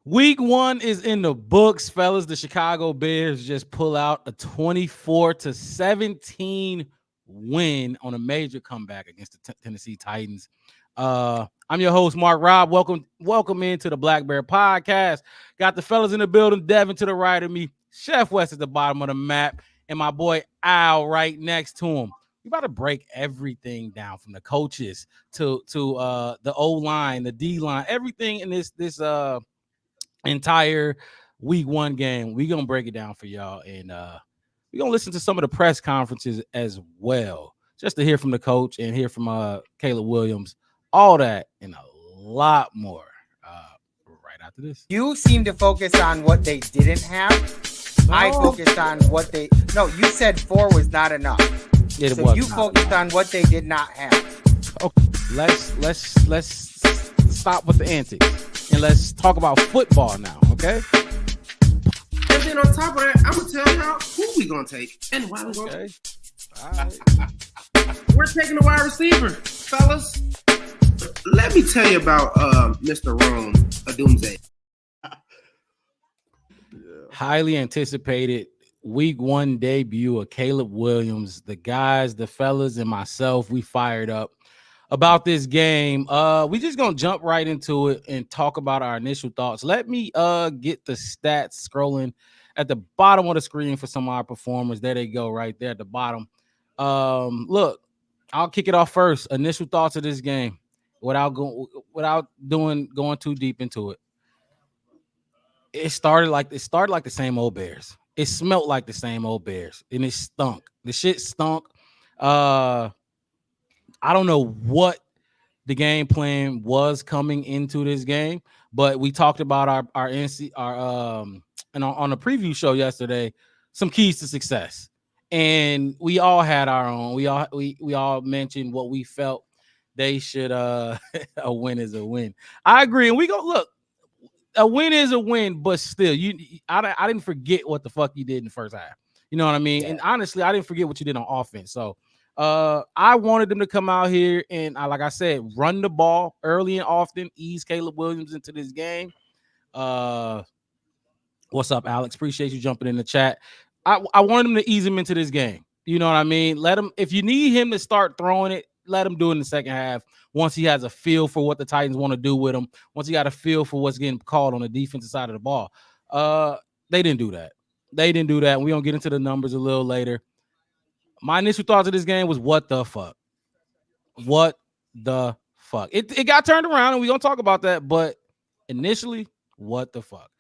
Week 1 is in the books, fellas. The Chicago Bears just pull out a 24-17 win on a major comeback against the Tennessee Titans. I'm your host, Mark Robb. Welcome into the Black Bear Podcast. Got the fellas in the building, Devin to the right of me, Chef West at the bottom of the map, and my boy Al right next to him. We about to break everything down from the coaches to the O line, the D line, everything in this entire week 1 game. We're gonna break it down for y'all, and we're gonna listen to some of the press conferences as well, just to hear from the coach and hear from Caleb Williams, all that and a lot more right after this. You seem to focus on what they didn't have. I focused on what they you said 4 was not enough. It so you focused on what they did not have. Okay, let's stop with the antics and let's talk about football now, okay? And then on top of that, I'm gonna tell y'all who we gonna take and why we're gonna take. All right. We're taking the wide receiver, fellas. Let me tell you about Mr. Rome Odunze. Highly anticipated week 1 debut of Caleb Williams. The guys, the fellas, and myself, we fired up about this game. We just gonna jump right into it and talk about our initial thoughts. Let me get the stats scrolling at the bottom of the screen for some of our performers. There they go, right there at the bottom. Look, I'll kick it off first. Initial thoughts of this game without going too deep into it. It started like the same old Bears. It smelt like the same old Bears, and it stunk. The shit stunk. I don't know what the game plan was coming into this game, but we talked about and on the preview show yesterday, some keys to success, and we all had our own. We all mentioned what we felt they should. A win is a win. I agree, and we go look. A win is a win, but still, I didn't forget what the fuck you did in the first half. You know what I mean? Yeah. And honestly, I didn't forget what you did on offense. So I wanted them to come out here and, like I said, run the ball early and often, ease Caleb Williams into this game. What's up, Alex? Appreciate you jumping in the chat. I wanted them to ease him into this game. You know what I mean? Let him, if you need him to start throwing it, let him do it in the second half. Once he has a feel for what the Titans want to do with him, once he got a feel for what's getting called on the defensive side of the ball. They didn't do that. We're going to get into the numbers a little later. My initial thoughts of this game was, what the fuck? What the fuck? It got turned around, and we're going to talk about that, but initially, what the fuck?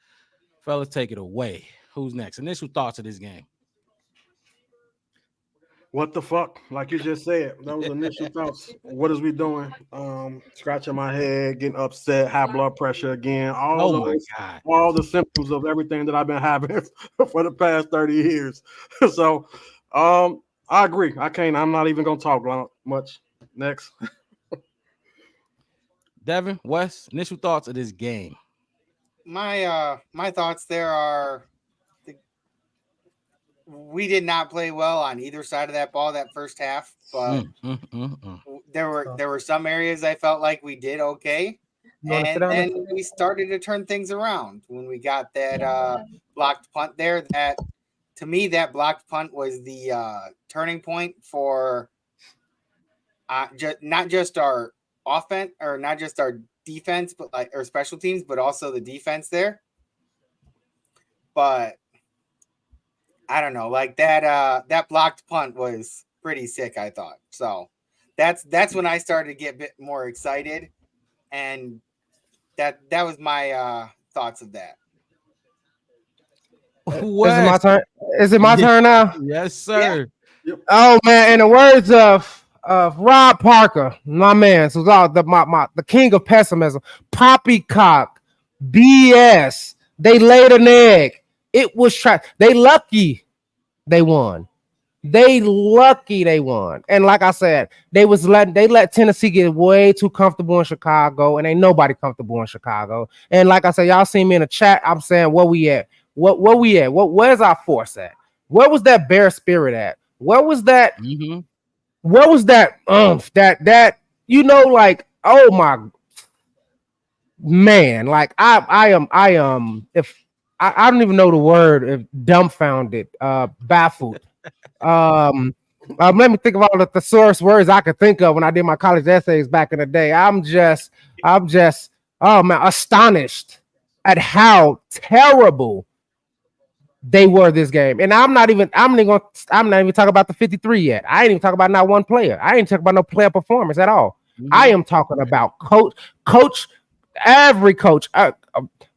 Fellas, take it away. Who's next? Initial thoughts of this game. What the fuck? Like you just said, that was initial thoughts. What is we doing? Scratching my head, getting upset, high blood pressure again. All the symptoms of everything that I've been having for the past 30 years. So I agree. I'm not even gonna talk much. Next. Devin, Wes, initial thoughts of this game. My thoughts there are, we did not play well on either side of that ball that first half, but there were some areas I felt like we did okay, and then we started to turn things around when we got that blocked punt there. That, to me, that blocked punt was the turning point for not just our offense, or not just our defense, but like our special teams, but also the defense there. But I don't know, like that blocked punt was pretty sick, I thought. So that's when I started to get a bit more excited, and that was my thoughts of that. Is it my turn? Is it my turn now? Yes, sir. Yeah. Oh man, in the words of Rob Parker, my man, so the king of pessimism, poppycock, BS. They laid an egg. It was trash. They lucky they won. And like I said, they let Tennessee get way too comfortable in Chicago, and ain't nobody comfortable in Chicago. And like I said, y'all see me in the chat. I'm saying, where we at? Where's our force at? Where was that bear spirit at? Where was that? Mm-hmm. Where was that? That like, oh my. man, like I am if I don't even know the word, if dumbfounded, baffled. Let me think of all the thesaurus words I could think of when I did my college essays back in the day. I'm just, oh man, astonished at how terrible they were this game. And I'm not even talking about the 53 yet. I ain't even talking about not one player. I ain't talking about no player performance at all. Mm-hmm. I am talking about coach, every coach,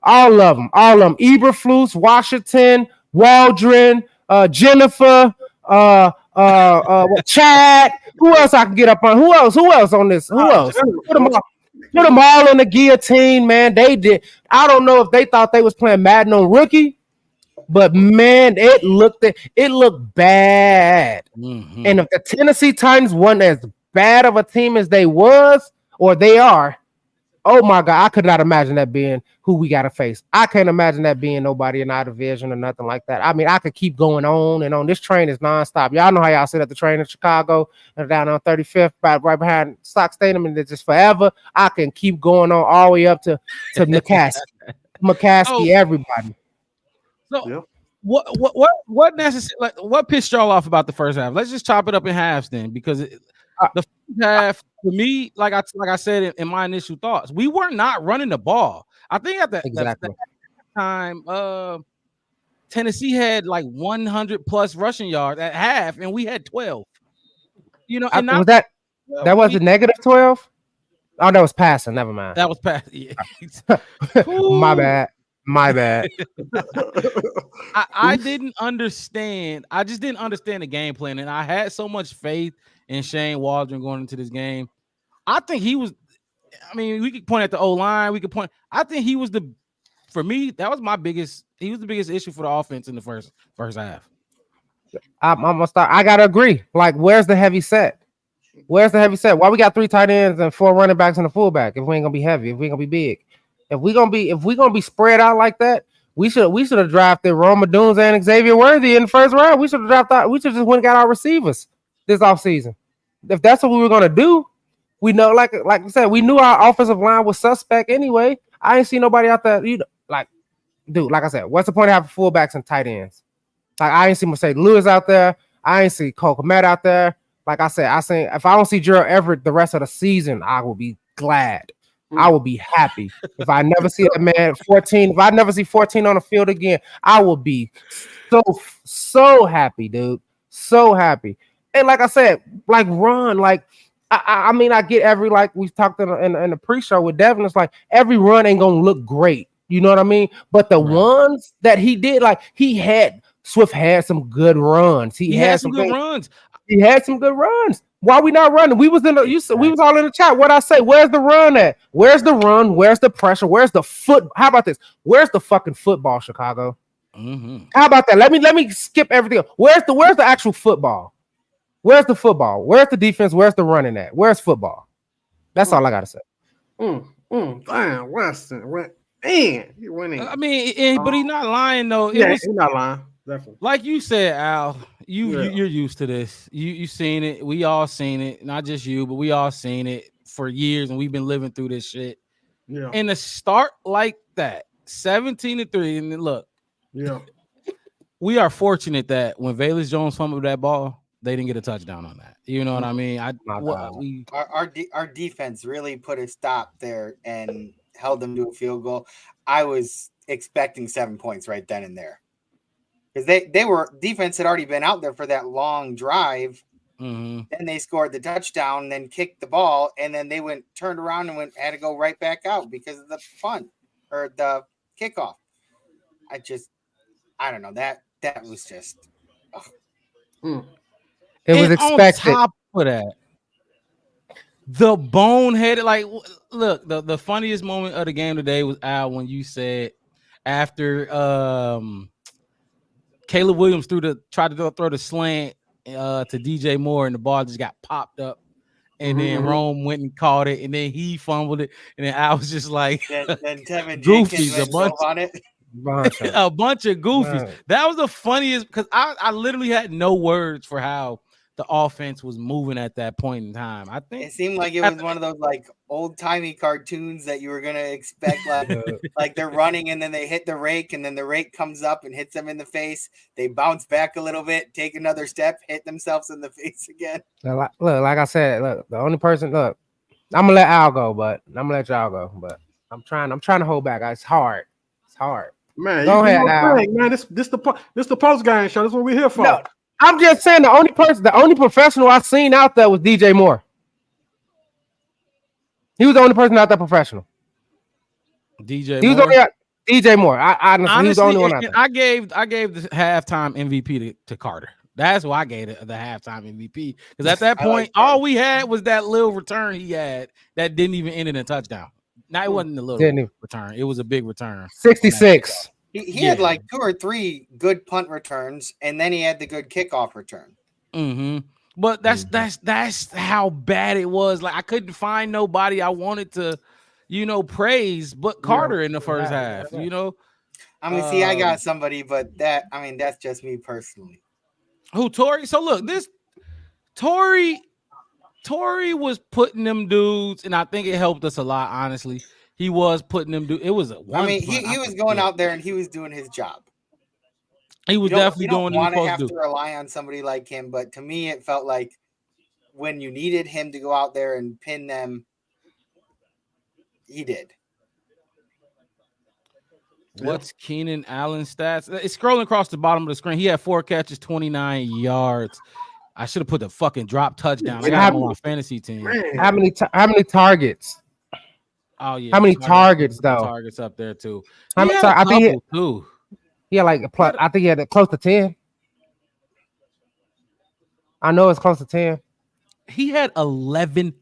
all of them. Eberflus, Washington, Waldron, Jennifer, Chad. Who else I can get up on? Who else on this? Who else? Put them all on the guillotine, man. They did. I don't know if they thought they was playing Madden on rookie, but man, it looked bad. Mm-hmm. And if the Tennessee Titans weren't as bad of a team as they was or they are, oh my God, I could not imagine that being who we got to face. I can't imagine that being nobody in our division or nothing like that. I mean, I could keep going on and on. This train is nonstop. Y'all know how y'all sit at the train in Chicago and down on 35th, right behind Sox Stadium, and it's just forever. I can keep going on all the way up to McCaskey, everybody. So, yeah. What necessary? Like, what pissed y'all off about the first half? Let's just chop it up in halves then, because the first half, for me, like I said in my initial thoughts, we were not running the ball. I think at that time, Tennessee had like 100 plus rushing yards at half, and we had 12. You know, and was that wasn't negative 12? Oh, that was passing. Never mind. That was passing. Yeah. My bad. I didn't understand. I just didn't understand the game plan, and I had so much faith in Shane Waldron going into this game. I think he was. I mean, we could point at the O-line. We could point. I think he was for me, that was my biggest. He was the biggest issue for the offense in the first half. I'm gonna start. I gotta agree. Like, where's the heavy set? Why we got 3 tight ends and 4 running backs and a fullback? If we ain't gonna be heavy, if we ain't gonna be big. If we gonna be spread out like that, we should have drafted Rome Odunze and Xavier Worthy in the first round. We should have drafted. We should just went and got our receivers this offseason. If that's what we were gonna do, we know, like I said, we knew our offensive line was suspect anyway. I ain't see nobody out there. Like I said, what's the point of having fullbacks and tight ends? Like, I ain't see Mercedes Lewis out there. I ain't see Cole Kmet out there. Like I said, if I don't see Gerald Everett the rest of the season, I will be glad. I will be happy. If I never see that man 14, if I never see 14 on the field again, I will be so happy, dude. So happy. And like I said, like, run, like, I mean, I get every, like we talked in the pre-show with Devin, it's like every run ain't gonna look great. You know what I mean? But the ones that he did, like, Swift had some good runs. He had some good runs. He had some good runs. Why we not running? We was we was all in the chat. What I say? Where's the run at? Where's the run? Where's the pressure? Where's the foot? How about this? Where's the fucking football, Chicago? Mm-hmm. How about that? Let me skip everything. Where's the actual football? Where's the football? Where's the defense? Where's the running at? Where's football? That's all I gotta say. Damn, Weston, man, you winning. I mean, but he's not lying though. He's not lying. Definitely. Like you said, Al, you're used to this. You seen it. We all seen it. Not just you, but we all seen it for years, and we've been living through this shit. Yeah. And to start like that, 17-3, and then look, we are fortunate that when Velus Jones fumbled that ball, they didn't get a touchdown on that. You know what I mean? Our defense really put a stop there and held them to a field goal. I was expecting 7 points right then and there. Because defense had already been out there for that long drive. Mm-hmm. Then they scored the touchdown, then kicked the ball, and then they turned around and had to go right back out because of the punt or the kickoff. I don't know. That was just. It was expected. On top of that, the boneheaded, like, look, the funniest moment of the game today was, Al, when you said after Caleb Williams tried to throw the slant to DJ Moore, and the ball just got popped up, and then Rome went and caught it, and then he fumbled it, and then I was just like, then Tevin goofies, a bunch of goofies. Right. That was the funniest, because I literally had no words for how the offense was moving at that point in time. I think it seemed like it was one of those like old timey cartoons that you were gonna expect, like they're running and then they hit the rake and then the rake comes up and hits them in the face. They bounce back a little bit, take another step, hit themselves in the face again. Look, like I said, look, the only person, look, I'm gonna let Al go, but I'm gonna let y'all go, but I'm trying to hold back. It's hard. Man, go ahead, Al. Man, this the post game show. That's what we're here for. No, I'm just saying the only professional I seen out there was DJ Moore. He was the only person out there professional. DJ Moore. I honestly, he was the only one out there. I gave the halftime MVP to Carter. That's why I gave it the halftime MVP, because at that point, all we had was that little return he had that didn't even end in a touchdown. Now it wasn't a little return; it was a big return. 66. He had like 2 or 3 good punt returns, and then he had the good kickoff return. Mm-hmm. But that's how bad it was. Like I couldn't find nobody I wanted to, praise but Carter in the first half. I mean, see, I got somebody, but that's just me personally. Who, Tory? So look, this Tory was putting them dudes, and I think it helped us a lot. Honestly, he was putting them dudes. It was he was going out there and he was doing his job. He was definitely doing. You don't want to have to rely on somebody like him, but to me, it felt like when you needed him to go out there and pin them, he did. What's Keenan Allen's stats? It's scrolling across the bottom of the screen. He had 4 catches, 29 yards. I should have put the fucking drop touchdown. I got him on my fantasy team. How many targets? Oh yeah. How many targets though? Targets up there too. How many? I think too. Yeah, I think he had close to 10. I know it's close to 10. He had 11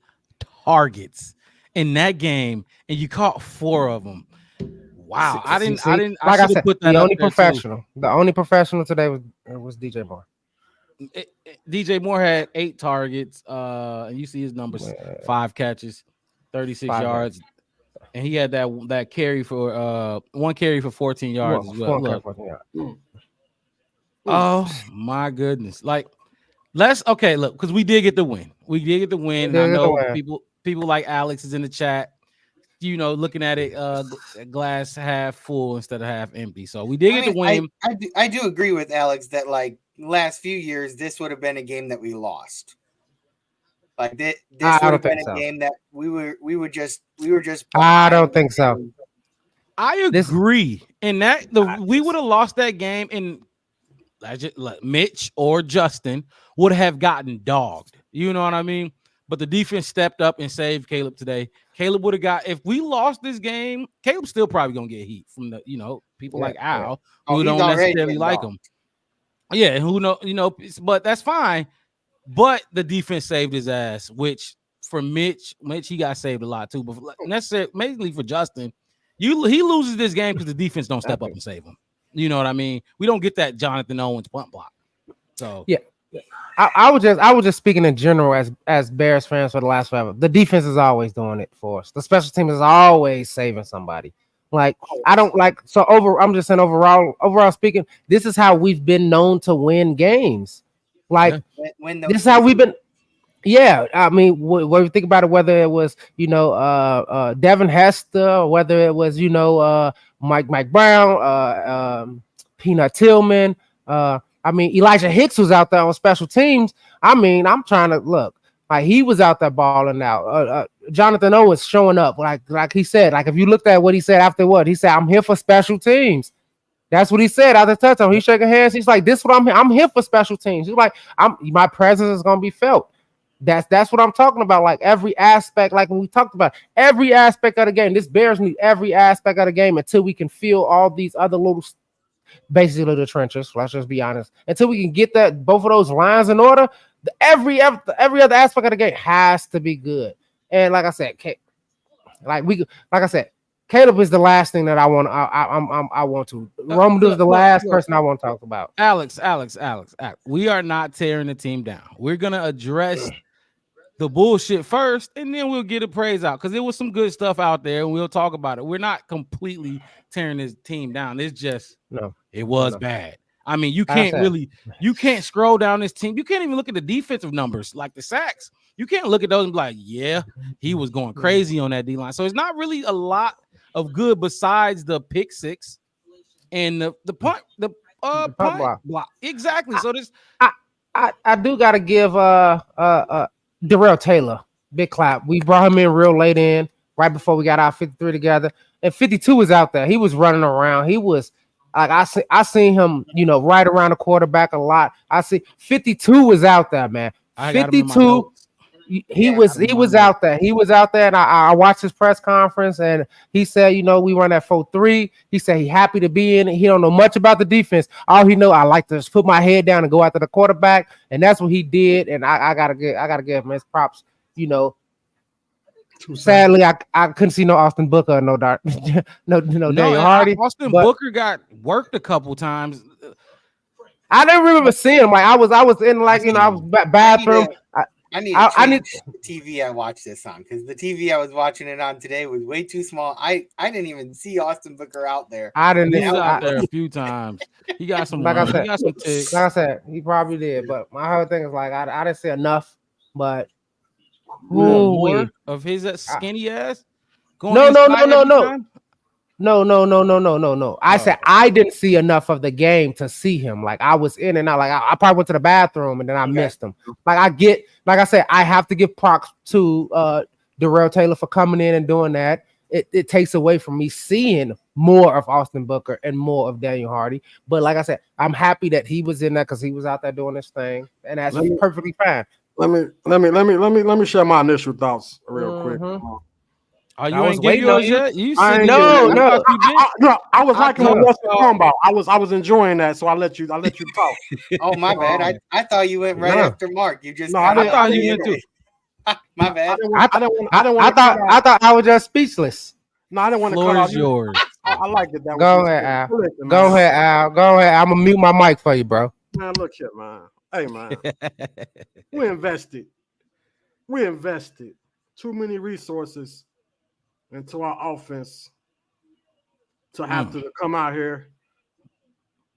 targets in that game, and you caught 4 of them. Wow, I didn't. Like I said, put that the only professional. The only professional today was DJ Moore. DJ Moore had 8 targets. And you see his numbers: 5 catches, 36 yards, and he had that carry for 1 carry for 14 yards as well. Look. Oh my goodness! Like, look, because we did get the win. And I know people like Alex is in the chat. Looking at it glass half full instead of half empty. So we did get the win. I do agree with Alex that like last few years, this would have been a game that we lost. Like this would have been a game that we were just. I don't think so. I agree. And we would have lost that game, and Mitch or Justin would have gotten dogged. You know what I mean? But the defense stepped up and saved Caleb today. Caleb would have got, if we lost this game, Caleb's still probably gonna get heat from the people like Al who don't necessarily like him. Yeah, who know, but that's fine. But the defense saved his ass, which for Mitch, he got saved a lot too. But necessarily, mainly for Justin, he loses this game because the defense don't step up and save him. You know what I mean? We don't get that Jonathan Owens punt block. So yeah. I was just speaking in general as Bears fans for the last forever. The defense is always doing it for us. The special team is always saving somebody. Like I don't like so I'm just saying overall speaking, this is how we've been known to win games. Like this is how we've been. Yeah, I mean, when we think about it, whether it was Devin Hester, or whether it was Mike Brown, Peanut Tillman. I mean, Elijah Hicks was out there on special teams. I mean, I'm trying to look like he was out there balling out. Jonathan Owens showing up, like he said. Like if you looked at what he said after he said, "I'm here for special teams." That's what he said after the touchdown. He's shaking hands. He's like, "This is what I'm here. I'm here for special teams." He's like, my presence is gonna be felt. That's what I'm talking about. Like every aspect, like when we talked about every aspect of the game. This Bears need every aspect of the game until we can feel all these other little. Basically the trenches. Let's just be honest. Until we can get both of those lines in order, every other aspect of the game has to be good. And like I said, Caleb is the last thing that I want. I want to. Roman is the last person I want to talk about. Alex. We are not tearing the team down. We're gonna address the bullshit first, and then we'll get a praise out because there was some good stuff out there, and we'll talk about it. We're not completely tearing this team down. It's just it was bad. I mean, you can't scroll down this team. You can't even look at the defensive numbers like the sacks. You can't look at those and be like, yeah, he was going crazy on that D line. So it's not really a lot of good besides the pick six and the punt block. Exactly. So this I do gotta give Darrell Taylor big clap. We brought him in real late in, right before we got our 53 together. And 52 was out there. He was running around. He was like I seen him, right around the quarterback a lot. I see 52 was out there, man. 52. He was out there. He was out there, and I watched his press conference, and he said, we run that 4-3. He said he happy to be in it. He don't know much about the defense. All he know, I like to just put my head down and go after the quarterback, and that's what he did. And I gotta give him his props. Sadly, I couldn't see no Austin Booker, no Daniel Hardy. Austin Booker got worked a couple times. I didn't remember seeing him. Like I was in I was bathroom. I need the TV I watched this on, because the TV I was watching it on today was way too small. I didn't even see Austin Booker out there. I didn't. He was out there a few times. He got some. He got some ticks. Like I said, he probably did. But my whole thing is like I didn't see enough. But more of his skinny ass. No. I said I didn't see enough of the game to see him. Like I was in and out. Like I probably went to the bathroom and then I missed him. Like I said, I have to give props to Darrell Taylor for coming in and doing that. It takes away from me seeing more of Austin Booker and more of Daniel Hardy. But like I said, I'm happy that he was in there because he was out there doing his thing, and that's perfectly fine. Let me share my initial thoughts real quick. Oh, you ain't getting yours yet? No. I was liking what Russ was talking about. I was enjoying that, so I let you talk. Oh, my bad. I thought you went right after Mark. You just I thought you went too. My bad. I thought I was just speechless. No, I didn't want to cut off yours. I liked it. Go ahead, Al. Go ahead, Al. I'm gonna mute my mic for you, bro. Man, look here, man. Hey, man. We invested too many resources into our offense to have to come out here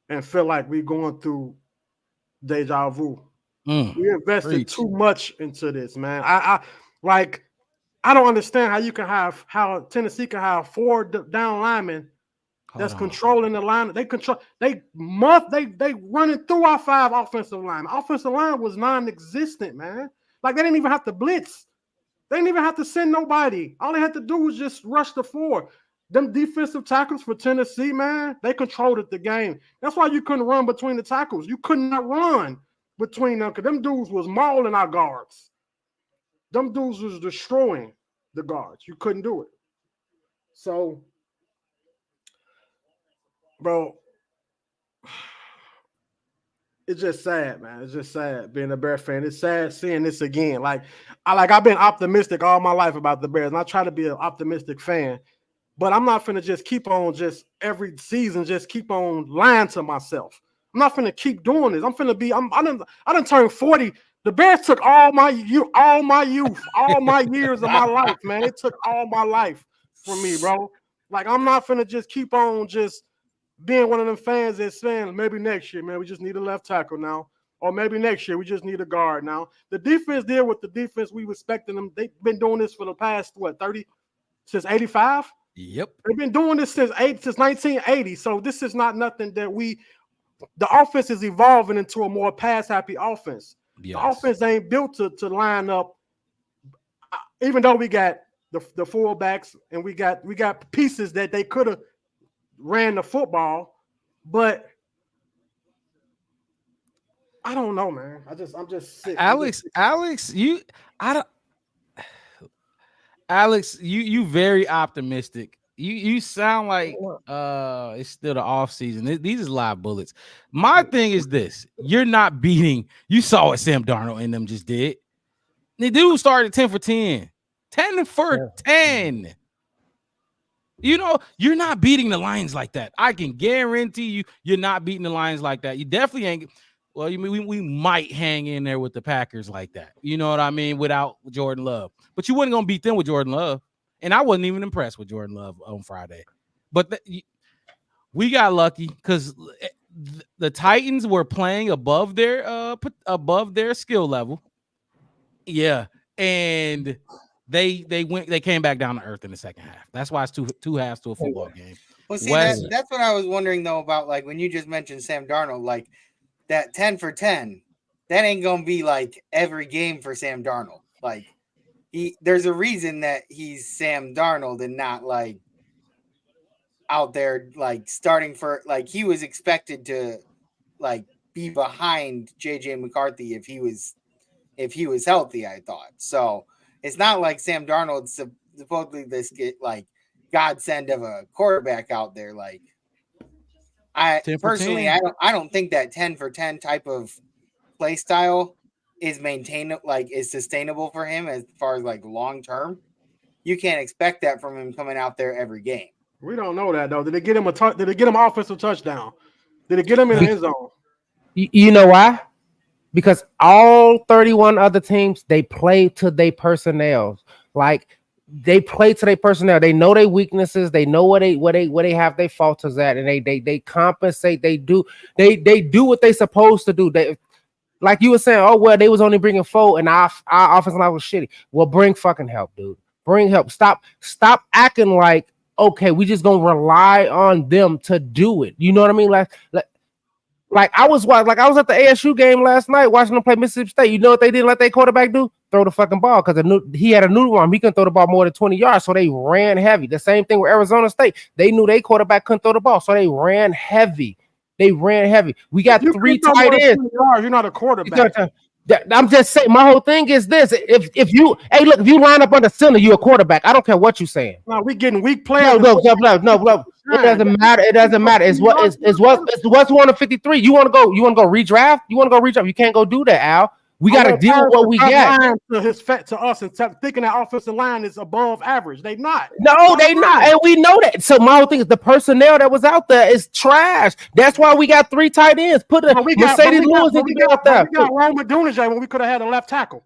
and feel like we're going through deja vu. We invested too much into this, man. I don't understand how Tennessee can have 4 down linemen that's controlling the line. They running through our 5 offensive line. Offensive line was non-existent, man. Like they didn't even have to blitz. They didn't even have to send nobody. All they had to do was just rush the 4. Them defensive tackles for Tennessee, man, they controlled the game. That's why you couldn't run between the tackles. You could not run between them because them dudes was mauling our guards. Them dudes was destroying the guards. You couldn't do it. So, bro, it's just sad, man. It's just sad being a Bear fan. It's sad seeing this again. I've been optimistic all my life about the Bears, and I try to be an optimistic fan. But I'm not finna just keep on every season just keep on lying to myself. I'm not finna keep doing this. I done turned 40. The Bears took all my youth, all my years of my life, man. It took all my life from me, bro. Like I'm not finna just keep on just being one of them fans that's saying maybe next year, man, we just need a left tackle now. Or maybe next year we just need a guard now. The defense did what the defense we respecting them. They've been doing this for the past 30 since 85? Yep. They've been doing this since 1980. So this is not nothing that the offense is evolving into a more pass-happy offense. Yes. The offense ain't built to line up, even though we got the fullbacks and we got pieces that they could have ran the football, but I don't know, man. I'm just sick. Alex, you very optimistic. You sound like it's still the off season. These is live bullets. My thing is this: you're not beating. You saw what Sam Darnold and them just did. The dude started 10 for 10, 10 for 10. You're not beating the Lions like that. I can guarantee you're not beating the Lions like that. You definitely ain't. Well, we might hang in there with the Packers like that. You know what I mean? Without Jordan Love. But you wasn't going to beat them with Jordan Love. And I wasn't even impressed with Jordan Love on Friday. But we got lucky because the Titans were playing above their skill level. Yeah, and they came back down to earth in the second half. That's why it's two halves to a football game. Well, see, that's what I was wondering though about, like, when you just mentioned Sam Darnold, like that 10 for 10, that ain't gonna be like every game for Sam Darnold. Like, there's a reason that he's Sam Darnold and not like out there like starting for, like, he was expected to like be behind JJ McCarthy if he was healthy, I thought. So it's not like Sam Darnold's supposedly this like godsend of a quarterback out there. Like, I personally, I don't think that 10 for 10 type of play style is sustainable for him as far as like long term. You can't expect that from him coming out there every game. We don't know that though. Did they get him did they get him offensive touchdown? Did they get him in the end zone? You know why? Because all 31 other teams, they play to their personnel. Like, they play to their personnel. They know their weaknesses. They know where they have their faults at, and they compensate. They do what they supposed to do. They, like you were saying, oh well, they was only bringing 4, and our offensive line was shitty. Well, bring fucking help, dude. Bring help. Stop acting like, okay, we just gonna rely on them to do it. You know what I mean? Like I was at the ASU game last night watching them play Mississippi State. You know what they didn't let their quarterback do? Throw the fucking ball, because he had a noodle arm. He couldn't throw the ball more than 20 yards, so they ran heavy. The same thing with Arizona State. They knew their quarterback couldn't throw the ball, so they ran heavy. We got 3 tight ends. You're not a quarterback. I'm just saying, my whole thing is this: if you line up under center, you're a quarterback. I don't care what you're saying. No, we getting weak players. No. It doesn't matter. It doesn't matter. It's what's 153. You want to go redraft? You can't go do that, Al. We got to deal with what we got. To us and thinking that offensive line is above average. They not. No, they not, and we know that. So my whole thing is the personnel that was out there is trash. That's why we got 3 tight ends. Put Mercedes Lewis out there. We got Roma Dunajay when we could have had a left tackle.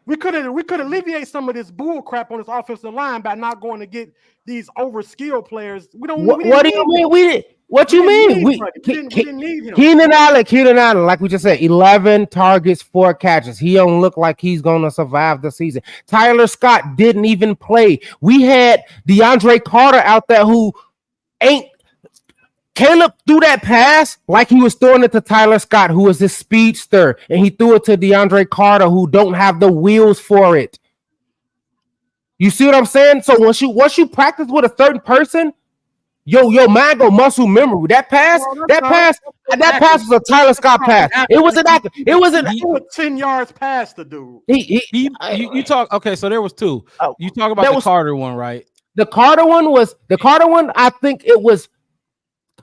We could alleviate some of this bull crap on this offensive line by not going to get these over-skilled players. What do you mean? What you mean? We didn't need him. Keenan Allen, like we just said, 11 targets, 4 catches. He don't look like he's gonna survive the season. Tyler Scott didn't even play. We had DeAndre Carter out there who ain't. Caleb threw that pass like he was throwing it to Tyler Scott, who is this speedster, and he threw it to DeAndre Carter, who don't have the wheels for it. You see what I'm saying? So once you practice with a third person, your mind go muscle memory. That pass was a Tyler Scott pass. It was a 10 yards past the dude. You talk, okay, so there was 2. You talk about the Carter one, right? The Carter one, I think it was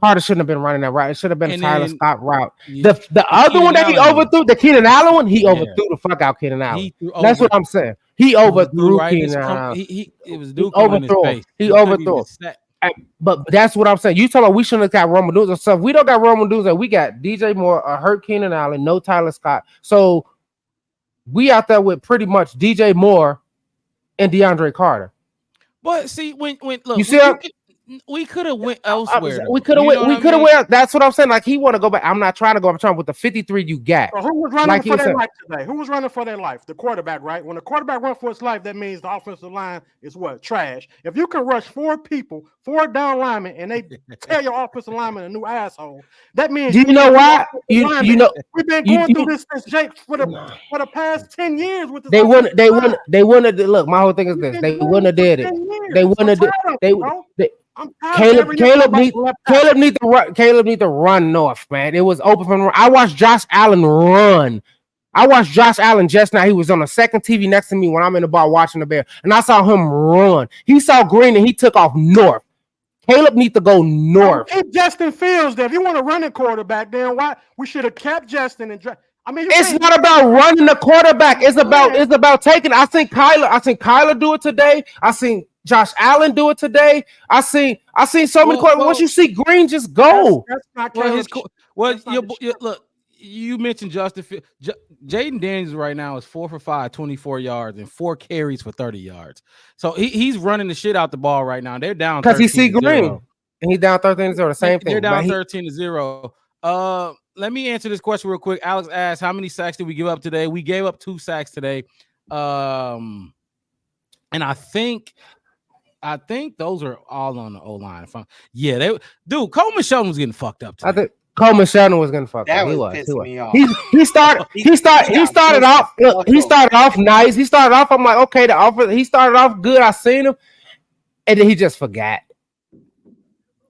Carter shouldn't have been running that route. It should have been a Tyler Scott route. The other one that he overthrew, the Keenan Allen one, he overthrew the fuck out Keenan Allen. That's what I'm saying. He overthrew Keenan Allen. It was Duke overthrew. He overthrew. But that's what I'm saying. You talking about we shouldn't have got Roman Duzan and stuff. We don't got Roman Duzan. We got DJ Moore, a hurt Keenan Allen, no Tyler Scott. So we out there with pretty much DJ Moore and DeAndre Carter. But see, when look, you see, we could have went elsewhere. We could have went. That's what I'm saying. Like, he want to go back. I'm not trying to go. I'm trying with the 53 you got. So who was running for their life today? Who was running for their life? The quarterback, right? When the quarterback runs for his life, that means the offensive line is what? Trash. If you can rush 4 people, 4 down linemen, and they tell your offensive lineman a new asshole, that means you know why? You know we've been going through this since Jake for the past 10 years with this. They wouldn't look. My whole thing is this. They wouldn't have did it. They wouldn't have. Caleb need to run north, man. It was open from. I watched Josh Allen run. I watched Josh Allen just now. He was on the second TV next to me when I'm in the bar watching the Bear, and I saw him run. He saw green and he took off north. Caleb needs to go north. If Justin Fields there, if you want to run a quarterback, then why we should have kept Justin and I mean, it's not about running the quarterback. It's about taking. I think Kyler do it today. I seen Josh Allen do it today. I seen so many quarterbacks. Once you see green, just go. That's not look. You mentioned Justin Fields. Jaden Daniels right now is 4 for 5, 24 yards, and 4 carries for 30 yards. So he's running the shit out the ball right now. They're down because he see green. And he's down 13-0. The same thing. They're down 13-0. Let me answer this question real quick. Alex asked, how many sacks did we give up today? We gave up 2 sacks today. And I think those are all on the O-line. Coleman Shelton was getting fucked up today. I think Coleman Shelton was getting fucked up. He was. Me off. He started off nice. He started off, I'm like, okay, the offer. He started off good. I seen him, and then he just forgot.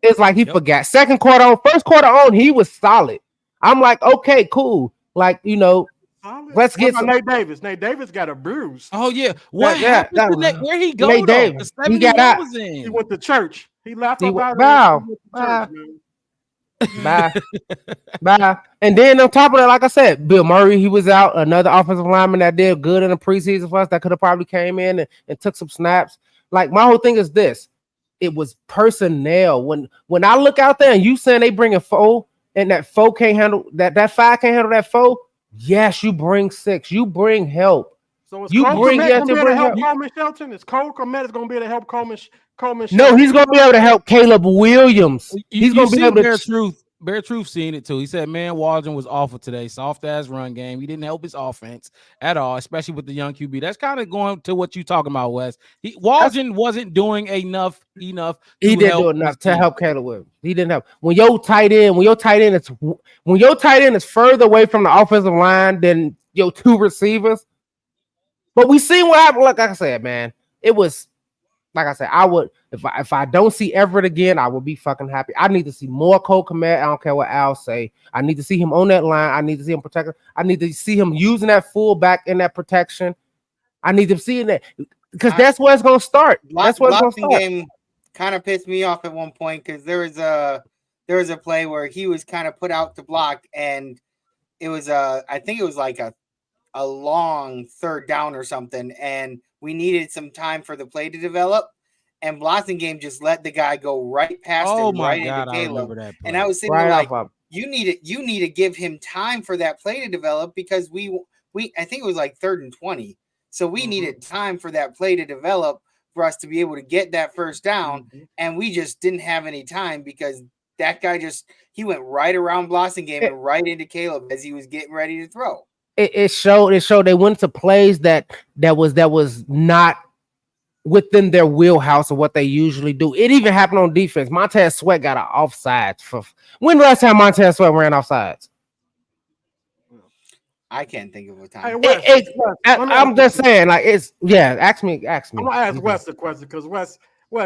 It's like he forgot. Second quarter on, first quarter on, he was solid. I'm like, okay, cool. Like, let's get some. Nate Davis. Nate Davis got a bruise. Oh yeah, what happened to Nate? Where he go? Nate Davis. He got out. He went to church. He left. Bye. And then on top of that, like I said, Bill Murray, he was out. Another offensive lineman that did good in the preseason for us that could have probably came in and took some snaps. Like, my whole thing is this. It was personnel. When I look out there and you saying they bring a 4 and that 4 can't handle that 5 can't handle that 4. Yes, you bring 6. You bring help. So you bring help. Coleman Shelton. Is Cole Kmet is going to be able to help Coleman Shelton? No, he's going to be able to help Caleb Williams. He's going to be able to. Bear Truth seen it too. He said, man, Waldron was awful today. Soft ass run game. He didn't help his offense at all, especially with the young QB. That's kind of going to what you talking about, Wes. Waldron wasn't doing enough. He didn't do enough to help Caleb Williams. He didn't help. When your tight end is further away from the offensive line than your 2 receivers. But we seen what happened. Like I said, man, it was. Like I said, I would if I don't see Everett again, I will be fucking happy. I need to see more Cole Kmet. I don't care what Al say. I need to see him on that line. I need to see him protecting. I need to see him using that fullback in that protection. I need to see that because that's where it's gonna start. That's where it's gonna start. Game kind of pissed me off at one point because there was a play where he was kind of put out to block, and it was I think it was like a long third down or something, and we needed some time for the play to develop, and Blossingame just let the guy go right past him, right into Caleb. And I was sitting there like, you need to give him time for that play to develop because we I think it was like 3rd and 20, so we needed time for that play to develop for us to be able to get that first down, and we just didn't have any time because that guy he went right around Blossingame and right into Caleb as he was getting ready to throw. It showed they went to plays that was not within their wheelhouse of what they usually do. It even happened on defense. Montez Sweat got an offsides. When last time Montez Sweat ran offsides? I can't think of a time. Hey, I'm just saying, like ask me. I'm gonna ask Wes the question because Wes,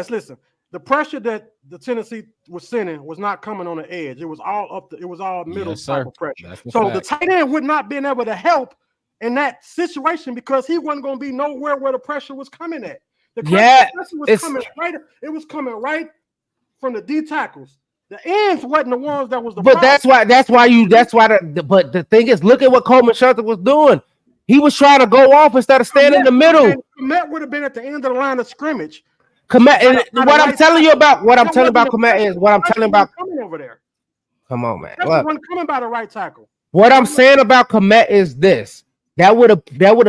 listen. The pressure that the Tennessee was sending was not coming on the edge. It was all it was all middle type of pressure. So the tight end would not been able to help in that situation because he wasn't going to be nowhere where the pressure was coming at. The pressure was coming right. It was coming right from the D tackles. The ends wasn't the ones that was the. But problem. But the thing is, look at what Coleman Shelton was doing. He was trying to go off instead of standing in the middle. Kmet would have been at the end of the line of scrimmage. Kmet, and what I'm telling you about Kmet is what I'm telling about coming over there. Come on, man. One coming by the right tackle. What I'm saying about Kmet is this: that would have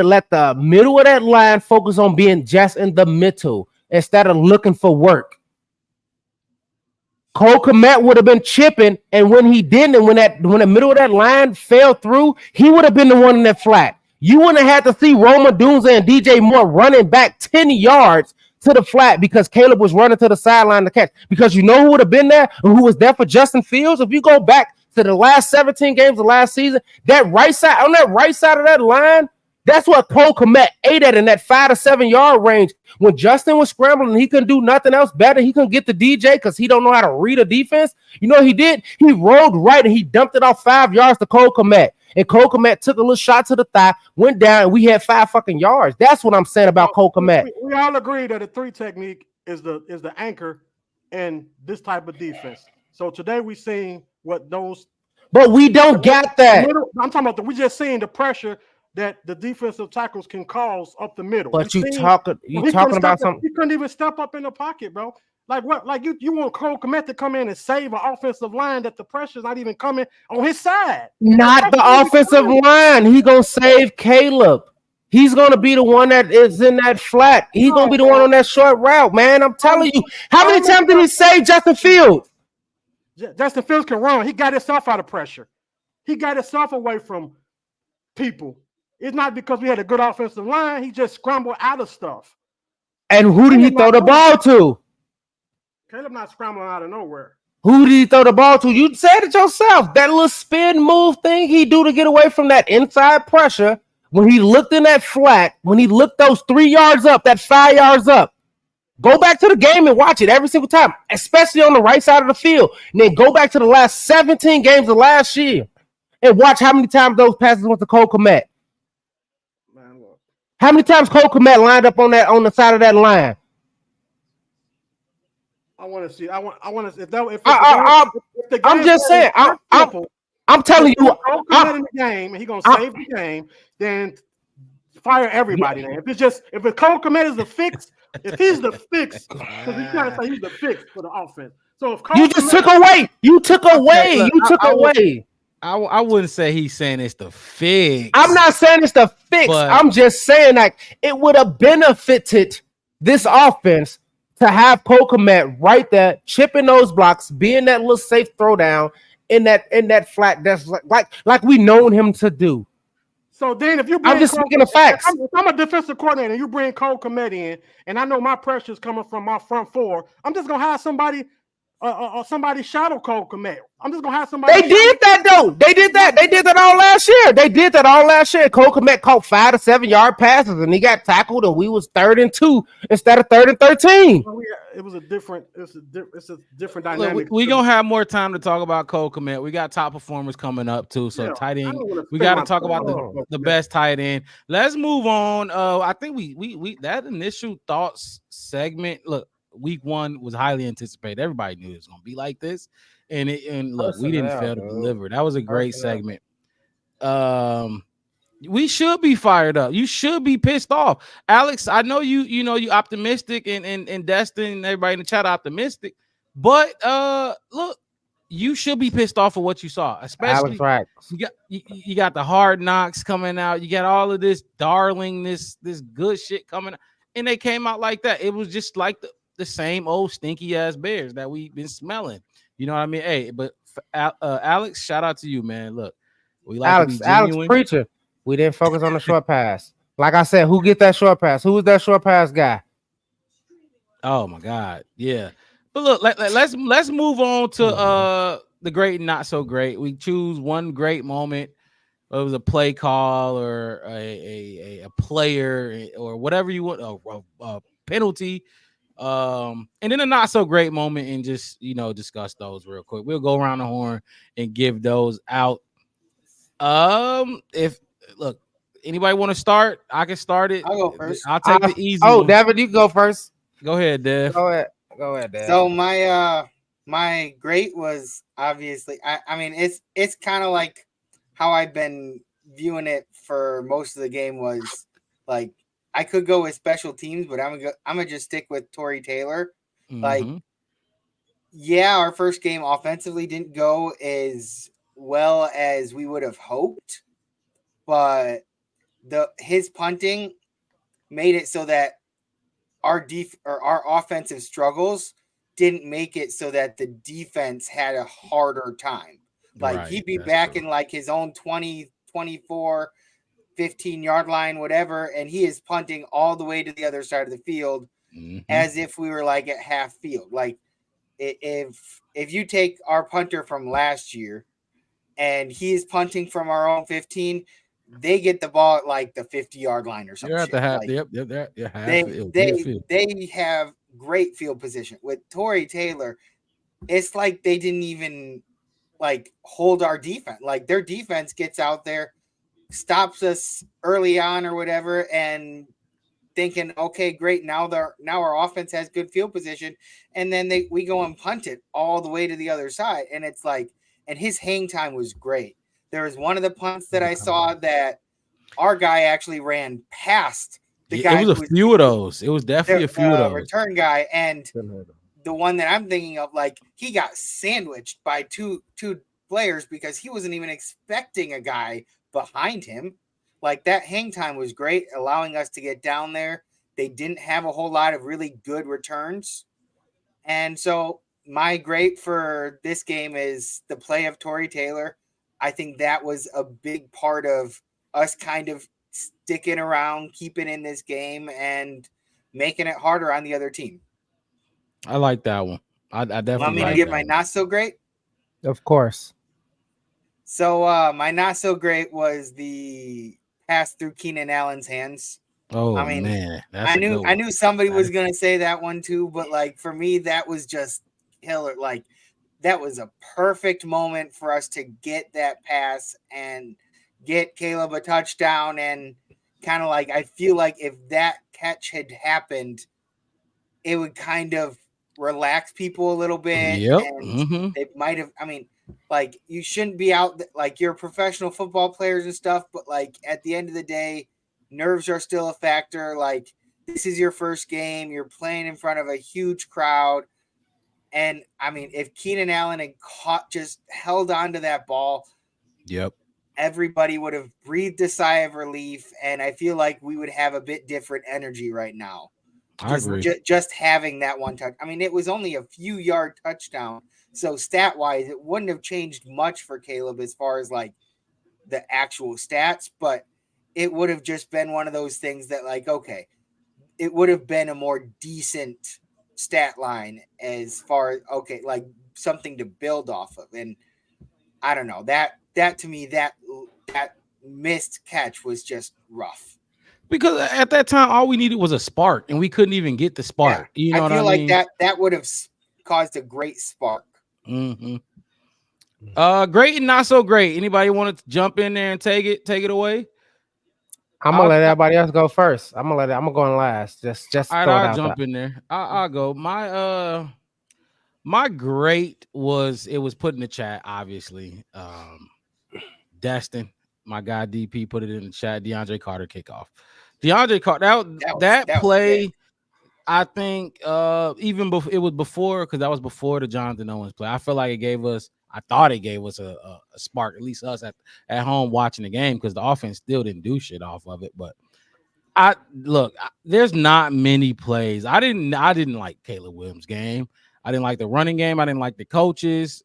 let the middle of that line focus on being just in the middle instead of looking for work. Cole Kmet would have been chipping, and when he didn't, and when the middle of that line fell through, he would have been the one in that flat. You wouldn't have had to see Roma Dunza and DJ Moore running back 10 yards to the flat because Caleb was running to the sideline to catch. Because you know who would have been there and who was there for Justin Fields? If you go back to the last 17 games of last season, that right side of that line, that's what Cole Kmet ate at in that 5 to 7 yard range. When Justin was scrambling and he couldn't do nothing else better, he couldn't get the DJ because he don't know how to read a defense. You know what he did? He rolled right and he dumped it off 5 yards to Cole Kmet. And Cole Kmet took a little shot to the thigh, went down, and we had 5 fucking yards. That's what I'm saying about Cole Kmet. We all agree that a 3 technique is the anchor in this type of defense. So today we seen what those. But we don't get that. I'm talking about we just seeing the pressure that the defensive tackles can cause up the middle. But you talking about something. He couldn't even step up in the pocket, bro. Like what? Like you want Cole Kmet to come in and save an offensive line that the pressure's not even coming on his side. Not the offensive line. He gonna save Caleb. He's gonna be the one that is in that flat. He's gonna be the one on that short route, man. I'm telling you. How many times did he say Justin Fields? Justin Fields can run. He got himself out of pressure. He got himself away from people. It's not because we had a good offensive line. He just scrambled out of stuff. And who did he throw the ball to? Caleb not scrambling out of nowhere. Who did he throw the ball to? You said it yourself. That little spin move thing he do to get away from that inside pressure. When he looked in that flat, when he looked those 3 yards up, that 5 yards up, go back to the game and watch it every single time, especially on the right side of the field. And then go back to the last 17 games of last year and watch how many times those passes went to Cole Kmet. How many times Cole Kmet lined up on the side of that line? I want to see. I want to. I'm just saying. I'm telling you. Cole Kmet in the game, and he's gonna save the game. Then fire everybody. Then if it's Cole Kmet is the fix, if he's the fix, because he's trying to say he's the fix for the offense. So if Cole you just took away. You took away. You took away. I wouldn't say he's saying it's the fix. I'm not saying it's the fix. I'm just saying like it would have benefited this offense to have Cole Kmet right there, chipping those blocks, being that little safe throwdown in that flat. That's like we known him to do. So then, if you bring I'm just speaking the facts. If I'm a defensive coordinator and you bring Cole Kmet in, and I know my pressure is coming from my front four, I'm just gonna have somebody shadow Cole Kmet. I'm just gonna have somebody. They did that though. They did that. They did that all last year. Cole Kmet caught 5 to 7 yard passes, and he got tackled, and we was 3rd and 2 instead of 3rd and 13. It was a different. It's a different dynamic. We're gonna have more time to talk about Cole Kmet. We got top performers coming up too. So tight end, we got to talk about the best tight end. Let's move on. I think we that initial thoughts segment. Look, week 1 was highly anticipated. Everybody knew it was gonna be like this, and look, we didn't fail to deliver. That was a great segment. We should be fired up. You should be pissed off, Alex. I know you optimistic and Destin and everybody in the chat optimistic, but look, you should be pissed off of what you saw, especially you got the Hard Knocks coming out. You got all of this this good shit coming out, and they came out like that. It was just like the same old stinky ass Bears that we've been smelling. You know what I mean? Hey, but Alex, shout out to you, man. Look, we like Alex Preacher. We didn't focus on the short pass. Like I said, who get that short pass? Who was that short pass guy? Oh my God, yeah. But look, let's move on to the great and not so great. We choose one great moment. It was a play call or a player or whatever you want, a penalty. And then a not so great moment, and just discuss those real quick. We'll go around the horn and give those out. If look, anybody want to start? I can start it. I'll go first. I'll take the easy. Oh, David, you go first. Go ahead, Dev. Go ahead, Dev. So my great was obviously. I mean, it's kind of like how I've been viewing it for most of the game. Was like I could go with special teams, but I'm gonna just stick with Tory Taylor. Mm-hmm. Like, yeah, our first game offensively didn't go as well as we would have hoped, but his punting made it so that our offensive struggles didn't make it so that the defense had a harder time. Like he'd be back in like his own 20, 24, 15-yard line, whatever, and he is punting all the way to the other side of the field as if we were like at half field. Like if you take our punter from last year and he is punting from our own 15, they get the ball at like the 50-yard line or something. You're at the half. They have great field position. With Tory Taylor, it's like they didn't even like hold our defense. Like their defense gets out there, stops us early on or whatever, and thinking, okay, great. Now our offense has good field position, and then we go and punt it all the way to the other side, and it's like, and his hang time was great. There was one of the punts that I saw that our guy actually ran past the guy. It was a few of those. It was definitely a few of those. Return guy, and the one that I'm thinking of, like he got sandwiched by two players because he wasn't even expecting a guy behind him. like that hang time was great, allowing us to get down there. They didn't have a whole lot of really good returns. And so my great for this game is the play of Torrey Taylor. I think that was a big part of us kind of sticking around, keeping in this game, and making it harder on the other team. I like that one. I definitely want me like to get that my one. not so great. Of course. So my not so great was the pass through Keenan Allen's hands. Oh, I mean, man, I knew somebody was gonna say that one too, but like for me, that was just killer. Like that was a perfect moment for us to get that pass and get Caleb a touchdown. And kind of like I feel like if that catch had happened, it would kind of relax people a little bit. Yep. And they might have. I mean, like you shouldn't be out. Like you're professional football players and stuff, but like at the end of the day, nerves are still a factor. Like this is your first game. You're playing in front of a huge crowd. And I mean, if Keenan Allen had just held on to that ball, yep, everybody would have breathed a sigh of relief. And I feel like we would have a bit different energy right now. I agree. Just having that one touch. I mean, it was only a few yard touchdown. So stat wise, it wouldn't have changed much for Caleb as far as like the actual stats, but it would have just been one of those things that like, okay, it would have been a more decent stat line as far as okay, like something to build off of. And I don't know, that to me, that missed catch was just rough. Because at that time, all we needed was a spark, and we couldn't even get the spark. Yeah, you know what I mean? I feel like that would have caused a great spark. Mm-hmm. Great and not so great. Anybody want to jump in there and take it away? I'm gonna let everybody else go first. I'm gonna go in last. Just all right, I'll jump in there. I'll go. My great was put in the chat, obviously. Destin, my guy DP put it in the chat. DeAndre Carter kickoff. DeAndre Carter, that play, I think even before it was before, because that was before the Jonathan Owens play. I feel like I thought it gave us a spark, at least us at home watching the game, because the offense still didn't do shit off of it. But there's not many plays. I didn't like Caleb Williams' game. I didn't like the running game. I didn't like the coaches.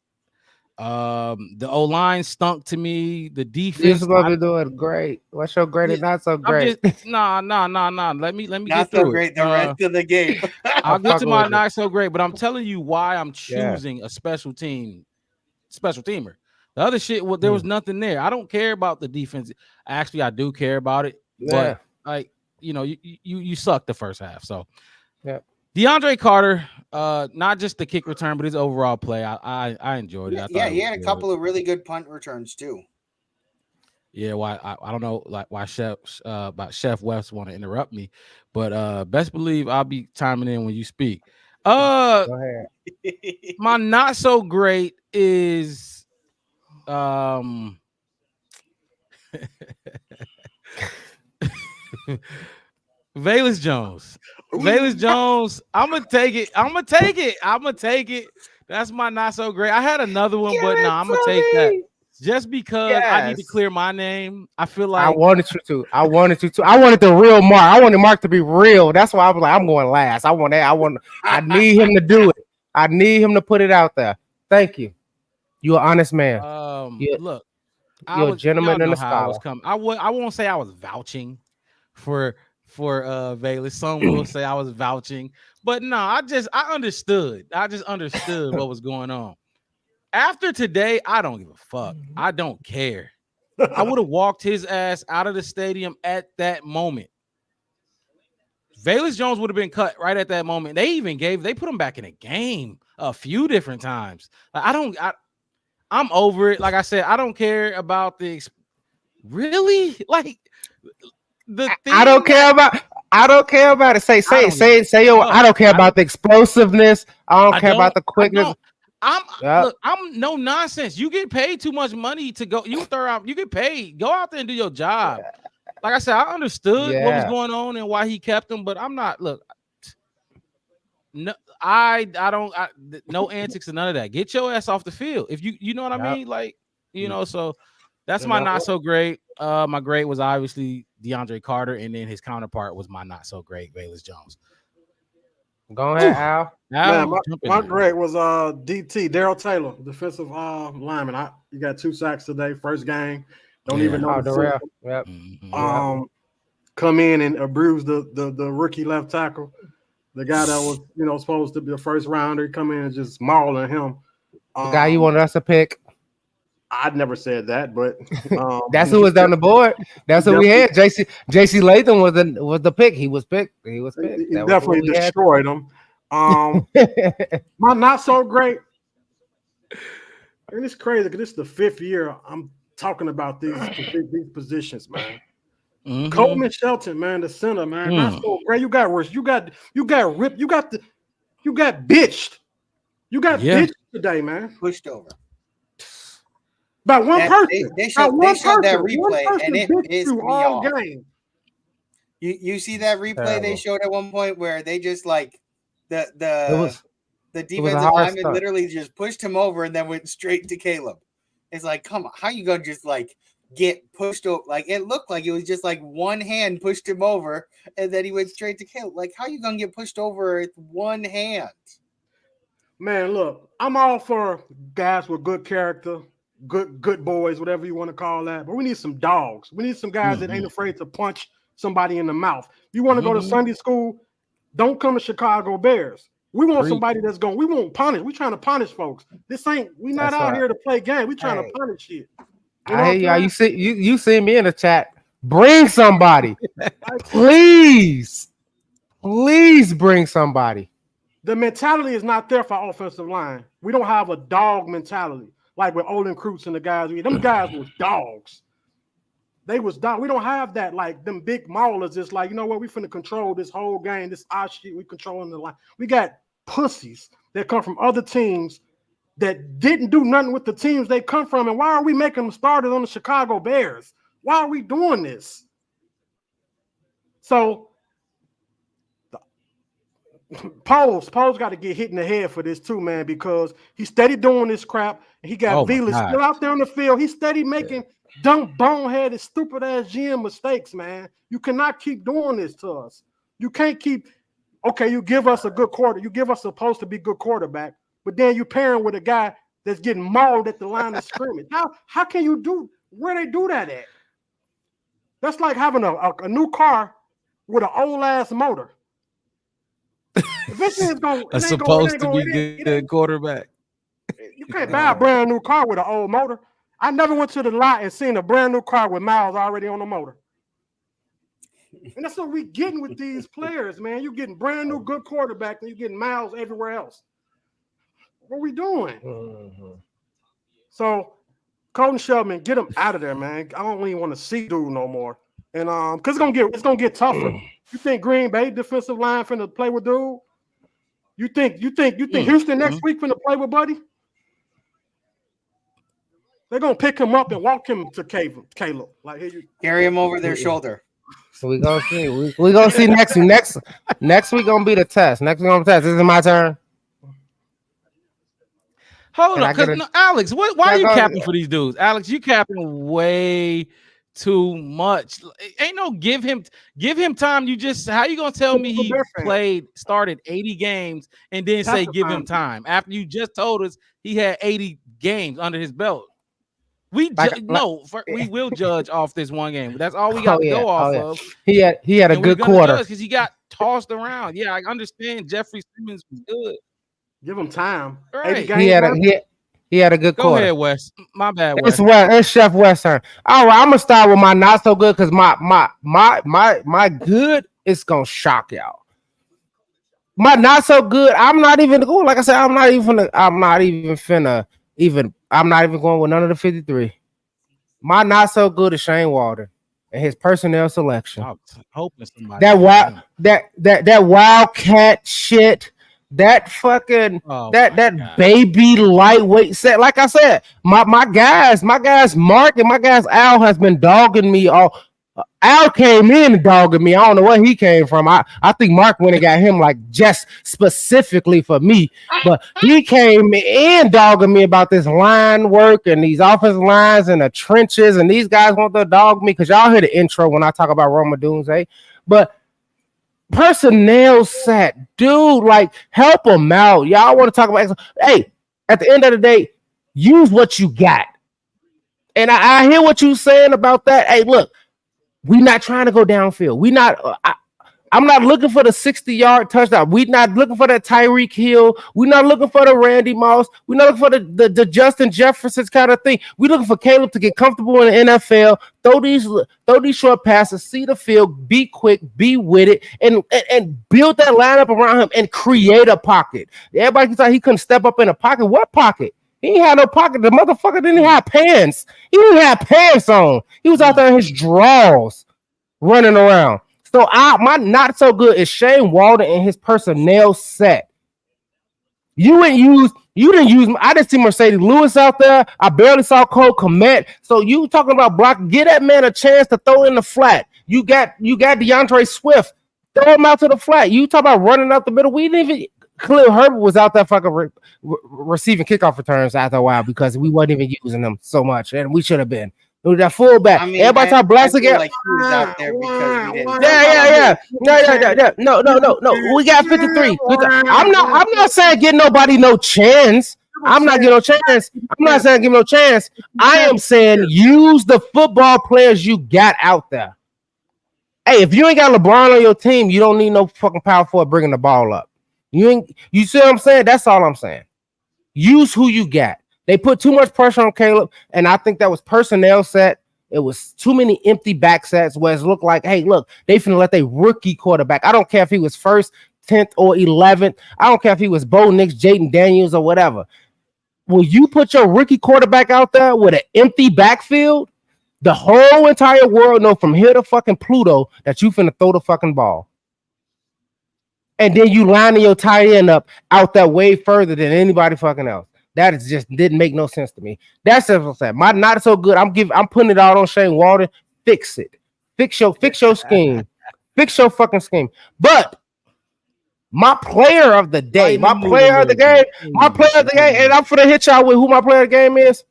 The O-line stunk to me. The defense. You're supposed to be doing great. What's your great and not so great? Nah. Let me not get so through great. it. The rest of the game. I'll get to my not so great, but I'm telling you why I'm choosing a special teamer. The other shit, there was nothing there. I don't care about the defense. Actually, I do care about it, but like you sucked the first half. So yeah. DeAndre Carter, not just the kick return, but his overall play, I enjoyed it. He had a couple of really good punt returns too. Yeah, why I don't know like why Chef West want to interrupt me, but best believe I'll be timing in when you speak. Go ahead. My not so great is Velus Jones. Velus Jones. I'm gonna take it. That's my not so great. I had another one, but no, I'm gonna take that. Just because I need to clear my name. I feel like I wanted you to. I wanted the real Mark. I wanted Mark to be real. That's why I was like, I'm going last. I need him to do it. I need him to put it out there. Thank you. You're an honest man. Look, you're a gentleman and a scholar. I won't say I was vouching for Velus. Some will say I was vouching, but no, I understood. I just understood what was going on. After today, I don't give a fuck. I don't care. I would have walked his ass out of the stadium at that moment. Velus Jones would have been cut right at that moment. They put him back in a game a few different times. I'm over it. Like I said, I don't care about really like the thing. I don't care about it. Say yo, I don't care about the explosiveness. I don't care about the quickness. I'm no nonsense. You get paid too much money to go. You get paid. Go out there and do your job. Like I said, I understood what was going on and why he kept him, but I'm not. Look, no, I don't. No antics and none of that. Get your ass off the field. If you know what I mean, like so. That's my not so great. My great was obviously DeAndre Carter, and then his counterpart was my not so great, Velus Jones. Go ahead, Al. Man, my great was DT, Daryl Taylor, defensive lineman. You got 2 sacks today, first game. Don't even know the Darrell. Yep. Come in and abuse the rookie left tackle, the guy that was supposed to be a first rounder. Come in and just mauling him. The guy you wanted us to pick. I'd never said that, but that's who was on the board. That's who we had. JC Latham was the pick. He was picked. He definitely destroyed him. My not so great. And it's crazy because this is the 5th year I'm talking about these positions, man. Mm-hmm. Coleman Shelton, man, the center, man. Not so great. You got worse. You got ripped. You got bitched. You got bitched today, man. Pushed over. By one person. They showed that replay, and it pissed me off. Game. You see that replay they showed at one point where they just like the defensive lineman literally just pushed him over and then went straight to Caleb. It's like, come on, how you gonna just like get pushed over? Like it looked like it was just like one hand pushed him over and then he went straight to Caleb. Like, how you gonna get pushed over with one hand? Man, look, I'm all for guys with good character. Good boys, whatever you want to call that. But we need some dogs. We need some guys that ain't afraid to punch somebody in the mouth. You want to go to Sunday school? Don't come to Chicago Bears. We want somebody that's going. We won't punish. We trying to punish folks. We not out here to play game. We trying to punish shit. You see me in the chat. Bring somebody, please bring somebody. The mentality is not there for our offensive line. We don't have a dog mentality. Like with Olin Kreutz and the guys, them guys was dogs. They was dogs. We don't have that. Like them big maulers, just like, you know what? We finna control this whole game. This our shit. We controlling the line. We got pussies that come from other teams that didn't do nothing with the teams they come from. And why are we making them starters on the Chicago Bears? Why are we doing this? So Poles got to get hit in the head for this too, man, because he's steady doing this crap. And he got Velus still out there on the field. He's steady making dumb, boneheaded, stupid ass GM mistakes, man. You cannot keep doing this to us. You can't keep. Okay, you give us a good quarter. You give us supposed to be good quarterback, but then you pairing with a guy that's getting mauled at the line of scrimmage. How can you do where they do that at? That's like having a new car with an old ass motor. Supposed to be good quarterback. You can't buy a brand new car with an old motor. I never went to the lot and seen a brand new car with miles already on the motor. And that's what we getting with these players, man. You getting brand new good quarterback and you getting miles everywhere else. What are we doing? Mm-hmm. So, Colton Shelton, get him out of there, man. I don't even want to see dude no more. And because it's gonna get tougher. You think Green Bay defensive line finna play with dude? You think Houston next week finna play with Buddy? They're gonna pick him up and walk him to Caleb. Like here you carry him over their shoulder. So we gonna see. We gonna see next week gonna be the test. Next week gonna be the test. This is my turn. Hold on, because Alex, why are you capping for these dudes? Alex, you capping way too much. Ain't no give him time. How you gonna tell me he started 80 games and then say give him time after you just told us he had 80 games under his belt? We will judge off this one game. That's all we got to go off of. He had a good quarter because he got tossed around. Yeah, I understand. Jeffrey Simmons was good. Give him time. Right. He had a good quarter. Go ahead, Wes. My bad, Wes. It's Chef Wes' turn. All right, I'm gonna start with my not so good because my good is gonna shock y'all. My not so good. I'm not even going. Like I said, I'm not even going with none of the 53. My not so good is Shane Walden and his personnel selection. I'm hoping somebody that wildcat shit. That fucking that baby lightweight set. Like I said, my guys Mark and my guys Al has been dogging me all. Al came in dogging me. I don't know where he came from. I think Mark went and got him like just specifically for me. But he came in dogging me about this line work and these offensive lines and the trenches. And these guys want to dog me because y'all hear the intro when I talk about Roma Doomsday. But personnel set, dude, like help them out. Y'all want to talk about, hey, at the end of the day, use what you got. And I hear what you're saying about that. Hey, look. We're not trying to go downfield. I'm not looking for the 60-yard touchdown. We're not looking for that Tyreek Hill. We're not looking for the Randy Moss. We're not looking for the Justin Jefferson kind of thing. We're looking for Caleb to get comfortable in the NFL, throw these short passes, see the field, be quick, be with it, and build that lineup around him and create a pocket. Everybody thought he couldn't step up in a pocket. What pocket? He ain't had no pocket. The motherfucker didn't have pants. He didn't have pants on. He was out there in his drawers running around. So my not so good is Shane Walden and his personnel set. You didn't use. I didn't see Mercedes Lewis out there. I barely saw Cole Kmet. So you talking about block? Get that man a chance to throw in the flat. You got DeAndre Swift. Throw him out to the flat. You talk about running up the middle. We didn't even. Khalil Herbert was out there fucking receiving kickoff returns after a while because we wasn't even using them so much, and we should have been. That fullback. I mean, everybody talk blast again. Like he was out there because we didn't. Yeah. No. We got 53. I'm not saying get nobody no chance. I'm not giving no chance. I'm not saying give no chance. I am saying use the football players you got out there. Hey, if you ain't got LeBron on your team, you don't need no fucking power forward bringing the ball up. You see what I'm saying? That's all I'm saying. Use who you got. They put too much pressure on Caleb, and I think that was personnel set. It was too many empty back sets where it looked like, hey, look, they finna let their rookie quarterback. I don't care if he was first, 10th, or 11th. I don't care if he was Bo Nix, Jaden Daniels, or whatever. Will you put your rookie quarterback out there with an empty backfield? The whole entire world know from here to fucking Pluto that you finna throw the fucking ball. And then you lining your tight end up out that way further than anybody fucking else. That is just didn't make no sense to me. That's what I'm saying. My not so good. I'm putting it out on Shane Walden. Fix it. Fix your scheme. Fix your fucking scheme. But my player of the day, and I'm finna hit y'all with who my player of the game is.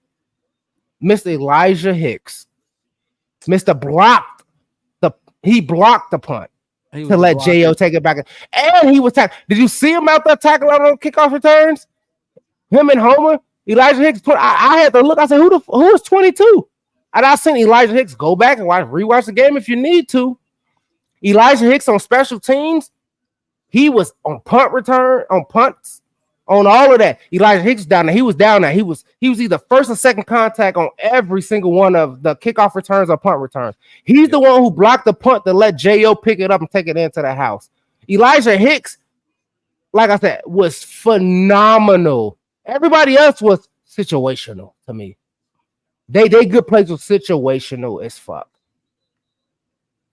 Mr. Elijah Hicks. Mr. blocked the punt. To let J.O. take it back. And he was tackled. Did you see him out there tackling on kickoff returns? Him and Homer? Elijah Hicks. I had to look. I said, who is 22? And I seen Elijah Hicks go back and rewatch the game if you need to. Elijah Hicks on special teams. He was on punt return, on punts, on all of that. Elijah Hicks down there. He was down there. He was either first or second contact on every single one of the kickoff returns or punt returns. He's the one who blocked the punt to let J.O. pick it up and take it into the house. Elijah Hicks, like I said, was phenomenal. Everybody else was situational to me. They good plays were situational as fuck.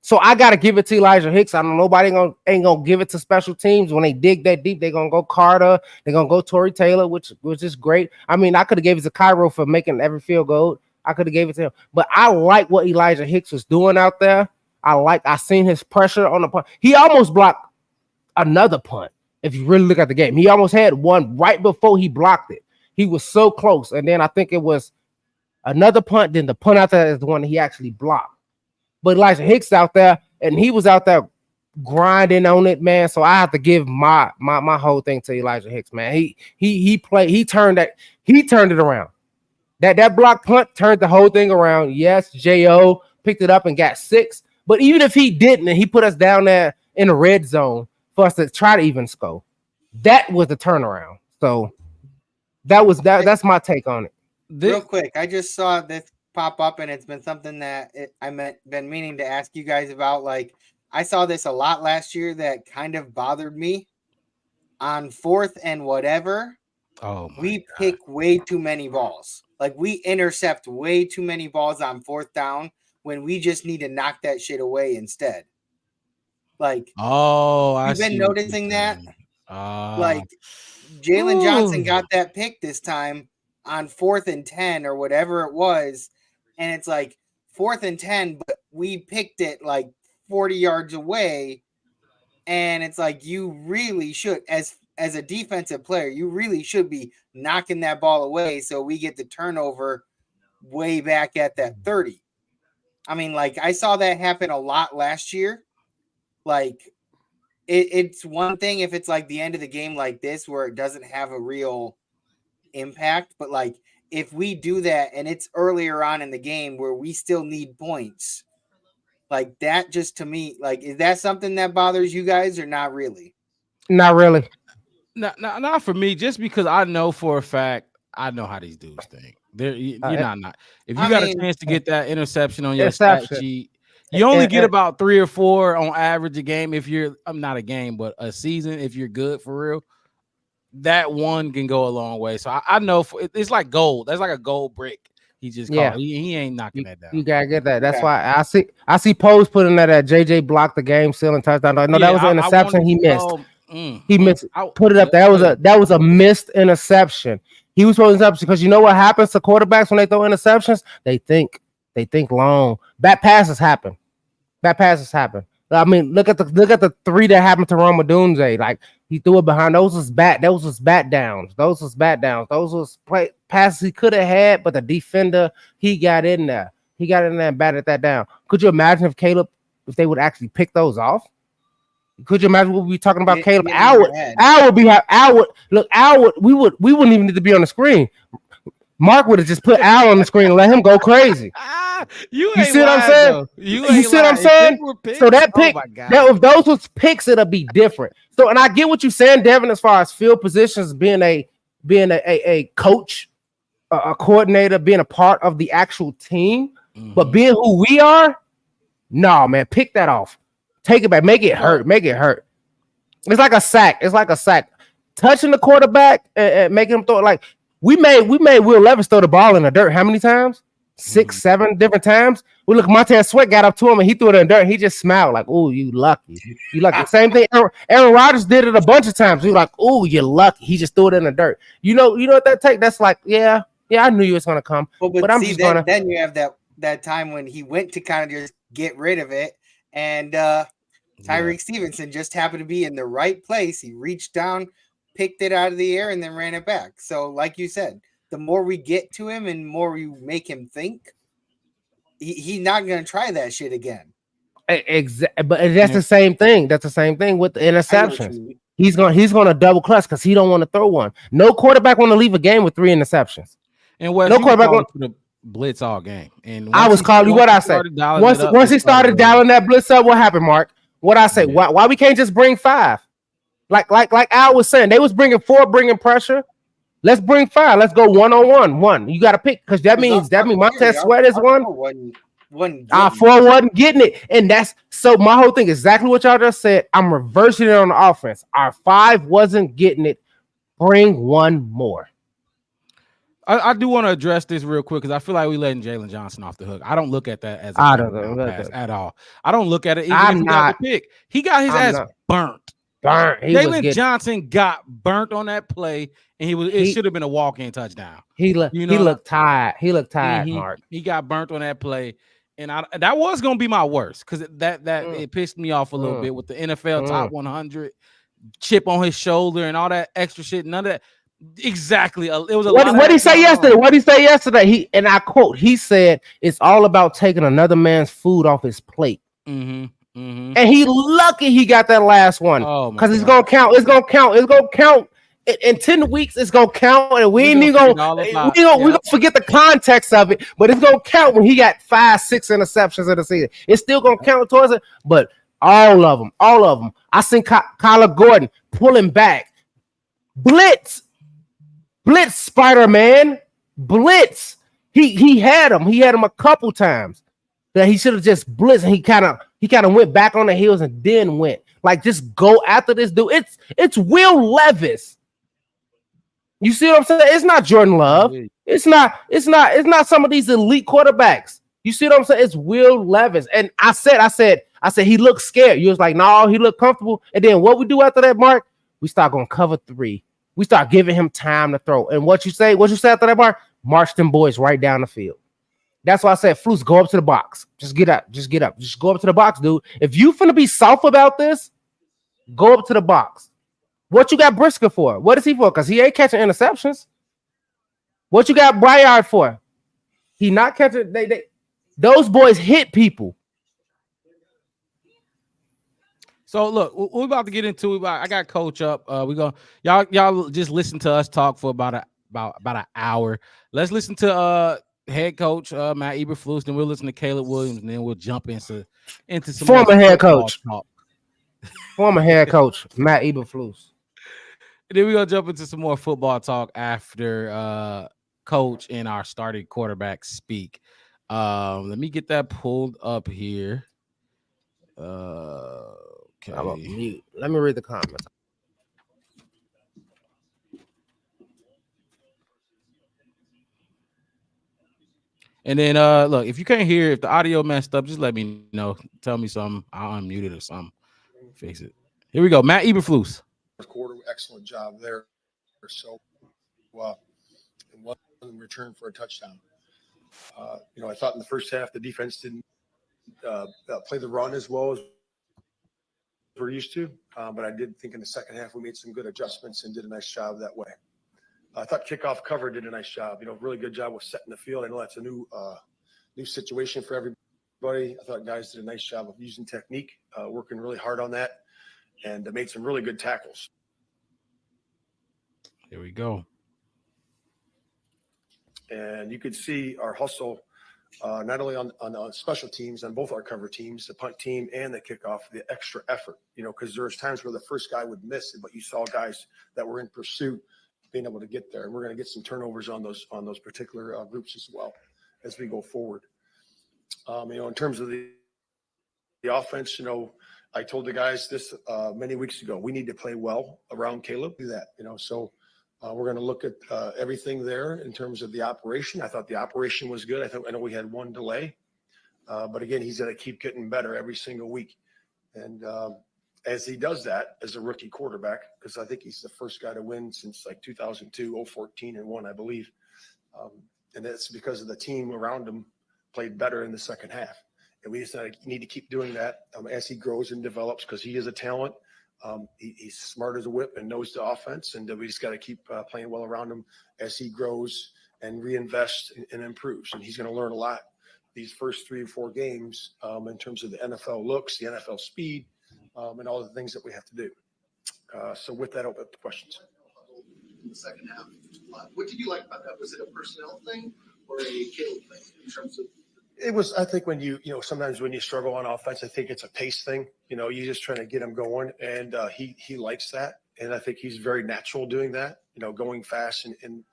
So I gotta give it to Elijah Hicks. I don't know nobody ain't gonna give it to special teams. When they dig that deep, they're gonna go Carter, they're gonna go Torrey Taylor, which is great. I mean, I could have gave it to Cairo for making every field goal. I could have gave it to him, but I like what Elijah Hicks was doing out there. I seen his pressure on the punt. He almost blocked another punt. If you really look at the game, he almost had one right before he blocked it. He was so close, and then I think it was another punt. Then the punt out there is the one that he actually blocked. But Elijah Hicks out there, and he was out there grinding on it, man. So I have to give my whole thing to Elijah Hicks, man. He turned it around. That block punt turned the whole thing around. Yes, J.O. picked it up and got 6. But even if he didn't, and he put us down there in the red zone for us to try to even score, that was the turnaround. So that's my take on it. Real quick, I just saw this pop up, and it's been something that been meaning to ask you guys about. Like, I saw this a lot last year that kind of bothered me. On 4th and whatever, we pick way too many balls. Like, we intercept way too many balls on 4th down when we just need to knock that shit away instead. Like, you've been noticing that? Like, Jalen Johnson got that pick this time on 4th and 10 or whatever it was. And it's like 4th and 10, but we picked it like 40 yards away. And it's like, you really should, as a defensive player, you really should be knocking that ball away so we get the turnover way back at that 30. I mean, like, I saw that happen a lot last year. Like, it's one thing if it's like the end of the game like this where it doesn't have a real impact, but like if we do that and it's earlier on in the game where we still need points, like that, just to me, like, is that something that bothers you guys or not really? Not really. Not for me, just because I know for a fact I know how these dudes think. You're not. If you got a chance to get that interception on your stat sheet, you only get about 3 or 4 on average a game. If you're, I'm not a game, but a season, if you're good for real, that one can go a long way. So I know it's like gold. That's like a gold brick. He just called. He ain't knocking that down. You gotta get that. That's why I see Pose putting that at JJ blocked the game ceiling touchdown. No, that was an interception he missed. He missed. Put it up there. That was a missed interception. He was throwing interceptions because you know what happens to quarterbacks when they throw interceptions? They think long. Bad passes happen. I mean, look at the 3 that happened to Roma Dunze. Like, he threw it behind. Those was bat downs. Those was passes he could have had, but the defender, he got in there. And batted that down. Could you imagine if they would actually pick those off? Could you imagine what we talking about? Caleb Al would, we wouldn't even need to be on the screen. Mark would have just put Al on the screen and let him go crazy. You see what I'm saying? You see what I'm saying? So that pick, if those was picks, it'll be different. So, and I get what you're saying, Devin, as far as field positions, being a coach, a coordinator, being a part of the actual team, but being who we are, no, man, pick that off. Take it back. Make it hurt. It's like a sack. Touching the quarterback and making him throw it. Like, we made Will Levis throw the ball in the dirt. How many times? 6, 7 different times. We look, Montez Sweat got up to him and he threw it in the dirt. He just smiled like, "Oh, you lucky." Same thing. Aaron Rodgers did it a bunch of times. He was like, "Oh, you're lucky." He just threw it in the dirt. You know what that take? That's like, yeah, I knew you was gonna come. But I'm just gonna. Then you have that time when he went to kind of just get rid of it, and Tyreek Stevenson just happened to be in the right place. He reached down, picked it out of the air, and then ran it back. So, like you said, the more we get to him and more we make him think, he's not going to try that shit again. Exactly, but that's the same thing. That's the same thing with the interceptions. He's gonna double clutch because he don't want to throw one. No quarterback want to leave a game with 3 interceptions. And no quarterback want to blitz all game. And I was calling you what I said. Once he started dialing that blitz up, what happened, Mark? What I say? Why we can't just bring 5? Like Al was saying, they was bringing 4, bringing pressure. Let's bring 5. Let's go 1-on-1. You got to pick because that means Montez Sweat is 1. 4 wasn't getting it, and that's so. My whole thing, exactly what y'all just said. I'm reversing it on the offense. Our 5 wasn't getting it. Bring 1 more. I do want to address this real quick because I feel like we letting Jalen Johnson off the hook. I don't look at that as a pass at all. I don't look at it. Even if he got the pick. He got his ass burnt. Jalen Johnson got burnt on that play, and it should have been a walk-in touchdown. He looked tired. Mark. He got burnt on that play, and that was gonna be my worst because it pissed me off a little bit with the NFL top 100 chip on his shoulder and all that extra shit. None of that. Exactly. It was a lot. What did he say yesterday? What did he say yesterday? And I quote, he said, "It's all about taking another man's food off his plate." And he lucky he got that last one because it's gonna count. It's gonna count. In 10 weeks, it's gonna count, and we gonna forget the context of it. But it's gonna count when he got 5, 6 interceptions in the season. It's still gonna count towards it. But all of them. I seen Kyler Gordon pulling back, blitz, Spider-Man, blitz. He had him a couple times that he should have just blitzed, and he kind of went back on the heels and then went like just go after this dude. It's Will Levis. You see what I'm saying? It's not Jordan Love. It's not some of these elite quarterbacks. You see what I'm saying? It's Will Levis. And I said he looked scared. You was like, no, he looked comfortable. And then what we do after that, Mark? We start going cover 3. We start giving him time to throw. And what you say after that, Mark? March them boys right down the field. That's why I said, Flus, go up to the box. Just get up. Just get up. Just go up to the box, dude. If you finna be soft about this, go up to the box. What you got Brisker for? What is he for? Because he ain't catching interceptions. What you got Bryard for? He not catching. Those boys hit people. So look, we're about to get into it. I got Coach up. We go. Y'all just listen to us talk for about an hour. Let's listen to head coach Matt Eberflus, then we'll listen to Caleb Williams, and then we'll jump into some former head coach talk. Former head coach Matt Eberflus. And then we're gonna jump into some more football talk after coach and our starting quarterback speak. Let me get that pulled up here. Okay. Let me read the comments. And then look, if you can't hear, if the audio messed up, just let me know. Tell me something. I'll unmute it or something. Fix it. Here we go. Matt Eberflus. Quarter, excellent job there. So, and one in return for a touchdown. I thought in the first half the defense didn't play the run as well as we're used to, but I did think in the second half we made some good adjustments and did a nice job that way. I thought kickoff cover did a nice job. Really good job with setting the field. I know that's a new situation for everybody. I thought guys did a nice job of using technique, working really hard on that, and made some really good tackles. Here we go. And you could see our hustle, not only on special teams, on both our cover teams, the punt team and the kickoff, the extra effort, because there's times where the first guy would miss it, but you saw guys that were in pursuit being able to get there. And we're going to get some turnovers on those particular groups as well as we go forward. In terms of the offense, I told the guys this many weeks ago, we need to play well around Caleb, do that, so we're going to look at everything there in terms of the operation. I thought the operation was good. I know we had one delay, but again, he's going to keep getting better every single week. And as he does that as a rookie quarterback, because I think he's the first guy to win since like 2002, 014 and 1, I believe. And that's because of the team around him played better in the second half. And we just need to keep doing that as he grows and develops, because he is a talent. He's smart as a whip and knows the offense, and we just got to keep playing well around him as he grows and reinvests and improves. And he's going to learn a lot these first 3 or 4 games in terms of the NFL looks, the NFL speed, and all the things that we have to do. So with that, open up the questions. In the second half, what did you like about that? Was it a personnel thing or a Caleb thing in terms of? It was, I think, when sometimes when you struggle on offense, I think it's a pace thing. You're just trying to get him going, and he likes that, and I think he's very natural doing that. Going fast and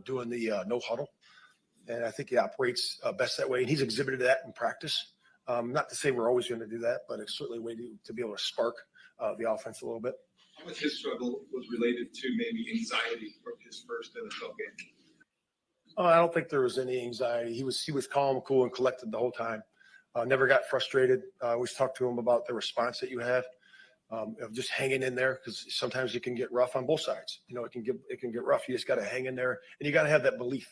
doing the no huddle, and I think he operates best that way. And he's exhibited that in practice. Not to say we're always going to do that, but it's certainly a way to be able to spark the offense a little bit. How much his struggle was related to maybe anxiety from his first NFL game? I don't think there was any anxiety. He was calm, cool, and collected the whole time. Never got frustrated. I always talked to him about the response that you have, of just hanging in there, because sometimes it can get rough on both sides. It can get rough. You just got to hang in there, and you got to have that belief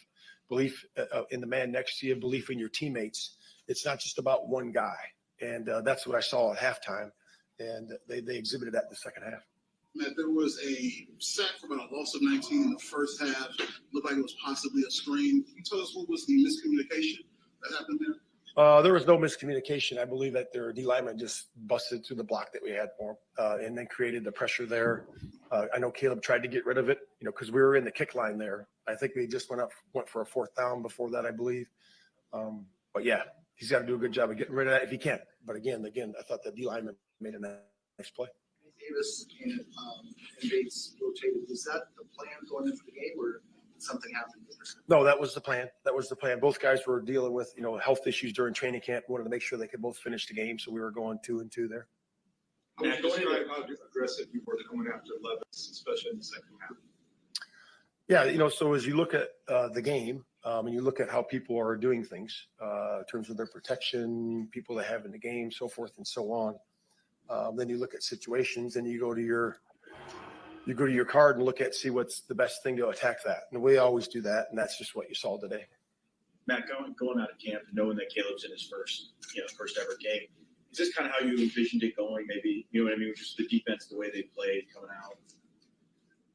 in the man next to you, belief in your teammates. It's not just about one guy, and that's what I saw at halftime, and they exhibited that in the second half. Matt, there was a sack for about a loss of 19 in the first half. Looked like it was possibly a screen. Can you tell us what was the miscommunication that happened there? There was no miscommunication. I believe that their D lineman just busted through the block that we had for him, and then created the pressure there. I know Caleb tried to get rid of it, because we were in the kick line there. I think we just went for a 4th down before that, I believe. But yeah, he's got to do a good job of getting rid of that if he can. But again, I thought the D lineman made a nice play. Davis and Bates rotated. Was that the plan going into the game, or did something happen? No, that was the plan. Both guys were dealing with, health issues during training camp. We wanted to make sure they could both finish the game, so we were going 2-2 there. Now, describe how aggressive you were going after Levis, especially in the second half. Yeah, so as you look at the game, and you look at how people are doing things in terms of their protection, people they have in the game, so forth and so on. Then you look at situations, and you go to your card and see what's the best thing to attack that. And we always do that, and that's just what you saw today. Matt, going out of camp and knowing that Caleb's in his first ever game, is this kind of how you envisioned it going? Maybe, you know what I mean, just the defense, the way they played coming out.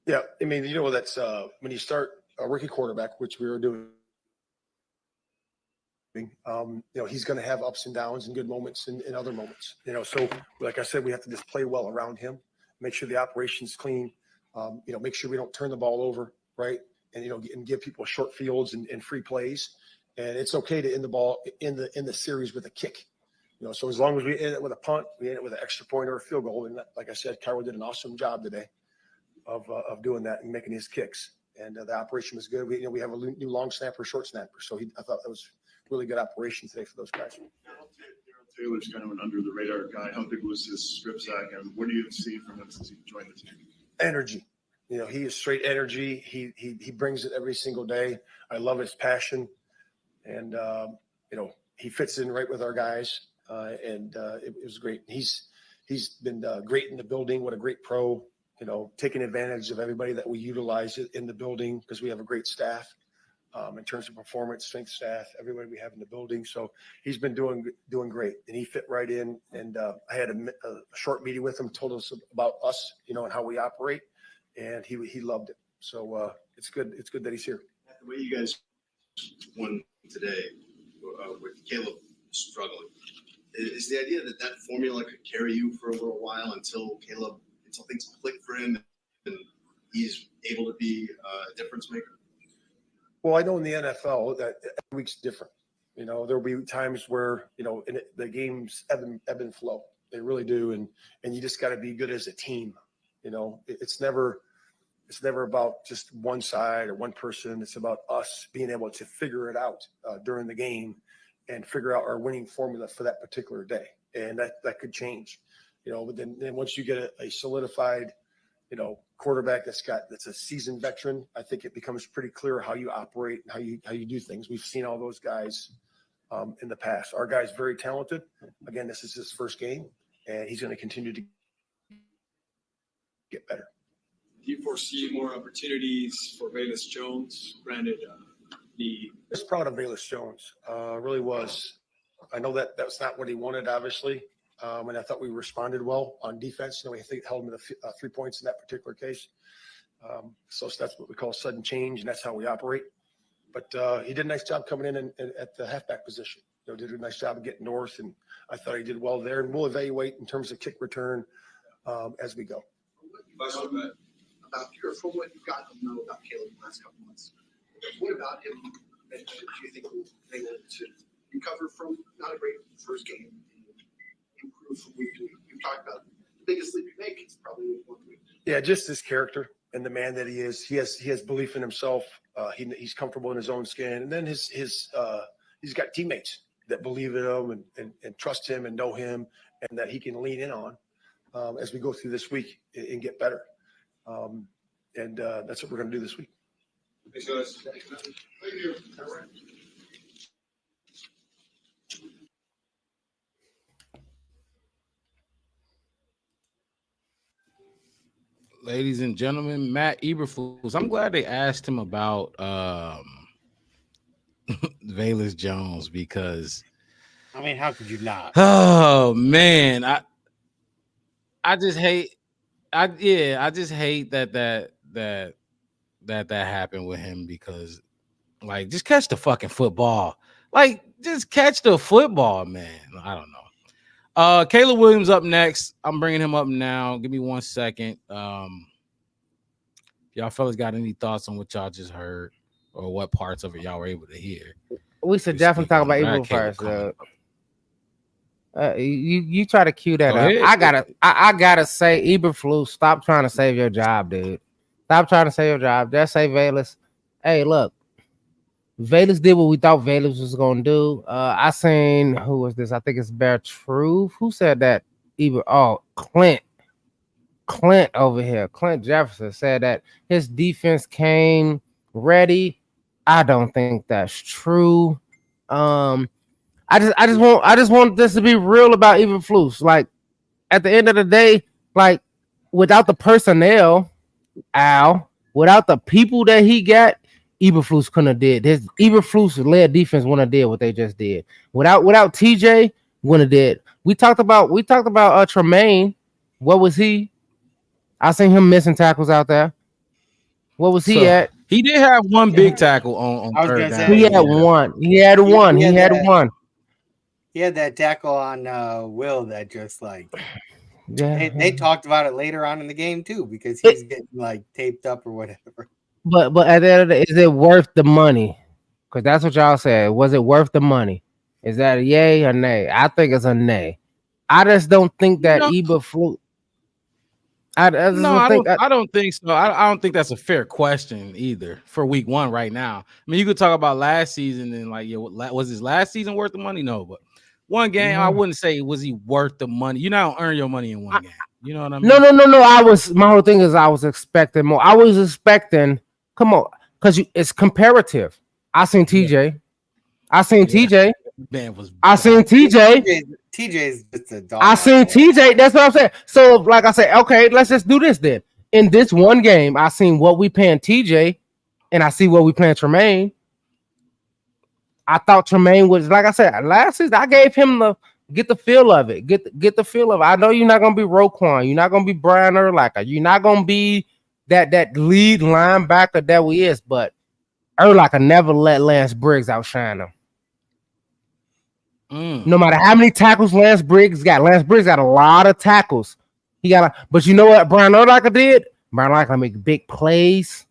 Yeah, I mean, that's when you start a rookie quarterback, which we were doing. He's going to have ups and downs and good moments and other moments. So like I said, we have to just play well around him, make sure the operation's clean. Make sure we don't turn the ball over, right? And and give people short fields and free plays. And it's okay to end the ball in the series with a kick. So as long as we end it with a punt, we end it with an extra point or a field goal. And like I said, Cairo did an awesome job today of doing that and making his kicks. And the operation was good. We have a new long snapper, short snapper. So I thought that was really good operation today for those guys. Taylor's kind of an under the radar guy. How big was his strip sack, and what do you see from him since he joined the team? Energy. He is straight energy. He brings it every single day. I love his passion, and he fits in right with our guys. It was great. He's been great in the building. What a great pro. Taking advantage of everybody that we utilize in the building because we have a great staff. In terms of performance, strength staff, everybody we have in the building. So he's been doing great, and he fit right in. And I had a short meeting with him, told us about us, and how we operate, and he loved it. So it's good. It's good that he's here. The way you guys won today with Caleb struggling, is the idea that formula could carry you for a little while until things click for him and he's able to be a difference maker? Well, I know in the NFL that every week's different. There'll be times where, the games ebb and flow. They really do. And you just got to be good as a team. It's never about just one side or one person. It's about us being able to figure it out during the game and figure out our winning formula for that particular day. And that could change, but then once you get a solidified, quarterback that's a seasoned veteran, I think it becomes pretty clear how you operate and how you do things. We've seen all those guys in the past. Our guy's very talented. Again, this is his first game, and he's going to continue to get better. Do you foresee more opportunities for Velus Jones? Granted, I was proud of Velus Jones. Really was. I know that was not what he wanted, obviously. And I thought we responded well on defense. We held him to 3 points in that particular case. So that's what we call sudden change, and that's how we operate. But he did a nice job coming in at the halfback position. Did a nice job of getting north, and I thought he did well there. And we'll evaluate in terms of kick return as we go. From what you've gotten to know about Caleb in the last couple months, what about him do you think will be able to recover from not a great first game? Improve from week to week. You talked about the biggest leap you make is probably week 1 week. Yeah, just his character and the man that he is. He has belief in himself. He's comfortable in his own skin, and then he's got teammates that believe in him and trust him and know him, and that he can lean in on as we go through this week and get better. That's what we're going to do this week. Thanks, guys. Thank you. All right. Ladies and gentlemen, Matt Eberflus. I'm glad they asked him about Velus Jones because how could you not? Oh man, I just hate that happened with him because just catch the fucking football. Just catch the football, man. I don't know. Caleb Williams up next. I'm bringing him up now. Give me 1 second. Y'all fellas got any thoughts on what y'all just heard or what parts of it y'all were able to hear? We should definitely talk about Eberflus first. You try to cue that up. I gotta say, Eberflus, stop trying to save your job, dude. Stop trying to save your job. Just say Velus. Hey, look. Velus did what we thought Velus was gonna do. I seen who was this? I think it's Bear Truth. Who said that? Clint over here. Clint Jefferson said that his defense came ready. I don't think that's true. I just want this to be real about Eberflus. At the end of the day, without the personnel, without the people that he got, Eberflus couldn't have did this. Eberflus led defense wouldn't have did what they just did. Without TJ, wouldn't have did. We talked about Tremaine. What was he? I seen him missing tackles out there. What was he at? He did have one big tackle on third down. He had one. He had one. He had that tackle on Will that just like they talked about it later on in the game too because he's getting like taped up or whatever. But at the end of the day, is it worth the money? Because that's what y'all said. Was it worth the money? Is that a yay or nay? I think it's a nay. I just don't think that Eberflus. I don't think so. I don't think that's a fair question either for week 1 right now. I mean, you could talk about last season and like, was his last season worth the money? No, but one game, I wouldn't say was he worth the money. You don't earn your money in one game. You know what I mean? No. My whole thing is I was expecting more. I was expecting. Come on, because it's comparative. I seen TJ. I seen TJ. Man was. I seen TJ. TJ's just a dog. I seen TJ. That's what I'm saying. So, like I said, okay, let's just do this then. In this one game, I seen what we paying TJ, and I see what we paying Tremaine. I thought Tremaine was, like I said, last season I gave him the get the feel of it. Get the feel of it. I know you're not gonna be Roquan. You're not gonna be Brian Urlacher. You're not gonna be that lead linebacker that we is, but Urlacher never let Lance Briggs outshine him. No matter how many tackles Lance Briggs got a a lot of tackles. But you know what Brian Urlacher did? Brian Urlacher make big plays.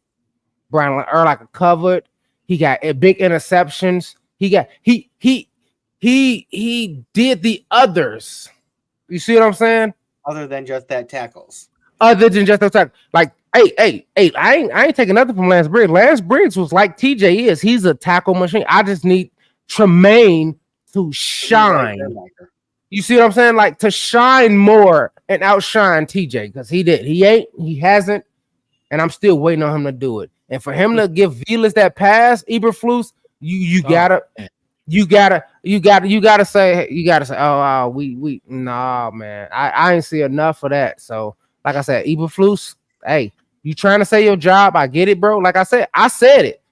Brian Urlacher covered. He got big interceptions. He did the others. You see what I'm saying? Other than just that tackles. Other than just that tackle. Like, hey, I ain't taking nothing from Lance Briggs. Lance Briggs was like TJ is. He's a tackle machine. I just need Tremaine to shine. You see what I'm saying? Like to shine more and outshine TJ because he hasn't, and I'm still waiting on him to do it. And for him to give Vilas that pass, Eberflus, you gotta say, nah, man, I ain't see enough of that. So, like I said, Eberflus, hey, you trying to say your job? I get it, bro. Like I said it.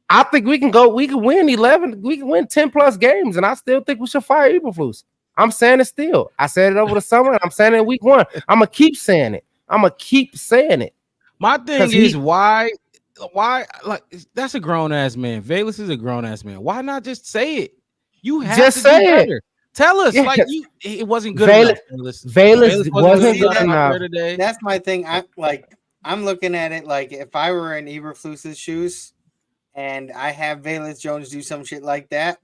I think we can win 11, we can win 10 plus games, and I still think we should fire Eberflus. I'm saying it still. I said it over the summer, and I'm saying it in week 1. I'm gonna keep saying it. My thing is why like that's a grown ass man. Velas is a grown ass man. Why not just say it? You have just to say do better. Tell us, like it wasn't good enough. Velas wasn't good enough. Today. That's my thing. I'm looking at it like if I were in Eberflus's shoes and I have Velus Jones do some shit like that,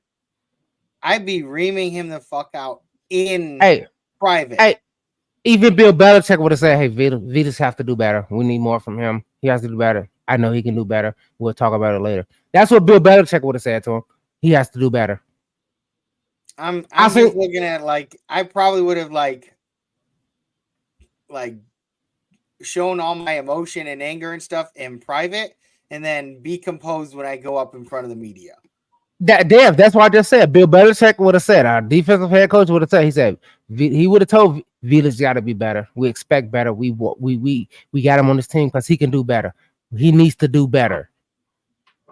I'd be reaming him the fuck out in private. Hey, even Bill Belichick would have said, "Hey, Velas have to do better. We need more from him. He has to do better. I know he can do better. We'll talk about it later." That's what Bill Belichick would have said to him. He has to do better. I'm just looking at like I probably would have like shown all my emotion and anger and stuff in private, and then be composed when I go up in front of the media. That's what I just said. Bill Belichick would have said. Our defensive head coach would have said. He said he would have told Velas got to be better. We expect better. We got him on this team because he can do better. He needs to do better.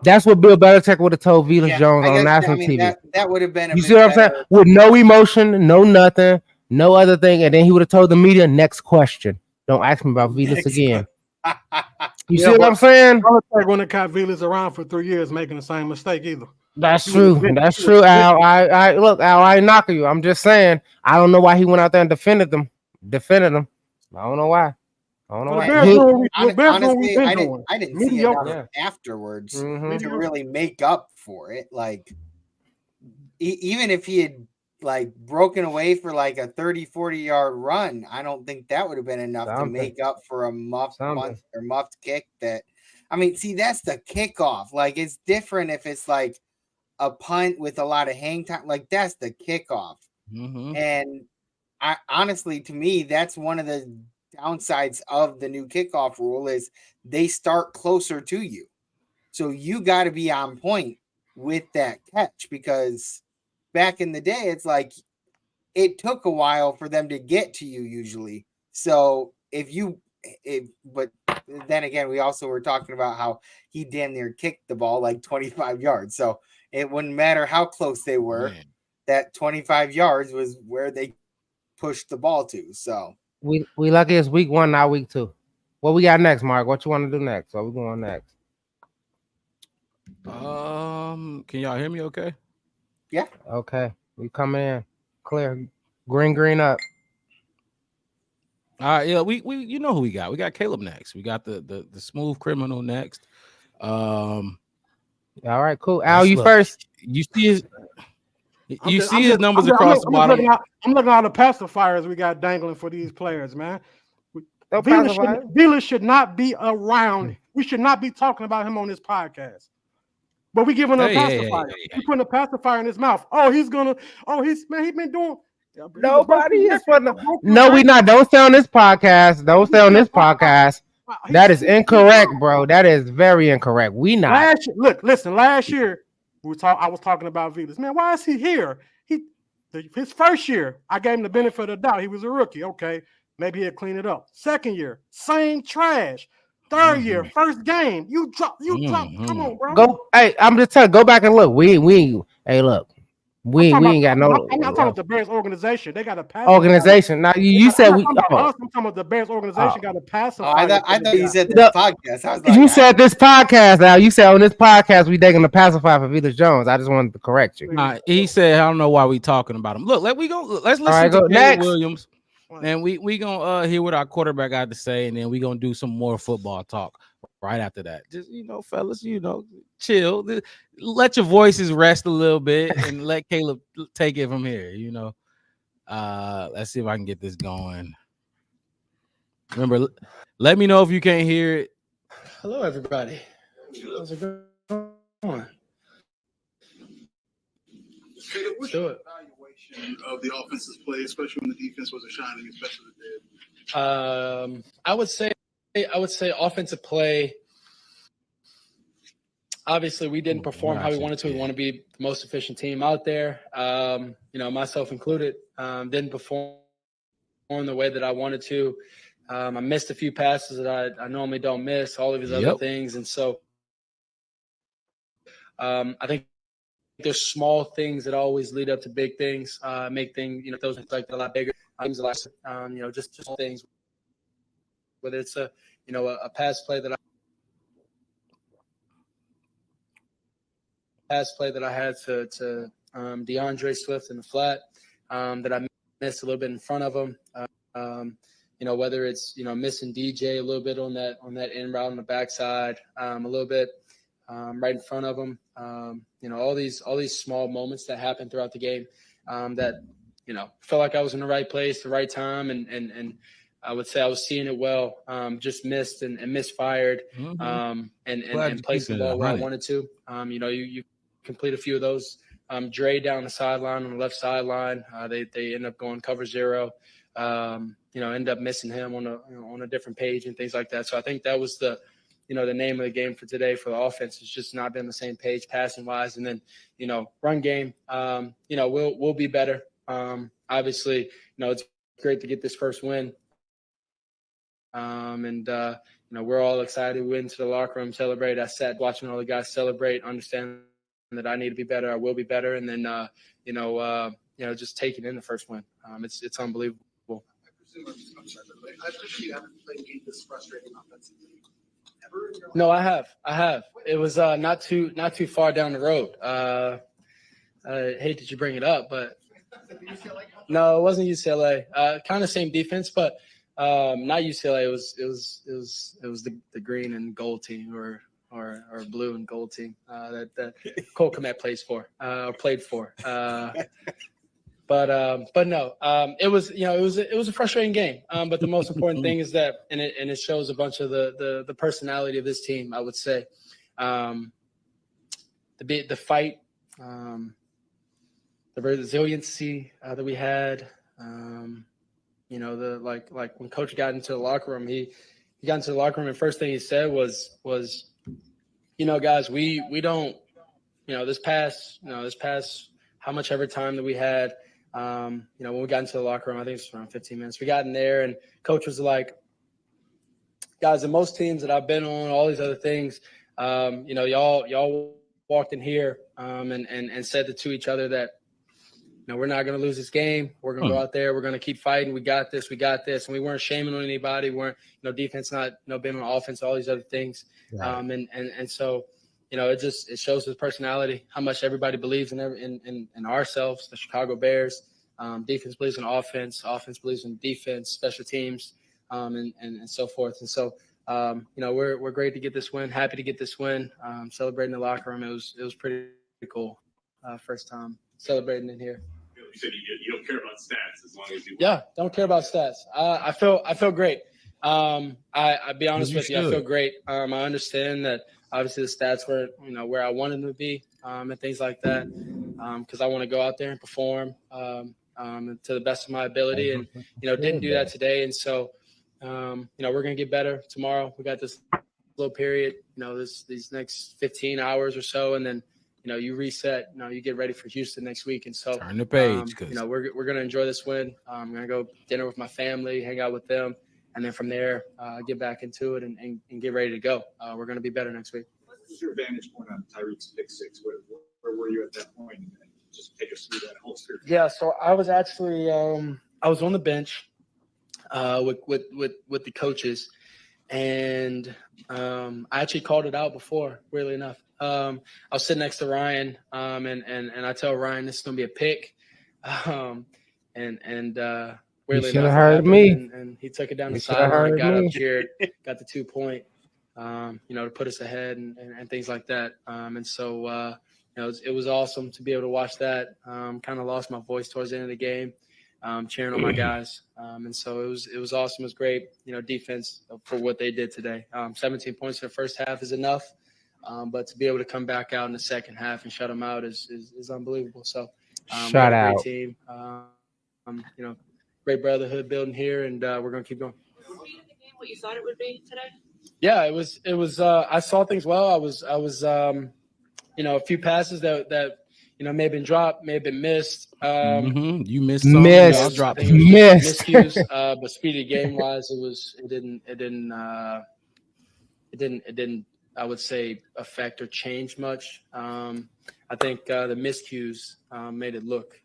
That's what Bill Belichick would have told Velas Jones on national TV. That would have been. You see what I'm saying? With no emotion, no nothing, no other thing, and then he would have told the media, "Next question. Don't ask me about Velas again." You see what I'm saying? Belichick wouldn't have caught Velas around for 3 years making the same mistake either. That's true. That's true, Al. I look, Al, I ain't knocking you. I'm just saying I don't know why he went out there and defended them. I don't know why. Honestly, I didn't see enough afterwards to really make up for it. Like, even if he had like broken away for like a 30-40 yard run, I don't think that would have been enough to make up for a muffed punt or muffed kick. That, I mean, see, that's the kickoff. Like, it's different if it's like a punt with a lot of hang time. Like, that's the kickoff. And I honestly, to me, that's one of the downsides of the new kickoff rule is they start closer to you. So you got to be on point with that catch, because back in the day, it's like it took a while for them to get to you usually. So if you but then again, we also were talking about how he damn near kicked the ball like 25 yards. So it wouldn't matter how close they were. Man. That 25 yards was where they pushed the ball to. So we lucky it's week 1, not week 2. What we got next, Mark? What you want to do next? What we going next? Can y'all hear me okay? Yeah. Okay. We coming in. Clear. Green up. All right, yeah, we you know who we got. We got Caleb next. We got the smooth criminal next. All right, cool. Al, you first. You see his numbers across the bottom. I'm looking at all the pacifiers we got dangling for these players, man. Vila should not be around. We should not be talking about him on this podcast. But we giving him a pacifier. We putting a pacifier in his mouth. He's been doing. Nobody is for no, we not. Don't say on this podcast. Don't say on this podcast. That is incorrect, bro. That is very incorrect. We not. Last year I was talking about Vilas. Man, why is he here? His first year, I gave him the benefit of the doubt. He was a rookie. Okay, maybe he'll clean it up. Second year, same trash. Third year, first game, you drop. Come on, bro. Go. Hey, I'm just telling. Go back and look. Hey, look. We ain't got no. I'm not talking about the Bears organization. They got a pass. Organization. Now you said we. I'm talking about the Bears organization got a pass. I thought you said this podcast. I was like, you said this podcast. Now you said on this podcast we taking the pacifier for Vilas Jones. I just wanted to correct you. He said I don't know why we talking about him. Look, let's listen to Caleb Williams, and we gonna hear what our quarterback got to say, and then we gonna do some more football talk right after that. Just fellas, chill. Let your voices rest a little bit and let Caleb take it from here. Let's see if I can get this going. Remember, let me know if you can't hear it. Hello, everybody. How's it going? Caleb, what's your evaluation of the offense's play, especially when the defense wasn't shining as best as it did? I would say offensive play. Obviously, we didn't perform how we wanted to. We want to be the most efficient team out there. Myself included, didn't perform the way that I wanted to. I missed a few passes that I normally don't miss, all of these other things. And so I think there's small things that always lead up to big things, make things, those like a lot bigger. Just small things, whether it's a pass play that I had to DeAndre Swift in the flat that I missed a little bit in front of him. Whether it's missing DJ a little bit on that end route on the backside, a little bit right in front of him. All these small moments that happen throughout the game that felt like I was in the right place, the right time, and I would say I was seeing it well. Just missed and misfired, and placed the ball where I wanted to. You complete a few of those. Dre down the sideline on the left sideline. They end up going cover 0. End up missing him on a different page and things like that. So I think that was the name of the game for today for the offense is just not been the same page passing wise. And then, run game, we'll be better. Obviously, it's great to get this first win. We're all excited. We went into the locker room, celebrate. I sat watching all the guys celebrate, understand that I need to be better. I will be better. And then, just taking in the first win. It's unbelievable. I appreciate you haven't played a game this frustrating offensively ever in your life. No, I have. It was not too far down the road. I hate that you bring it up, but no, it wasn't UCLA. Kind of same defense, but not UCLA. It was the green and gold team or blue and gold team that Cole Kmet played for. But no, it was a frustrating game. But the most important thing is that, and it shows a bunch of the personality of this team. I would say, the fight, the resiliency that we had. Like when Coach got into the locker room, he got into the locker room and first thing he said was guys, we don't, this past how much ever time that we had. When we got into the locker room, I think it's around 15 minutes. We got in there and Coach was like, guys, in most teams that I've been on, all these other things, y'all walked in here and said to each other that, we're not going to lose this game. We're going to go out there. We're going to keep fighting. We got this. We got this. And we weren't shaming on anybody. We weren't, defense not, being on offense, all these other things. Right. And so, it shows his personality, how much everybody believes in ourselves, the Chicago Bears. Defense believes in offense. Offense believes in defense, special teams, and so forth. And so, we're great to get this win. Happy to get this win. Celebrating in the locker room. It was pretty cool. First time celebrating in here. You said you don't care about stats as long as you win. Yeah, don't care about stats. I feel great. I'll be honest with you. I feel great. I understand that obviously the stats were where I wanted them to be and things like that because I want to go out there and perform to the best of my ability and didn't do that today. And so we're gonna get better tomorrow. We got this little period, these next 15 hours or so, and then you reset, you get ready for Houston next week. And so turn the page, we're going to enjoy this win. I'm going to go dinner with my family, hang out with them. And then from there, get back into it and get ready to go. We're going to be better next week. What was your vantage point on Tyreek's pick six? Where were you at that point? And just take us through that whole series. Yeah. So I was actually, I was on the bench with the coaches and I actually called it out before, weirdly enough. I was sitting next to Ryan, and I tell Ryan this is gonna be a pick, weirdly should have enough, heard me. and he took it down the sideline, got up, cheered, got the 2 point, to put us ahead and things like that. And so it was awesome to be able to watch that. Kind of lost my voice towards the end of the game, cheering on my guys, and so it was awesome. It was great, defense for what they did today. 17 points in the first half is enough. But to be able to come back out in the second half and shut them out is unbelievable. So, shout out, great team. Great brotherhood building here, and we're gonna keep going. Was the game what you thought it would be today? Yeah, it was. I saw things well. I was. A few passes that may have been dropped, may have been missed. You missed some. I'll drop miscues. But speedy game wise, it didn't. I would say affect or change much. I think the miscues made it look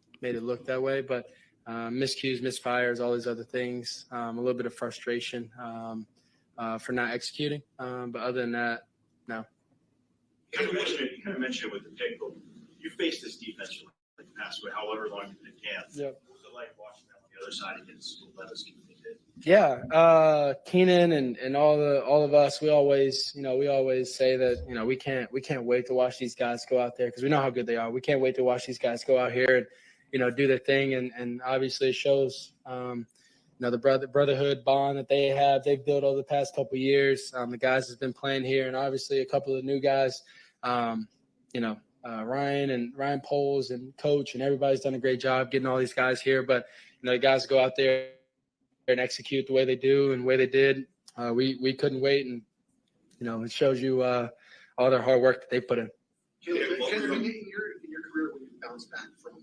that way, but miscues, misfires, all these other things, a little bit of frustration for not executing. But other than that, no. You kind of mentioned it with the pick, but you faced this defense for the past however long you've been in camp. Yep. What was it like watching them on the other side against Levis? Yeah, Keenan and all of us, we always say that we can't wait to watch these guys go out there because we know how good they are. We can't wait to watch these guys go out here and do their thing and obviously it shows the brotherhood bond that they've built over the past couple of years. The guys has been playing here and obviously a couple of new guys, Ryan Poles and coach and everybody's done a great job getting all these guys here. But the guys go out there and execute the way they do and the way they did. We couldn't wait, and it shows you all their hard work that they put in. Caleb, in your career when you bounced back from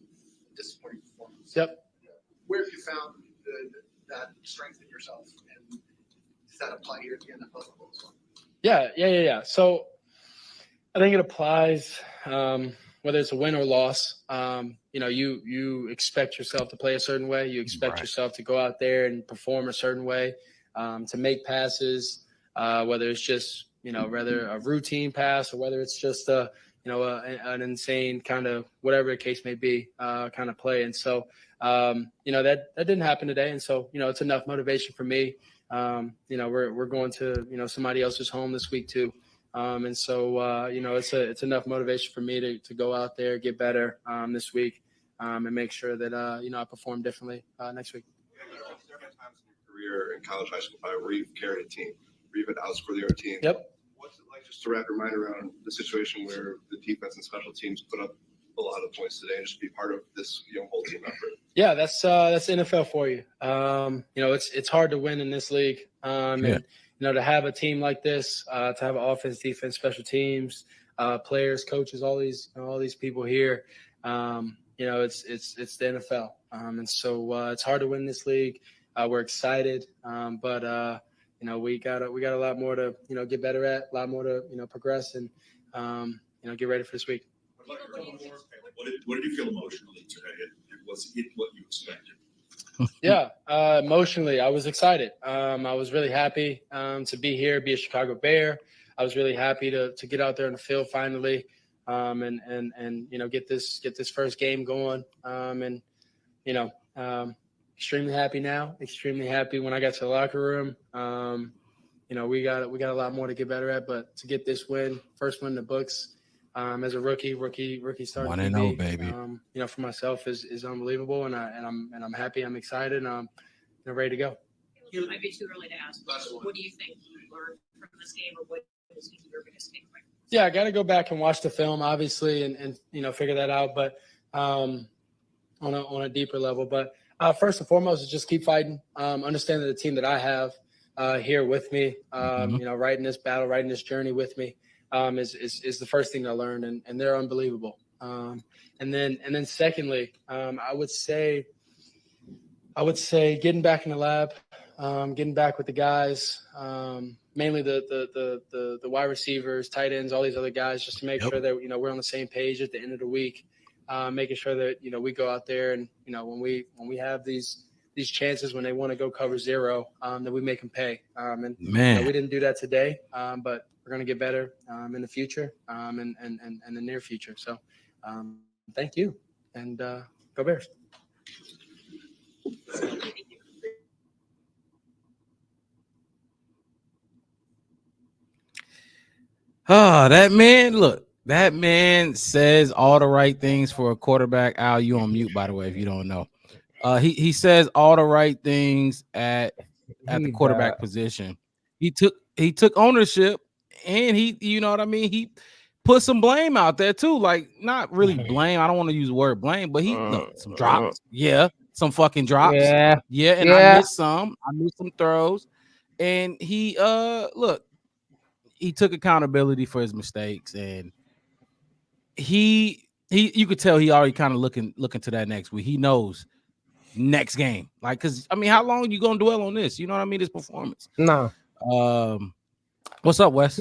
disappointing performance, yep. Where have you found that strength in yourself, and does that apply here at the NFL level as well? Yeah. So I think it applies whether it's a win or loss. You expect yourself to play a certain way. You expect yourself to go out there and perform a certain way, to make passes, whether it's just, rather a routine pass or whether it's just an insane kind of whatever the case may be, kind of play. And so, that didn't happen today. And so, it's enough motivation for me. We're going to, somebody else's home this week too. And so, it's enough motivation for me to go out there, get better this week, and make sure that, I perform differently next week. There have been times in your career in college, high school, where you've carried a team, where you've been outscored the other team. Yep. What's it like just to wrap your mind around the situation where the defense and special teams put up a lot of points today and just be part of this whole team effort? Yeah, that's NFL for you. It's hard to win in this league. And to have a team like this, to have an offense, defense, special teams, players, coaches, all these people here, it's the NFL. And so it's hard to win this league. We're excited, but we got a lot more to get better at, a lot more to progress, and get ready for this week. What did you feel emotionally today? Was it what you expected? Yeah, emotionally, I was excited. I was really happy to be here, be a Chicago Bear. I was really happy to get out there in the field finally, and get this first game going. Extremely happy now. Extremely happy when I got to the locker room. We got a lot more to get better at, but to get this win, first win in the books, as a rookie starting 1-0, QB, baby. for myself is unbelievable, and I'm happy, I'm excited, and I'm ready to go. It might be too early to ask. What do you think you learned from this game, or what is your biggest takeaway? Yeah, I got to go back and watch the film, obviously, and figure that out. But on a deeper level, but first and foremost is just keep fighting. Understanding the team that I have here with me, riding this battle, riding this journey with me, is the first thing I learned, and they're unbelievable. And then secondly, I would say getting back in the lab, getting back with the guys, mainly the wide receivers, tight ends, all these other guys, just to make sure that we're on the same page at the end of the week, making sure that we go out there and when we have these chances when they want to go cover zero, that we make them pay. And we didn't do that today, but we're going to get better in the future, and the near future. So thank you, and go Bears. Oh, that man says all the right things for a quarterback. Al, you on mute, by the way, if you don't know. He says all the right things at the quarterback position. He took ownership, and he he put some blame out there too. Like, not really blame. I don't want to use the word blame, but he some drops. Yeah, some fucking drops. Yeah, and I missed some. I missed some throws. And he he took accountability for his mistakes, and he you could tell he already kind of looking to that next week. He knows next game. Like, because how long you gonna dwell on this? You know what I mean? This performance. No. What's up, Wes?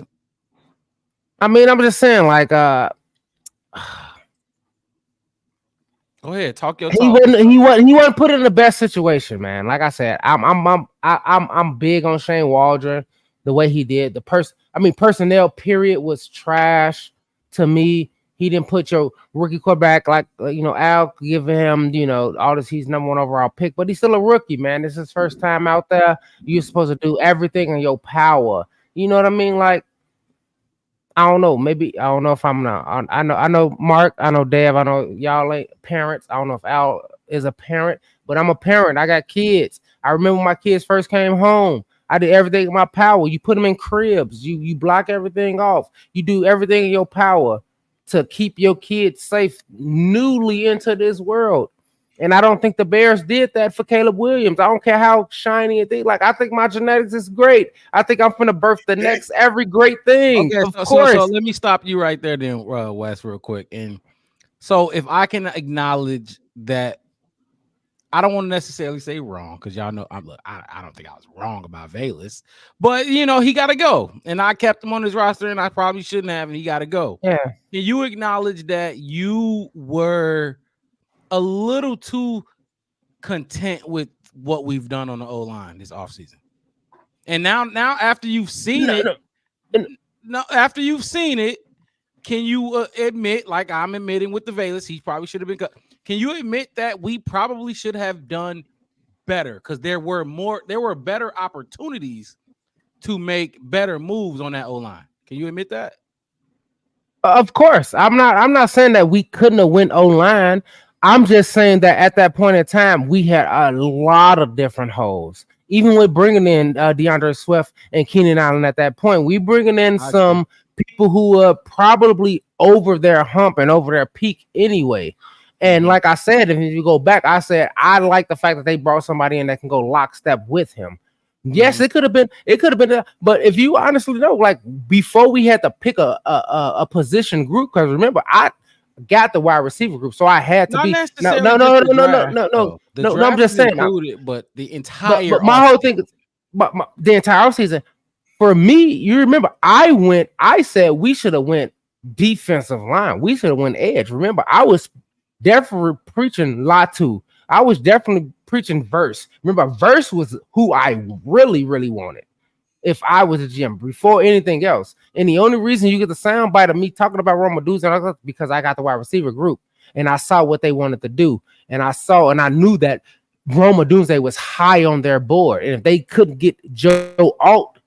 I'm just saying, like, go ahead, talk your talk. He wasn't put in the best situation, man. Like I said, I'm big on Shane Waldron, the way he did. Personnel period was trash to me. He didn't put your rookie quarterback like Al giving him all this. He's number 1 overall pick, but he's still a rookie, man. This is his first time out there. You're supposed to do everything in your power. You know what I mean? Like, I don't know. Maybe I don't know if I'm not. I know Mark. I know Dev. I know y'all ain't parents. I don't know if Al is a parent, but I'm a parent. I got kids. I remember when my kids first came home. I did everything in my power. You put them in cribs. You block everything off. You do everything in your power to keep your kids safe, newly into this world. And I don't think the Bears did that for Caleb Williams. I don't care how shiny it is. Like, I think my genetics is great. I think I'm gonna birth the next every great thing. Okay, of course. So let me stop you right there, then, Wes, real quick. And so, if I can acknowledge that, I don't want to necessarily say wrong, because y'all know I don't think I was wrong about Velus, but he got to go, and I kept him on his roster, and I probably shouldn't have, and he got to go. Yeah. Can you acknowledge that you were a little too content with what we've done on the O-line this offseason? And now after you've seen after you've seen it, can you admit, like I'm admitting with the Velus, he probably should have been cut. Can you admit that we probably should have done better? Because there were better opportunities to make better moves on that O-line. Can you admit that? Of course. I'm not saying that we couldn't have went O-line. I'm just saying that at that point in time, we had a lot of different holes. Even with bringing in DeAndre Swift and Keenan Allen at that point, we bringing in some people who are probably over their hump and over their peak anyway. And like I said, if you go back, I said I like the fact that they brought somebody in that can go lockstep with him. Yes, it could have been, but if you honestly know, like before we had to pick a position group, because remember, I got the wide receiver group, so I had to be no. I'm just saying, included, but the entire but my whole thing is but the entire season. For me, you remember, I said we should have went defensive line. We should have went edge. Remember, I was definitely preaching Latu. I was definitely preaching Verse. Remember, Verse was who I really, really wanted if I was a GM before anything else. And the only reason you get the soundbite of me talking about Roma dudes because I got the wide receiver group and I saw what they wanted to do. And I knew that Roma Doomsday was high on their board. And if they couldn't get Joe Alt,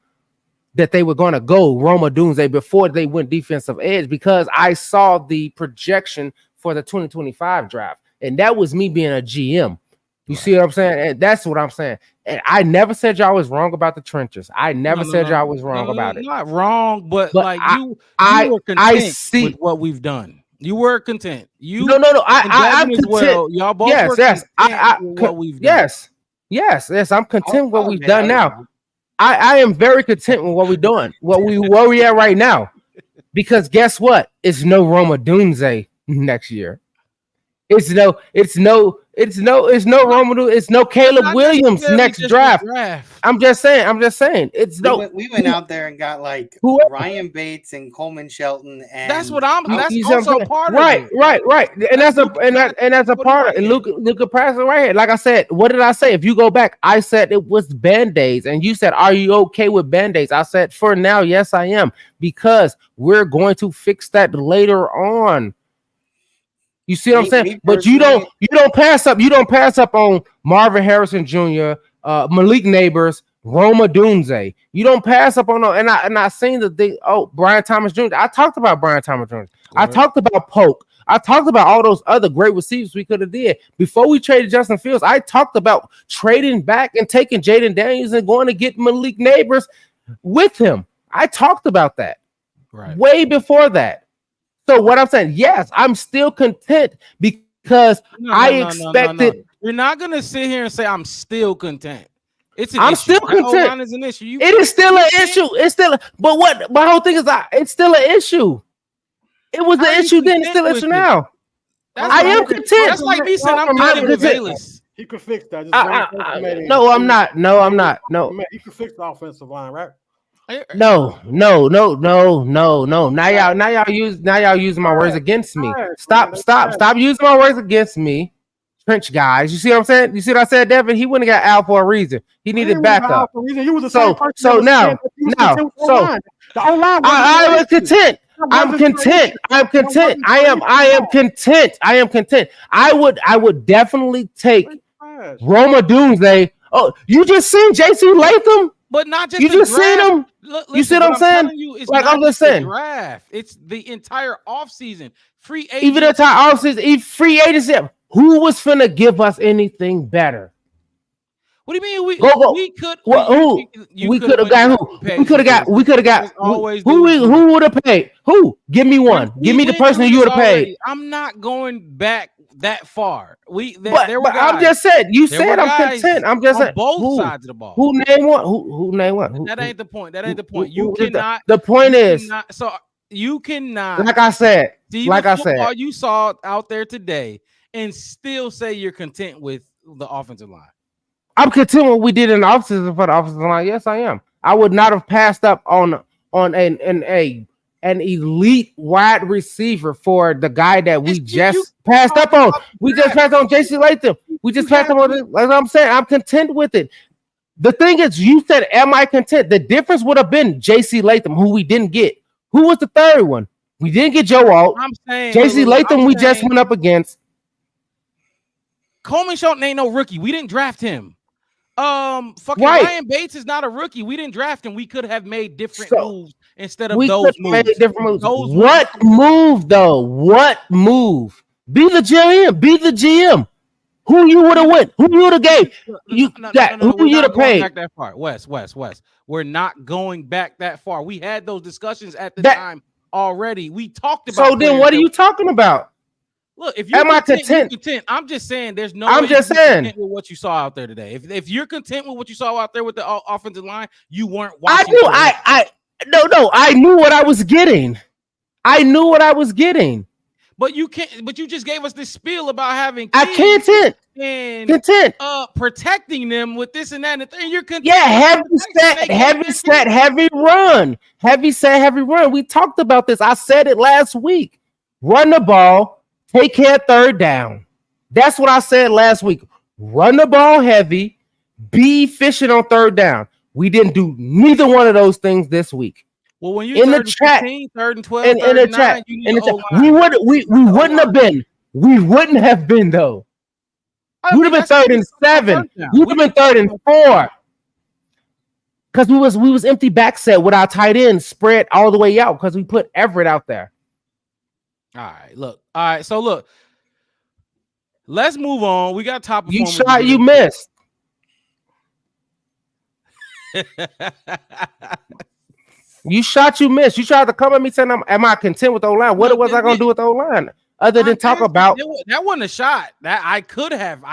that they were going to go Roma Doomsday before they went defensive edge, because I saw the projection for the 2025 draft. And that was me being a GM. You see what I'm saying? And that's what I'm saying. And I never said y'all was wrong about the trenches. I never said y'all was wrong about it. Not wrong, but like you were content with what we've done. You were content. I'm content. Well. Y'all both were content with what we've done. Yes. I'm content with what we've done now. I am very content with what we're doing, where we at right now. Because guess what? It's no Roma Doomsday next year. It's no Roma. It's no Caleb Williams next draft. I'm just saying. We went out there and got like Ryan Bates and Coleman Shelton, and that's also part of it. Right. And that's a part of it. Look at Preston right here. Like I said, what did I say? If you go back, I said it was Band-Aids, and you said, "Are you okay with Band-Aids?" I said, "For now, yes, I am," because we're going to fix that later on. You see what I'm saying? But you don't pass up. You don't pass up on Marvin Harrison Jr., Malik Neighbors, Roma Doomsday. You don't pass up on them. And I seen the thing. Oh, Brian Thomas Jr. I talked about Brian Thomas Jr. I talked about Polk. I talked about all those other great receivers we could have did before we traded Justin Fields. I talked about trading back and taking Jaden Daniels and going to get Malik Neighbors with him. I talked about that way before that. So what I'm saying, yes, I'm still content because I expected. You're not gonna sit here and say I'm still content. I'm still content. Is an issue. It is still an issue. It's still, but what my whole thing is, it's still an issue. It was an issue then. It's still an issue now. I am content. That's like me saying I'm content with Bayless. He could fix that. No, I'm not. No. He could fix the offensive line, right? No. Now y'all using my words against me. Stop using my words against me. Trench guys. You see what I'm saying? You see what I said, Devin? He wouldn't have got out for a reason. He needed backup. So now. I was content. I'm content. I am content. I would definitely take Roma Doomsday. Oh, you just seen JC Latham? But not just you just seen him. You see what I'm saying? Like I'm just saying, draft. It's the entire offseason. Free agent. Even the entire offseason, free agency. Who was finna give us anything better? What do you mean? We could. We could have got who? We could have got. Who would have paid? Who? Give me one. Give me the person you would have paid. I'm not going back that far. I'm just saying. You said I'm content. I'm just saying. Both sides of the ball. Who name one? Who name one? That ain't the point. You cannot. The point is. So you cannot. Like I said. All you saw out there today, and still say you're content with the offensive line. I'm content with what we did in the offseason for the offensive line. Yes, I am. I would not have passed up on an elite wide receiver for the guy that we just passed up on. We just passed on JC Latham. We just passed up on it. Like I'm saying, I'm content with it. The thing is, you said, am I content? The difference would have been JC Latham, who we didn't get. Who was the third one? We didn't get Joe Alt. JC Latham, we just went up against. Coleman Shelton ain't no rookie. We didn't draft him. Ryan Bates is not a rookie. We didn't draft him. We could have made different moves instead of those moves. What move though? What move? Be the GM. Who you would have went? Who you would have gave? Who you would have paid? Back that far. Wes. We're not going back that far. We had those discussions at the time already. We talked about. So then, what are you talking about? Look, if you're content, I'm just saying there's no. I'm just saying with what you saw out there today. If you're content with what you saw out there with the offensive line, you weren't watching. I knew what I was getting. But you can't. But you just gave us this spiel about having. I content and content. Protecting them with this and that and the thing. You're content. Yeah, heavy set, heavy run. Heavy set, heavy run. We talked about this. I said it last week. Run the ball, take care of third down. That's what I said last week. Run the ball heavy, be efficient on third down. We didn't do neither one of those things this week. Well, when you're in third the chat, 15, third and 12, in third the and 9, chat, you need in the an chat, O-line. we wouldn't have been. We wouldn't have been though. We would have been third and 7. We would have been third and 4. Because we was empty back set with our tight end spread all the way out because we put Everett out there. All right, look. All right, so look. Let's move on. We got top. You shot, you missed. You shot, you missed. You tried to come at me saying, "Am I content with the O-line?" What was I gonna do with the O-line other than talk about? That wasn't a shot. That I could have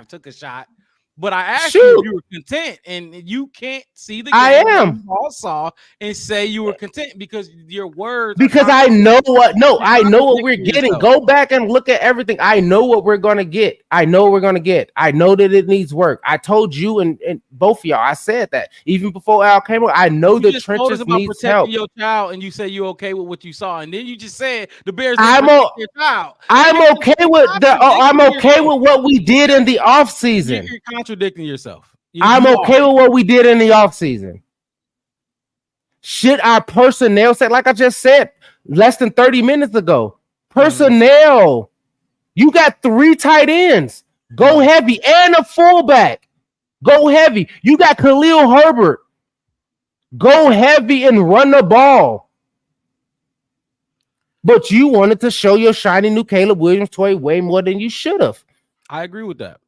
took a shot, but I asked you if you were content, and you can't see the game I am. you all saw and say you were content because your words. Because I know what. No, I know what we're getting. Go back and look at everything. I know what we're gonna get. I know what we're gonna get. I know that it needs work. I told you and both of y'all. I said that even before Al came up. I know the trenches needs help. Your child, and you say you're okay with what you saw, and then you just said the Bears. I'm your child. I'm okay with the. I'm okay with what we did in the offseason. You're contradicting yourself. I'm okay with what we did in the offseason. Should our personnel say, like I just said less than 30 minutes ago, personnel, you got 3 tight ends. Go heavy and a fullback. Go heavy. You got Khalil Herbert. Go heavy and run the ball. But you wanted to show your shiny new Caleb Williams toy way more than you should have. I agree with that.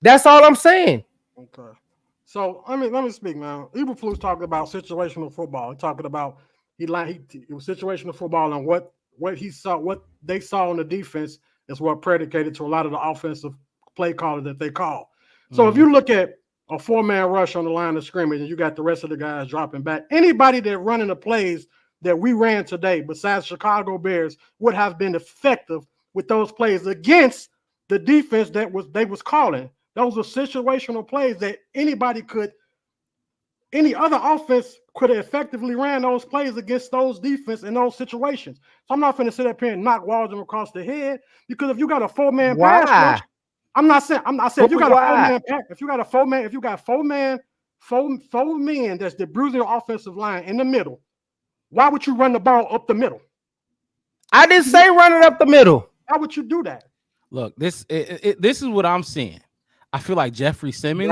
That's all I'm saying. Okay. So let me speak, man. Eberflus talking about situational football. He talking about it was situational football, and what he saw, what they saw on the defense is what predicated to a lot of the offensive play calling that they call. So if you look at a 4-man rush on the line of scrimmage and you got the rest of the guys dropping back, anybody that running the plays that we ran today, besides Chicago Bears, would have been effective with those plays against the defense that they was calling. Those were situational plays that any other offense could have effectively ran those plays against those defense in those situations. So I'm not going to sit up here and knock Waldron across the head, because if you got a 4-man pass rush, I'm not saying if you got a 4-man pass, if you got 4 men that's bruising your offensive line in the middle, why would you run the ball up the middle? I didn't say run it up the middle. Why would you do that? Look, this is what I'm seeing. I feel like Jeffrey Simmons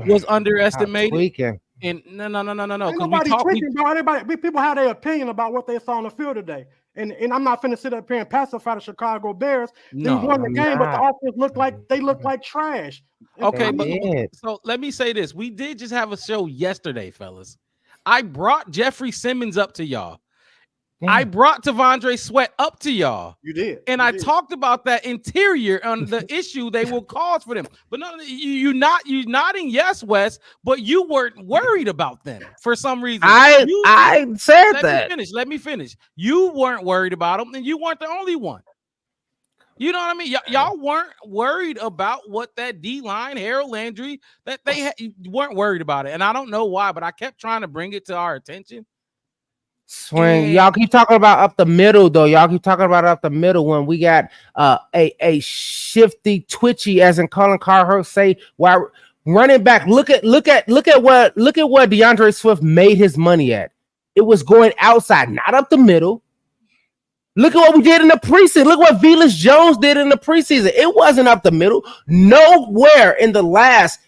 was underestimated. And no. Ain't nobody tweaking, bro. People have their opinion about what they saw on the field today. And I'm not finna sit up here and pacify the Chicago Bears. They won the game, but the offense looked like trash. Okay, but so let me say this. We did just have a show yesterday, fellas. I brought Jeffrey Simmons up to y'all. I brought T'Vondre Sweat up to y'all. You did. And I talked about that interior on the issue they will cause for them. But no, you nodding yes, Wes, but you weren't worried about them for some reason. I said that. Let me finish. You weren't worried about them, and you weren't the only one. You know what I mean? Y'all weren't worried about what that D-line, Harold Landry, that they weren't worried about it. And I don't know why, but I kept trying to bring it to our attention. Swing. Y'all keep talking about up the middle, though. Y'all keep talking about up the middle when we got a shifty, twitchy, as in Colin Cowherd say, why running back. Look at what DeAndre Swift made his money at. It was going outside, not up the middle. Look at what we did in the preseason. Look what Velus Jones did in the preseason. It wasn't up the middle. Nowhere in the last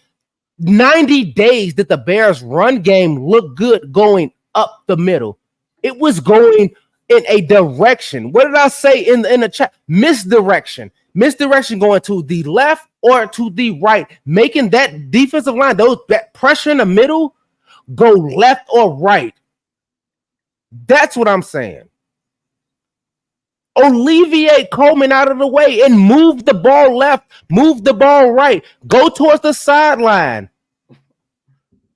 90 days did the Bears' run game look good going up the middle. It was going in a direction. What did I say in the chat? Misdirection going to the left or to the right, making that defensive line, that pressure in the middle, go left or right. That's what I'm saying. Alleviate Coleman out of the way and move the ball left, move the ball right, go towards the sideline.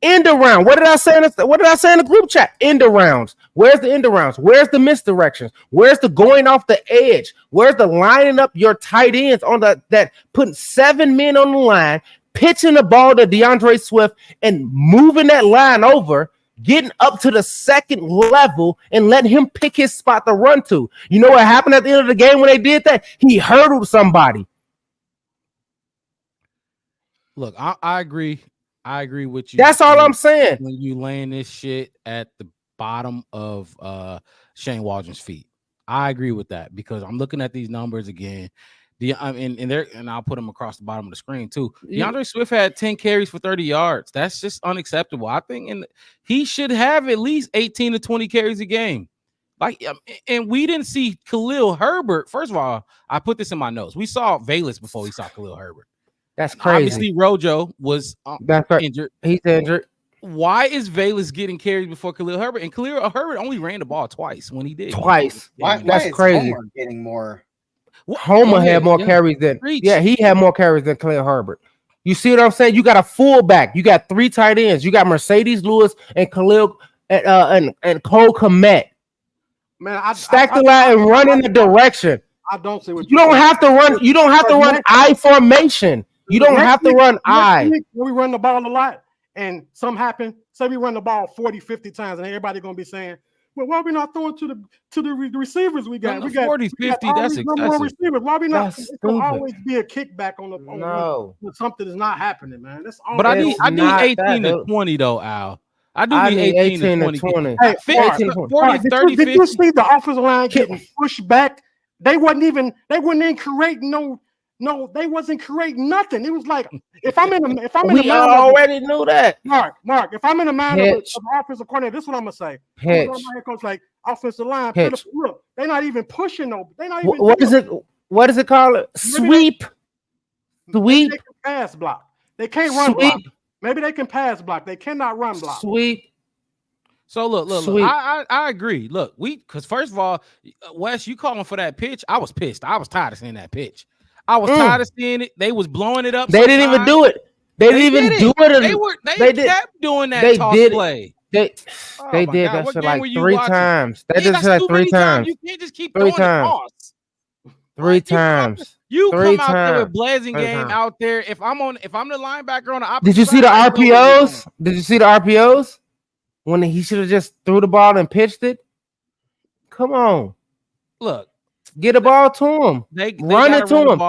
End around. What did I say in the group chat? End arounds. Where's the end arounds? Where's the misdirections? Where's the going off the edge? Where's the lining up your tight ends on that putting 7 men on the line, pitching the ball to DeAndre Swift and moving that line over, getting up to the second level and letting him pick his spot to run to? You know what happened at the end of the game when they did that? He hurdled somebody. Look, I agree. I agree with you. That's all I'm saying. When you laying this shit at the bottom of Shane Waldron's feet, I agree with that because I'm looking at these numbers again. And I'll put them across the bottom of the screen too. DeAndre Swift had 10 carries for 30 yards. That's just unacceptable. I think he should have at least 18 to 20 carries a game. Like, and we didn't see Khalil Herbert. First of all, I put this in my notes. We saw Valus before we saw Khalil Herbert. That's crazy. Obviously, Rojo was injured. He's injured. Why is Valus getting carries before Khalil Herbert? And Khalil Herbert only ran the ball twice when he did. Twice. That's crazy. Homer getting more. Homer had more carries than he had more carries than Khalil Herbert. You see what I'm saying? You got a fullback. You got 3 tight ends. You got Mercedes Lewis and Khalil and Cole Kmet. Man, I stack the line and run in the direction. I don't see what you don't have to run. You don't have to run I formation. You don't have to run I. When we run the ball a lot and something happen, say we run the ball 40, 50 times, and everybody gonna be saying, well, why are we not throwing to the receivers we got? We got 40, 50, that's excessive. Receivers. Why are we not? It's gonna always be a kickback on the when something is not happening, man. That's all. But I need 18 to 20 though, Al. I need 18 to 20. Hey, 40, 30, 50. Did you see the offensive line getting pushed back? They wouldn't even create they wasn't creating nothing. It was like if I'm in we already knew that. Mark, if I'm in a mind of offensive coordinator, this is what I'm gonna say. Coach, like offensive line, look, they're not even pushing no. They're not even. What is it called? Sweep. Maybe they can pass block. They can't run block. Maybe they can pass block. They cannot run block. Sweep. So look. I agree. Look, because first of all, Wes, you calling for that pitch? I was pissed. I was tired of seeing that pitch. I was tired of seeing it. They was blowing it up. They didn't even do it. They didn't even do it. They kept doing that toss play. They did that shit like 3 times. They just said 3 times. You can't just keep throwing the toss. 3 times. You come out there with Blasingame out there. If I'm the linebacker on the opposite Did you see the RPOs? Did you see the RPOs? When he should have just threw the ball and pitched it. Come on. Look. Get the ball to him. Run it to him.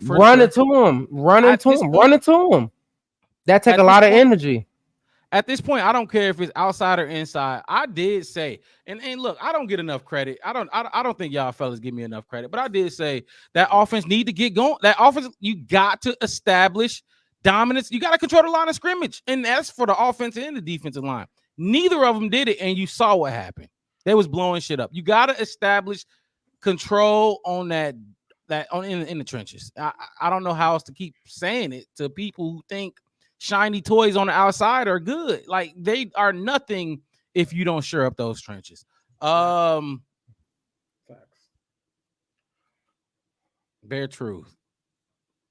Run it to him. Run it to him. Run it to him. That take a lot of energy. At this point, I don't care if it's outside or inside. I did say, and look, I don't get enough credit. I don't think y'all fellas give me enough credit, but I did say that offense need to get going. That offense, you got to establish dominance. You got to control the line of scrimmage, and that's for the offense and the defensive line. Neither of them did it, and you saw what happened. They was blowing shit up. You got to establish control on in the trenches. I don't know how else to keep saying it to people who think shiny toys on the outside are good. Like, they are nothing if you don't shore up those trenches. Bare truth.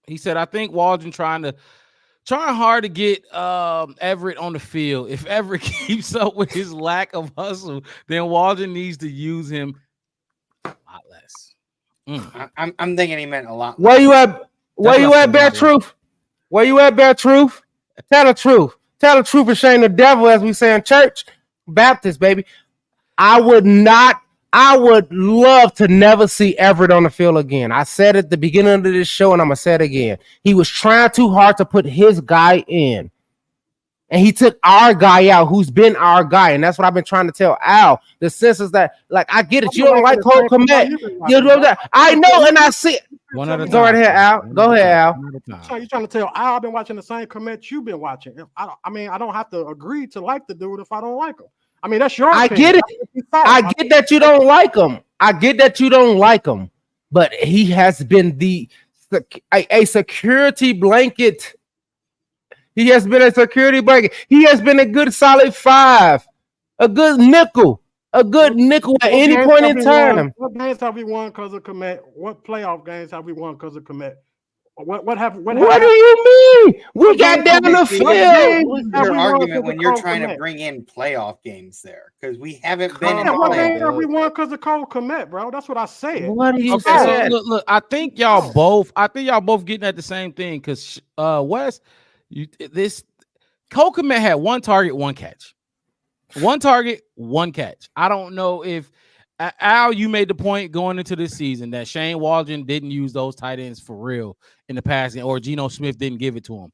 He said, I think Waldron trying hard to get Everett on the field. If Everett keeps up with his lack of hustle, then Waldron needs to use him a lot less. I'm thinking he meant a lot. Where you at? Where you at, Bare Truth? Where you at, Bare Truth? Tell the truth. Tell the truth and shame the devil, as we say in church. Baptist, baby. I would love to never see Everett on the field again. I said at the beginning of this show, and I'm going to say it again. He was trying too hard to put his guy in. And he took our guy out, who's been our guy. And that's what I've been trying to tell Al. The sense is that, like, I get it. You don't like Cole Kmet. You know that. I know, and I see it. One at a time. Go right here, Al. Go ahead, Al. So you're trying to tell Al I've been watching the same Kmet you've been watching. I don't have to agree to like the dude if I don't like him. I mean, that's your opinion. I get it. I get that you don't like him. I get that you don't like him. But he has been a security blanket. He has been a security blanket. He has been a good solid 5, a good nickel at any point in time. What games have we won because of Kmet? What playoff games have we won because of Kmet? What happened? What do you mean? We got down the field. Your argument when you're trying to bring in playoff games there because we haven't been in what playoff. game have we won because of Cole Kmet, bro? That's what I said. What are you Okay, saying? so look, I think y'all both getting at the same thing because Wes, this Cole Kmet had one target, one catch. One target, one catch. I don't know if Al, you made the point going into this season that Shane Waldron didn't use those tight ends for real in the past, or Geno Smith didn't give it to him.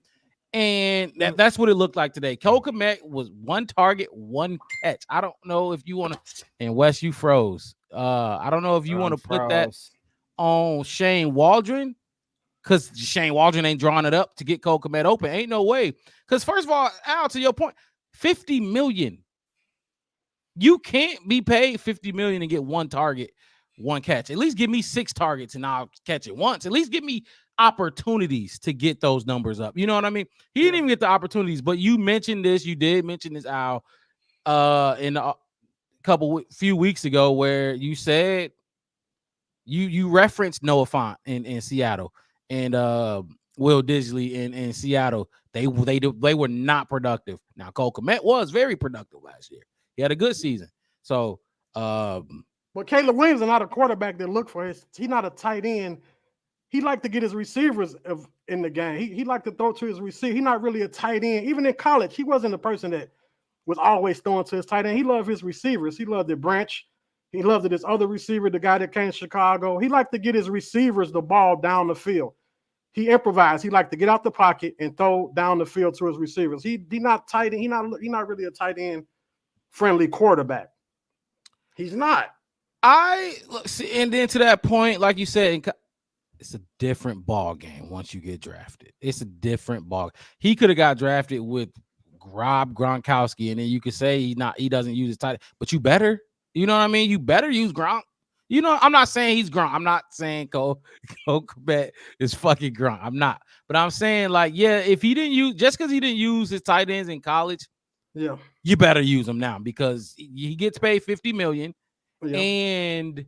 And that's what it looked like today. Cole Kmet was one target, one catch. I don't know if you want to, and Wes, you froze. I don't know if you want to put that on Shane Waldron because Shane Waldron ain't drawing it up to get Cole Kmet open. Ain't no way. Because first of all, Al, to your point, $50 million. You can't be paid $50 million and get one target, one catch. At least give me 6 targets and I'll catch it once. At least give me opportunities to get those numbers up. You know what I mean? He didn't even get the opportunities, but you mentioned this. You did mention this, Al, in a few weeks ago where you said you referenced Noah Fant in Seattle and Will Disley in Seattle. They were not productive. Now Cole Kmet was very productive last year. He had a good season. So, but Caleb Williams is not a quarterback that look for his. He's not a tight end. He liked to get his receivers in the game. He liked to throw to his receiver. He's not really a tight end. Even in college, he wasn't a person that was always throwing to his tight end. He loved his receivers. He loved the Branch. He loved this other receiver, the guy that came to Chicago. He liked to get his receivers the ball down the field. He improvised. He liked to get out the pocket and throw down the field to his receivers. He not tight end. He not really a tight end friendly quarterback. He's not. And then to that point, like you said, it's a different ball game once you get drafted. It's a different ball. He could have got drafted with Rob Gronkowski, and then you could say he doesn't use his tight, but you better. You know what I mean? You better use Gronk. You know, I'm not saying he's Gronk. I'm not saying Cole Kmet is fucking Gronk. I'm not. But I'm saying, like, yeah, if he didn't use, just because he didn't use his tight ends in college, yeah, you better use him now because he gets paid $50 million. Yeah. And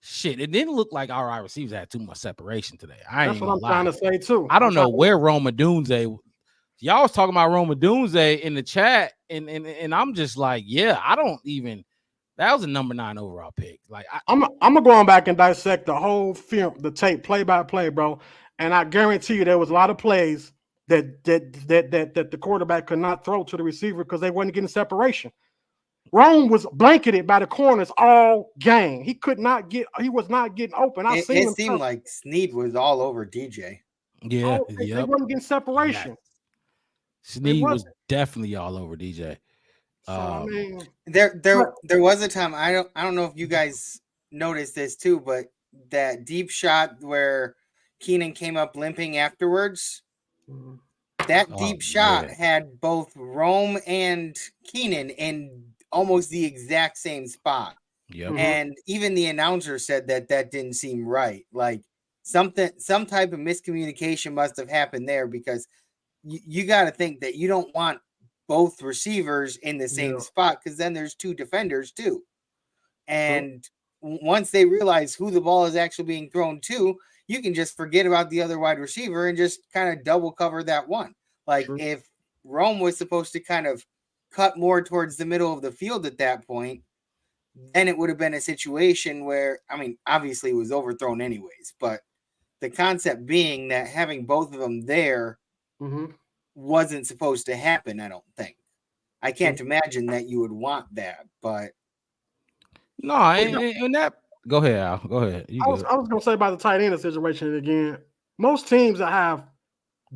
shit, it didn't look like our wide receivers had too much separation today. That's what I'm trying to say too. I don't know where Roma Dunze. Y'all was talking about Roma Dunze in the chat, and I'm just like, yeah, I don't even. That was a number 9 overall pick. Like I'm gonna go on back and dissect the whole film, the tape, play by play, bro. And I guarantee you, there was a lot of plays that the quarterback could not throw to the receiver because they wasn't getting separation. Rome was blanketed by the corners all game. He was not getting open. It seemed like Snead was all over DJ. Yeah, they wasn't getting separation. Yeah. Snead was definitely all over DJ. So I mean, there was a time I don't know if you guys noticed this too, but that deep shot where Keenan came up limping afterwards. That deep shot had both Rome and Keenan in almost the exact same spot. Yep. And even the announcer said that didn't seem right. Like some type of miscommunication must have happened there because you got to think that you don't want both receivers in the same spot because then there's 2 defenders too. And once they realize who the ball is actually being thrown to, you can just forget about the other wide receiver and just kind of double cover that one. Like if Rome was supposed to kind of cut more towards the middle of the field at that point, then it would have been a situation where, I mean, obviously it was overthrown anyways, but the concept being that having both of them there wasn't supposed to happen, I don't think. I can't imagine that you would want that, but no, and that go ahead, Al. Go ahead. I was gonna say about the tight end situation again. Most teams that have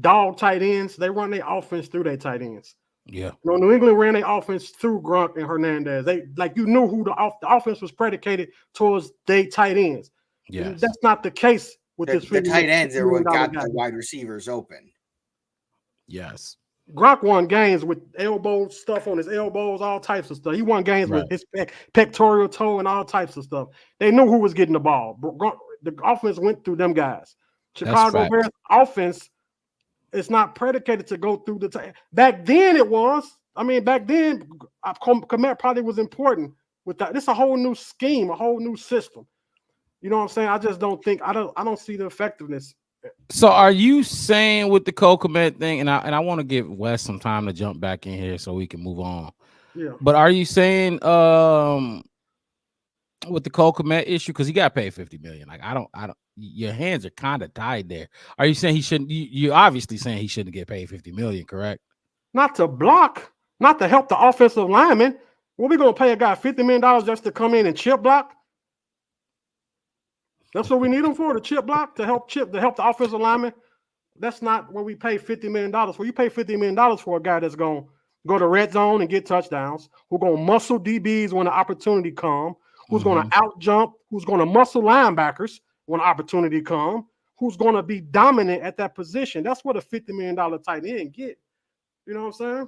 dog tight ends, they run their offense through their tight ends. Yeah. You know, New England ran their offense through Gronk and Hernandez. They you knew who the offense was predicated towards their tight ends. Yeah, that's not the case with the tight ends are what got the wide receivers open. Yes. Gronk won games with elbow stuff on his elbows, all types of stuff. He won games with his pectoral toe and all types of stuff. They knew who was getting the ball. The offense went through them guys. Chicago Bears offense is not predicated to go through the back then it was. I mean, back then, Kmet probably was important with that. This is a whole new scheme, a whole new system. You know what I'm saying? I just don't think I don't see the effectiveness So are you saying with the Kokomet thing, and I want to give Wes some time to jump back in here so we can move on. Yeah. But are you saying with the Kokomet issue, because he got paid $50 million? Like I don't your hands are kind of tied there. Are you saying he shouldn't? You're obviously saying he shouldn't get paid $50 million, correct? Not to block, not to help the offensive lineman. What we gonna pay a guy $50 million just to come in and chip block? That's what we need him for, to chip block, to help the offensive lineman. That's not what we pay $50 million for. You pay $50 million for a guy that's gonna go to red zone and get touchdowns, who's gonna muscle DBs when the opportunity come, who's gonna out jump, who's gonna muscle linebackers when the opportunity come, who's gonna be dominant at that position. That's what a $50 million tight end get. You know what I'm saying?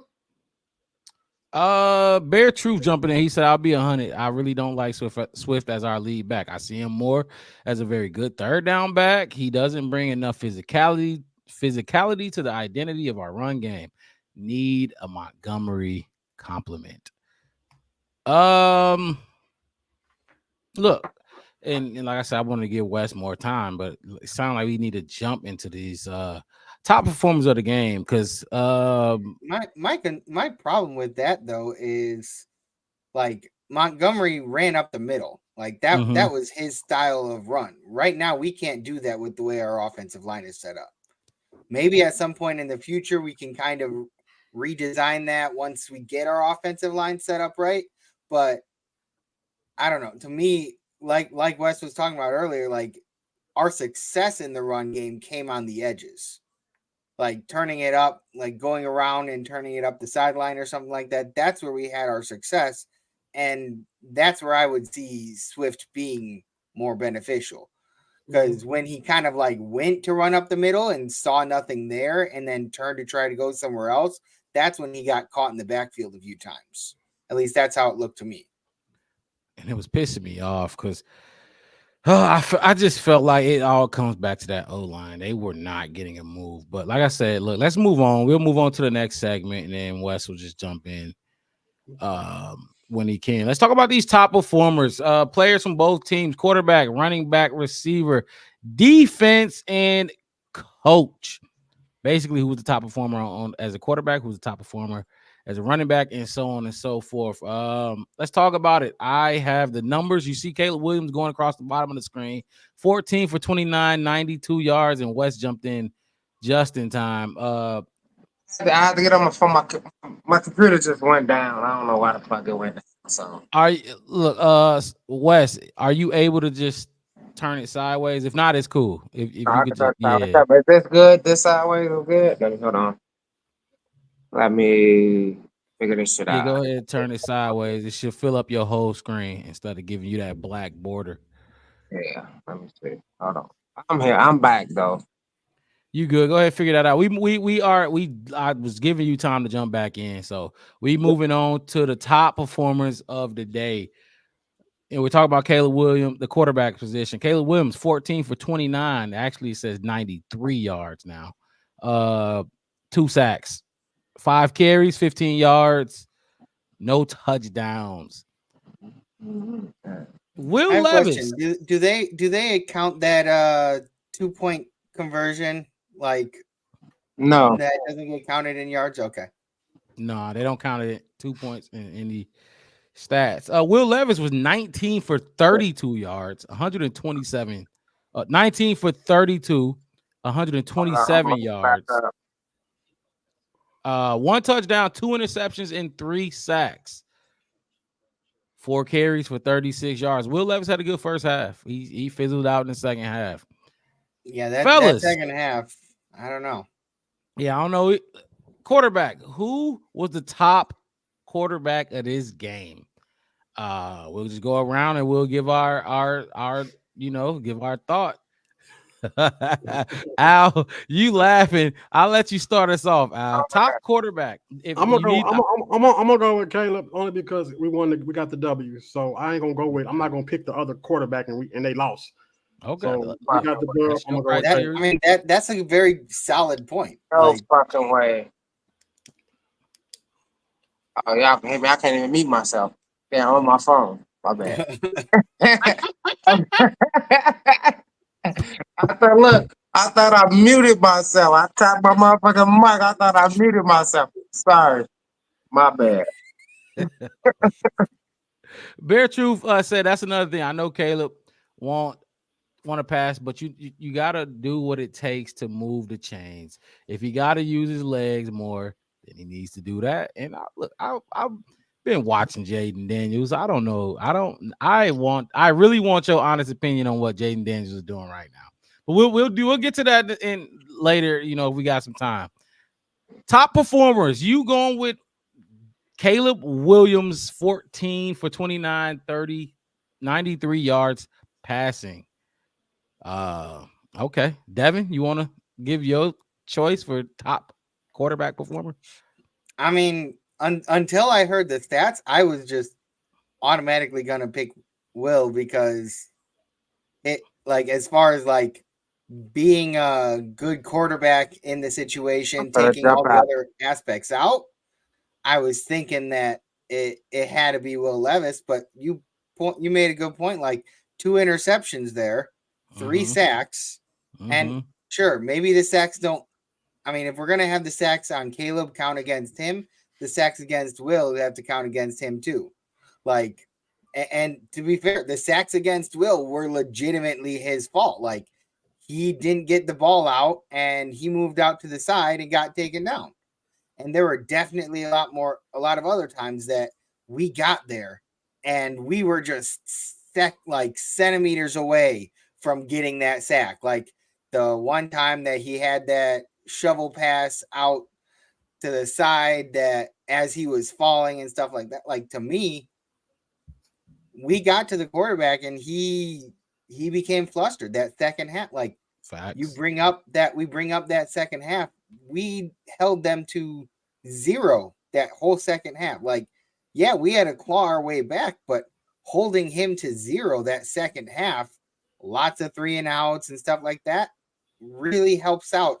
Bear Truth jumping in. He said, "I'll be 100. I really don't like Swift as our lead back. I see him more as a very good third down back. He doesn't bring enough physicality to the identity of our run game. Need a Montgomery compliment." Look, and like I said, I want to give Wes more time, but it sounds like we need to jump into these top performers of the game, because my problem with that though is like Montgomery ran up the middle. Like that was his style of run. Right now, we can't do that with the way our offensive line is set up. Maybe at some point in the future we can kind of redesign that once we get our offensive line set up right. But I don't know. To me, like Wes was talking about earlier, like our success in the run game came on the edges. Like turning it up, like going around and turning it up the sideline or something like that. That's where we had our success. And that's where I would see Swift being more beneficial. Because when he kind of like went to run up the middle and saw nothing there and then turned to try to go somewhere else, that's when he got caught in the backfield a few times. At least that's how it looked to me. And it was pissing me off because I just felt like it all comes back to that O-line. They were not getting a move. But like I said, look, let's move on. We'll move on to the next segment, and then Wes will just jump in when he can. Let's talk about these top performers, players from both teams: quarterback, running back, receiver, defense, and coach. Basically, who was the top performer on as a quarterback, who's the top performer as a running back, and so on and so forth. Let's talk about it. I have the numbers. You see Caleb Williams going across the bottom of the screen: 14 for 29, 92 yards, and West jumped in just in time. I had to get on my phone. My computer just went down. I don't know why the fuck it went down. So Wes, are you able to just turn it sideways? If not, it's cool. If you could just, Is this good? This sideways is good? Hold on. Let me figure this shit out. Go ahead and turn it sideways. It should fill up your whole screen instead of giving you that black border. Yeah, let me see. Hold on. I'm here. I'm back though. You good? Go ahead and figure that out. I was giving you time to jump back in. So we moving on to the top performers of the day. And we're talking about Caleb Williams, the quarterback position. Caleb Williams, 14 for 29. Actually, it says 93 yards now. 2 sacks, 5 carries, 15 yards, no touchdowns. Will Levis. Do they count that 2-point conversion? Like, no, that doesn't get counted in yards. Okay. No, they don't count it 2 points in any stats. Will Levis was 19 for 32 yards, 127. 19 for 32, 127 yards. 1 touchdown, 2 interceptions, and 3 sacks. 4 carries for 36 yards. Will Levis had a good first half. He fizzled out in the second half. Yeah, that second half, I don't know. Yeah, I don't know. Quarterback. Who was the top quarterback of this game? We'll just go around and we'll give our give our thought. Al, you laughing? I'll let you start us off. Al, top quarterback. I'm gonna go with Caleb only because we got the W. So I ain't gonna go with. I'm not gonna pick the other quarterback and they lost. Okay, so we got the dub. I'm gonna go with Caleb. That's a very solid point. No fucking way. Oh, y'all can hear me. I can't even mute myself. Yeah, on my phone. My bad. I said, look, I thought I muted myself. I tapped my motherfucking mic. I thought I muted myself. Sorry. My bad. Bear Truth said that's another thing. I know Caleb want to pass, but you got to do what it takes to move the chains. If he got to use his legs more, then he needs to do that. And I've been watching Jaden Daniels. I don't know. I really want your honest opinion on what Jaden Daniels is doing right now. But we'll get to that in later, if we got some time. Top performers, you going with Caleb Williams, 14 for 29, 30, 93 yards passing. Okay. Devin, you want to give your choice for top quarterback performer? I mean, until I heard the stats, I was just automatically going to pick Will because it, like, as far as like being a good quarterback in the situation, taking all the other aspects out, I was thinking that it had to be Will Levis, but you made a good point. Like 2 interceptions there, 3 sacks, and sure, maybe the sacks don't. I mean, if we're gonna have the sacks on Caleb count against him, the sacks against Will have to count against him too. Like, and to be fair, the sacks against Will were legitimately his fault. Like, he didn't get the ball out, and he moved out to the side and got taken down. And there were definitely a lot of other times that we got there and we were just like centimeters away from getting that sack. Like the one time that he had that shovel pass out to the side that as he was falling and stuff like that, like to me, we got to the quarterback and he became flustered that second half. Like facts. We bring up that second half. We held them to 0 that whole second half. Like, yeah, we had to claw our way back, but holding him to 0 that second half, lots of 3 and outs and stuff like that, really helps out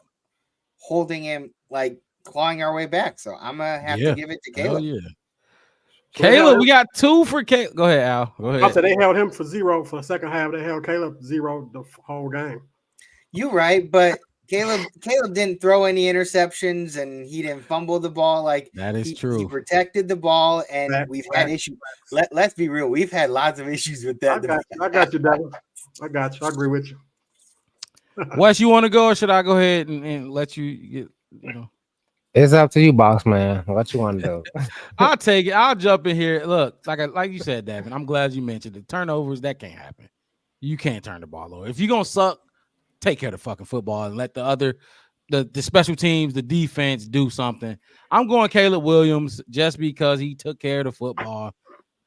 holding him, like clawing our way back. So I'm gonna have to give it to Caleb. Yeah. So Caleb, we got 2 for Caleb. Go ahead, Al. Go ahead. I said they held him for 0 for the second half. They held Caleb 0 the whole game. You're right, but Caleb didn't throw any interceptions and he didn't fumble the ball. Like that is true. He protected the ball, and we've had issues. Let's be real. We've had lots of issues with that. I got you, Devin. I got you. I agree with you. Wes, you want to go, or should I go ahead and let you get? It's up to you, boss man. What you want to do? I'll take it. I'll jump in here. Look, like you said, Devin. I'm glad you mentioned the turnovers. That can't happen. You can't turn the ball over. If you're gonna suck, take care of the fucking football and let the special teams, the defense do something. I'm going Caleb Williams just because he took care of the football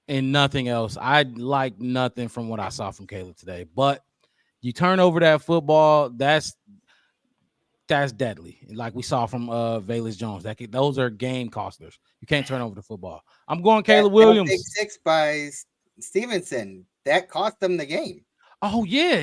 and nothing else. I like nothing from what I saw from Caleb today. But you turn over that football, that's deadly. Like we saw from Velus Jones. Those are game costers. You can't turn over the football. I'm going Caleb Williams. Big 6 by Stevenson. That cost them the game. Oh yeah,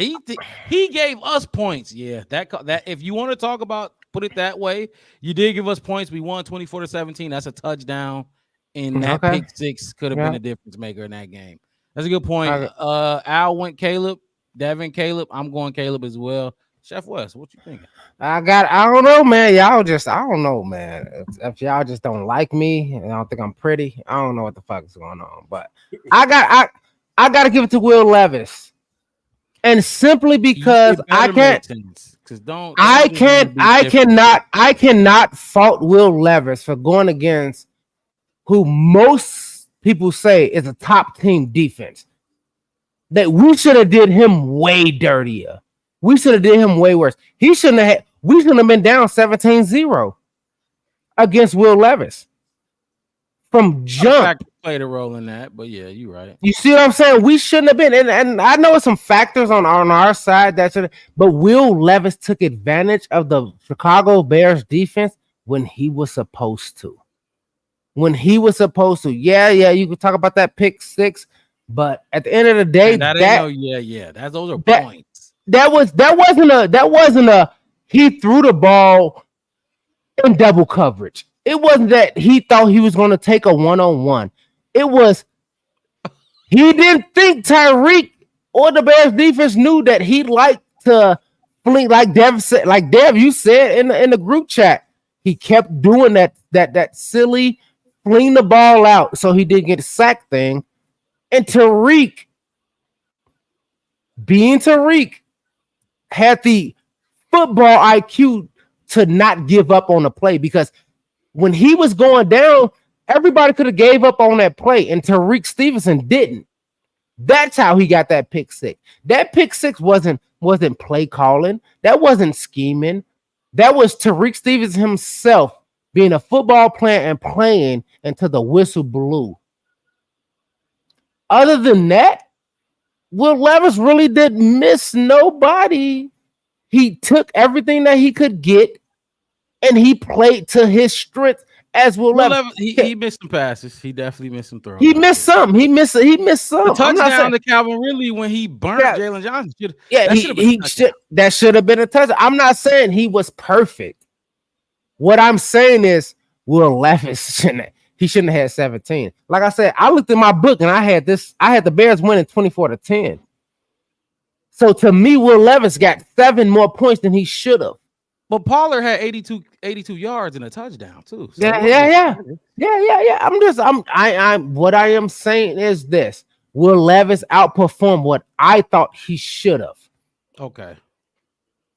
he gave us points. Yeah, that if you want to talk about put it that way, you did give us points. We won 24-17. That's a touchdown, and that pick 6 could have been a difference maker in that game. That's a good point. Al went Caleb, Devin Caleb. I'm going Caleb as well. Chef West, what you thinking? I don't know, man. I don't know, man. If y'all just don't like me and I don't think I'm pretty, I don't know what the fuck is going on. But I got to give it to Will Levis. And simply because I cannot fault Will Levis for going against who most people say is a top team defense. That we should have did him way dirtier. We should have did him way worse. We shouldn't have been down 17-0 against Will Levis. From jump. Played a role in that, but yeah, you're right. You see what I'm saying? We shouldn't have been, and I know some factors on our side but Will Levis took advantage of the Chicago Bears defense when he was supposed to. Yeah, you could talk about that pick 6, but at the end of the day, those are points. That wasn't a he threw the ball in double coverage. It wasn't that he thought he was going to take a one-on-one. It was he didn't think Tyreek or the Bears defense knew that he liked to fling like Dev said, like Dev, you said in the group chat, he kept doing that silly fling the ball out so he didn't get a sack thing. And Tariq, being Tariq, had the football IQ to not give up on the play, because when he was going down, everybody could have gave up on that play, and Tariq Stevenson didn't. That's how he got that pick six. That pick six wasn't play calling. That wasn't scheming. That was Tariq Stevenson himself being a football player and playing until the whistle blew. Other than that, Will Levis really didn't miss nobody. He took everything that he could get, and he played to his strength as Will Levis. He missed some passes. He definitely missed some throws. He missed some. He missed some. The touchdown to Calvin Ridley when he burnt Jalen Johnson. That should have been a touchdown. I'm not saying he was perfect. What I'm saying is Will Levis shouldn't have had 17. Like I said, I looked at my book and I had the Bears winning 24-10. So to me, Will Levis got 7 more points than he should have. But Pollard had 82 yards and a touchdown too. So Yeah. What I am saying is this: Will Levis outperformed what I thought he should have. Okay.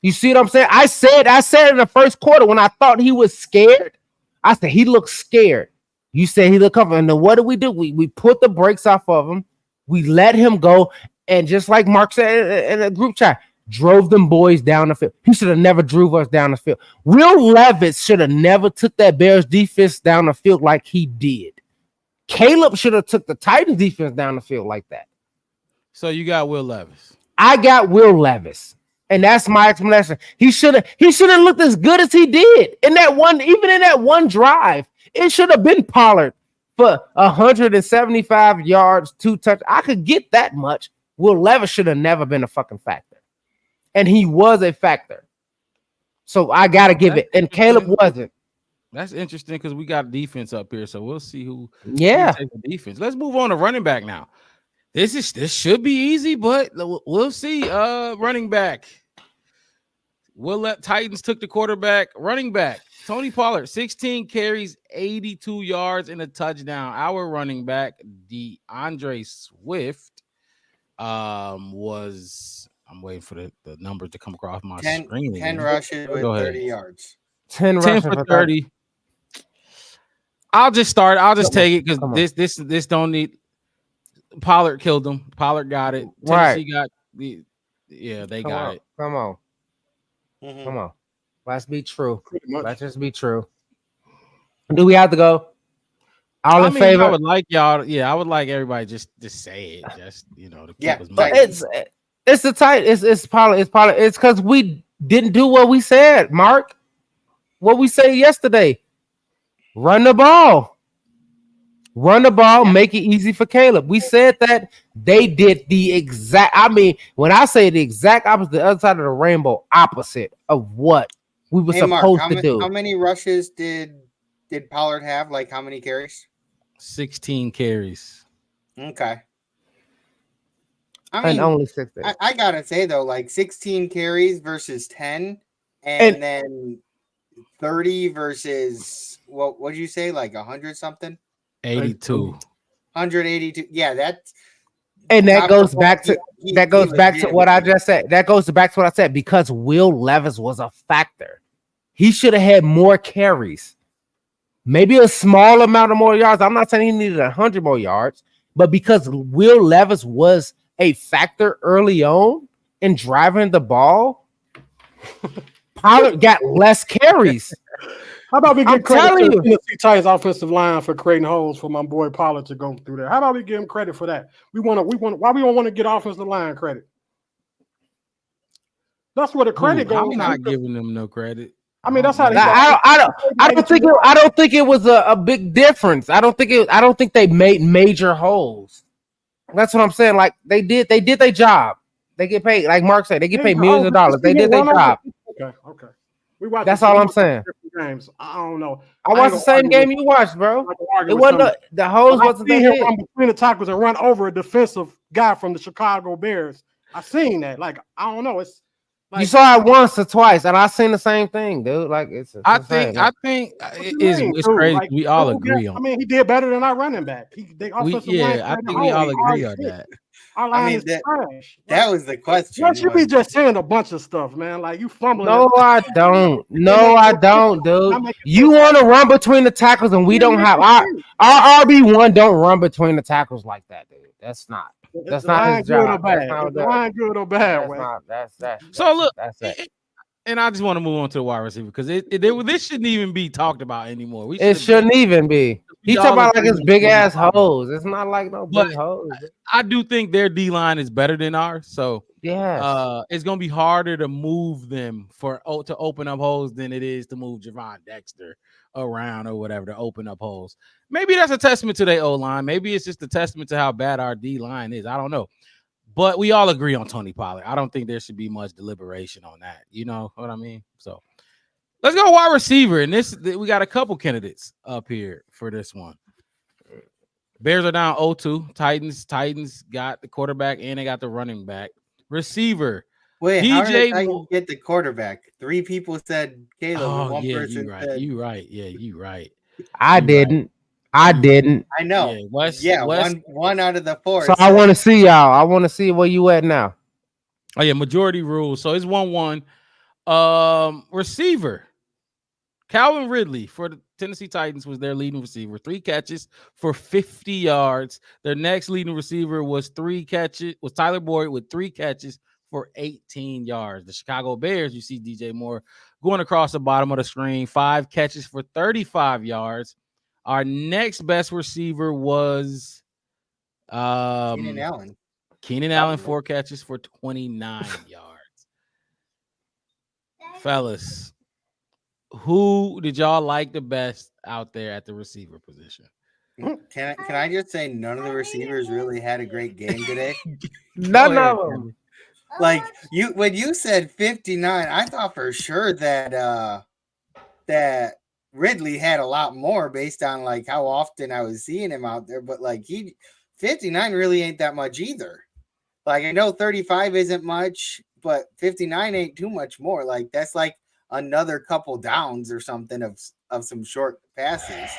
You see what I'm saying? I said in the first quarter when I thought he was scared, I said he looked scared. You said he looked comfortable. And then what do? We put the brakes off of him. We let him go. And just like Mark said in the group chat, drove them boys down the field. He should have never drove us down the field. Will Levis should have never took that Bears defense down the field like he did. Caleb should have took the Titans defense down the field like that. So you got Will Levis. I got Will Levis. And that's my explanation. He should have looked as good as he did in that one drive. It should have been Pollard for 175 yards, 2 touchdowns. I could get that much. Will Levis should have never been a fucking factor. And he was a factor. So I got to give it. And Caleb wasn't. That's interesting because we got defense up here. So we'll see who takes the defense. Let's move on to running back now. This should be easy, but we'll see. Running back. Titans took the quarterback. Running back. Tony Pollard, 16 carries, 82 yards, and a touchdown. Our running back, DeAndre Swift, was... I'm waiting for the numbers to come across my screen. 10 rushes with 30 yards. 10 for 30. I'll just start. I'll just take it because this don't need... Pollard killed him. Pollard got it. Tennessee got the... Yeah, they got it. Come on. Mm-hmm. Come on. Let's be true. Let's just be true. Do we have to go? All in favor? I would like y'all. Yeah, I would like everybody just to say it. Just it's the tight. It's Pollard. It's because we didn't do what we said, Mark. What we said yesterday. Run the ball. Make it easy for Caleb. We said that. They did the exact. I mean, when I say the exact opposite, the other side of the rainbow, opposite of what we were supposed to do. How many rushes did Pollard have? Like how many carries? 16 carries. Okay. I mean, and only 16. I gotta say though, like 16 carries versus 10, and then 30 versus what'd you say? Like 100 something? 82. 182. Yeah, that's. And that goes back to what I just said. That goes back to what I said, because Will Levis was a factor. He should have had more carries, maybe a small amount of more yards. I'm not saying he needed 100 more yards, but because Will Levis was a factor early on in driving the ball, Pollard got less carries. How about we get credit to the Tennessee Titans offensive line for creating holes for my boy Pollard to go through there? How about we give him credit for that? Why we don't want to get offensive line credit? That's where the credit goes. I'm not giving them no credit. I mean, that's how I don't think it was a big difference. I don't think they made major holes. That's what I'm saying. Like they did their job. They get paid, like Mark said, they get paid millions of dollars. They did their job. Okay. That's all I'm saying. Games. I don't know. I watched the same game you watched, bro. It wasn't the hose wasn't there. Run between the tackles and run over a defensive guy from the Chicago Bears. I seen that. Like I don't know. You saw it once or twice, and I seen the same thing, dude. Like I think it's crazy. Like, we all agree on. I mean, he did better than our running back. They offensive line. I think we all agree on that. Our line is trash. That was the question. Once you be just saying a bunch of stuff, man. Like you fumbling. No, I don't. No, I don't, dude. You want to run between the tackles, and we don't have our RB1 don't run between the tackles like that, dude. That's not his job. Line good or bad. So look, that's it. And I just want to move on to the wide receiver because this shouldn't even be talked about anymore. It shouldn't even be. He talking about like his big ass hoes. It's not like no big hoes. I do think their D line is better than ours, so yeah, it's gonna be harder to move them to open up holes than it is to move Javon Dexter around or whatever to open up holes. Maybe that's a testament to their O line. Maybe it's just a testament to how bad our D line is. I don't know. But we all agree on Tony Pollard. I don't think there should be much deliberation on that. You know what I mean? So let's go wide receiver. And we got a couple candidates up here for this one. Bears are down 0-2. Titans got the quarterback and they got the running back. Receiver. Wait, how did the Titans get the quarterback? 3 people said Caleb. Oh, one yeah, person said you right. Yeah, you right. I didn't. I know. Yeah, one out of the 4. So I want to see y'all. I want to see where you at now. Oh yeah, majority rules. So it's 1-1. Receiver. Calvin Ridley for the Tennessee Titans was their leading receiver. 3 catches for 50 yards. Their next leading receiver was Tyler Boyd with 3 catches for 18 yards. The Chicago Bears, you see DJ Moore going across the bottom of the screen. 5 catches for 35 yards. Our next best receiver was Keenan Allen. Keenan Allen, 4 catches for 29 yards. Fellas, who did y'all like the best out there at the receiver position? Can I just say none of the receivers really had a great game today? None of them. Like when you said 59, I thought for sure that that Ridley had a lot more based on like how often I was seeing him out there, but like 59 really ain't that much either. Like I know 35 isn't much, but 59 ain't too much more. Like that's like another couple downs or something of some short passes.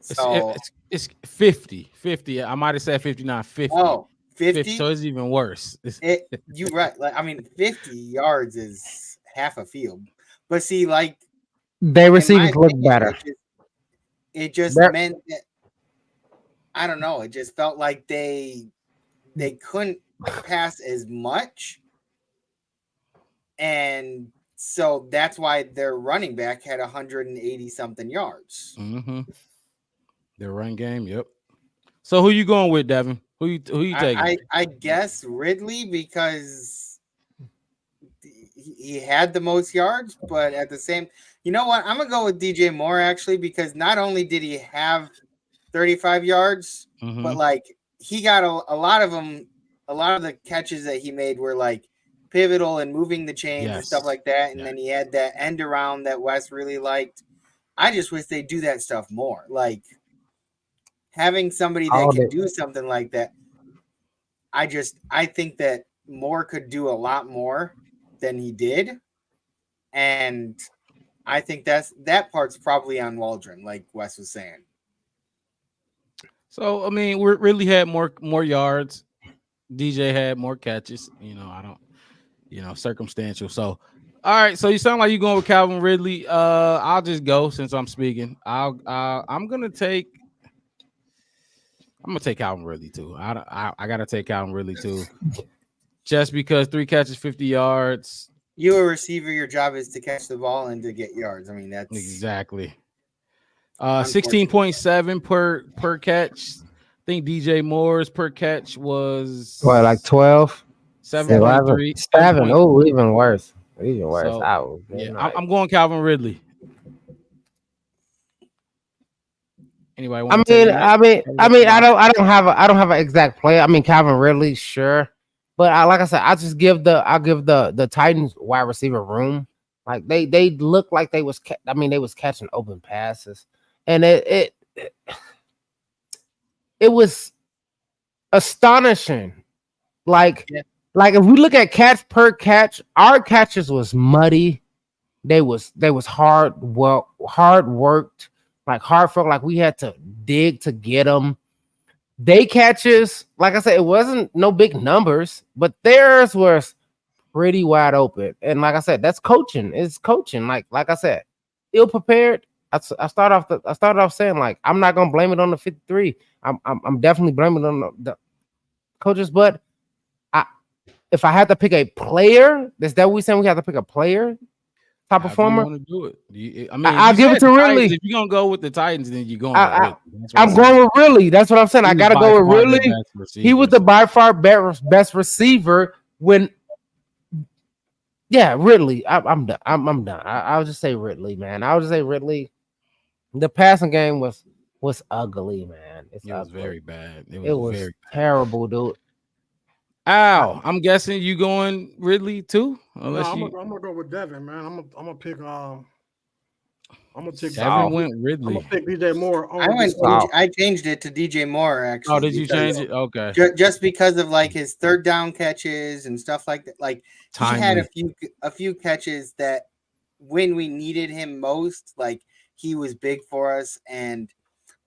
So it's 50. I might have said 59, 50. Oh, 50? So it's even worse. You're right. Like I mean, 50 yards is half a field. But see, like their receivers look better. It just meant that I don't know. It just felt like they couldn't pass as much, and so that's why their running back had 180 something yards. Mm-hmm. Their run game, yep. So who you going with, Devin? Who you taking? I guess Ridley because he had the most yards, but at the same. You know what? I'm going to go with DJ Moore, actually, because not only did he have 35 yards, but, like, he got a lot of them. A lot of the catches that he made were, like, pivotal and moving the chains and stuff like that. And then he had that end around that Wes really liked. I just wish they'd do that stuff more. Like, having somebody that can do something like that, I think that Moore could do a lot more than he did. And I think that part's probably on Waldron, like Wes was saying. So I mean, we really had more yards. DJ had more catches. Circumstantial. So, all right. So you sound like you're going with Calvin Ridley. I'll just go since I'm speaking. I'm gonna take Calvin Ridley too. I gotta take Calvin Ridley too, just because 3 catches, 50 yards. You a receiver, your job is to catch the ball and to get yards. I mean, that's exactly 16.7 per catch. I think DJ Moore's per catch was like 12, 7.3, 7. Oh, even worse. So, I'm going Calvin Ridley. Anybody? I don't have an exact play. I mean, Calvin Ridley, sure. But like I said, I'll give the Titans wide receiver room. Like they look like they was catching open passes, and it was astonishing. Like Like if we look at catch per catch, our catches was muddy. They was hard worked, like hard fought, like we had to dig to get them. They catches, like I said, it wasn't no big numbers, but theirs was pretty wide open. And like I said, that's coaching. It's coaching. Like I said, ill prepared. I started off saying like I'm not gonna blame it on the 53. I'm definitely blaming it on the coaches, but if I had to pick a player, is that what we saying we have to pick a player? Top performer. You want to do it? I mean, I'll give it to Ridley. If you're gonna go with the Titans, then you're going. I'm going with Ridley. That's what I'm saying. I gotta go with Ridley. He was the by far best receiver when. Yeah, Ridley. I'm done. I'm done. I'll just say Ridley, man. I'll just say Ridley. The passing game was ugly, man. It was very bad. It was very terrible, dude. Al, I'm guessing you going Ridley too, unless I'm gonna go with Devin, man. I'm gonna pick. I'm gonna take Devin went Ridley. I'm gonna pick DJ Moore. I changed it to DJ Moore actually. Oh, did you change it? Okay. Just because of like his third down catches and stuff like that. Like he had a few catches that when we needed him most, like he was big for us, and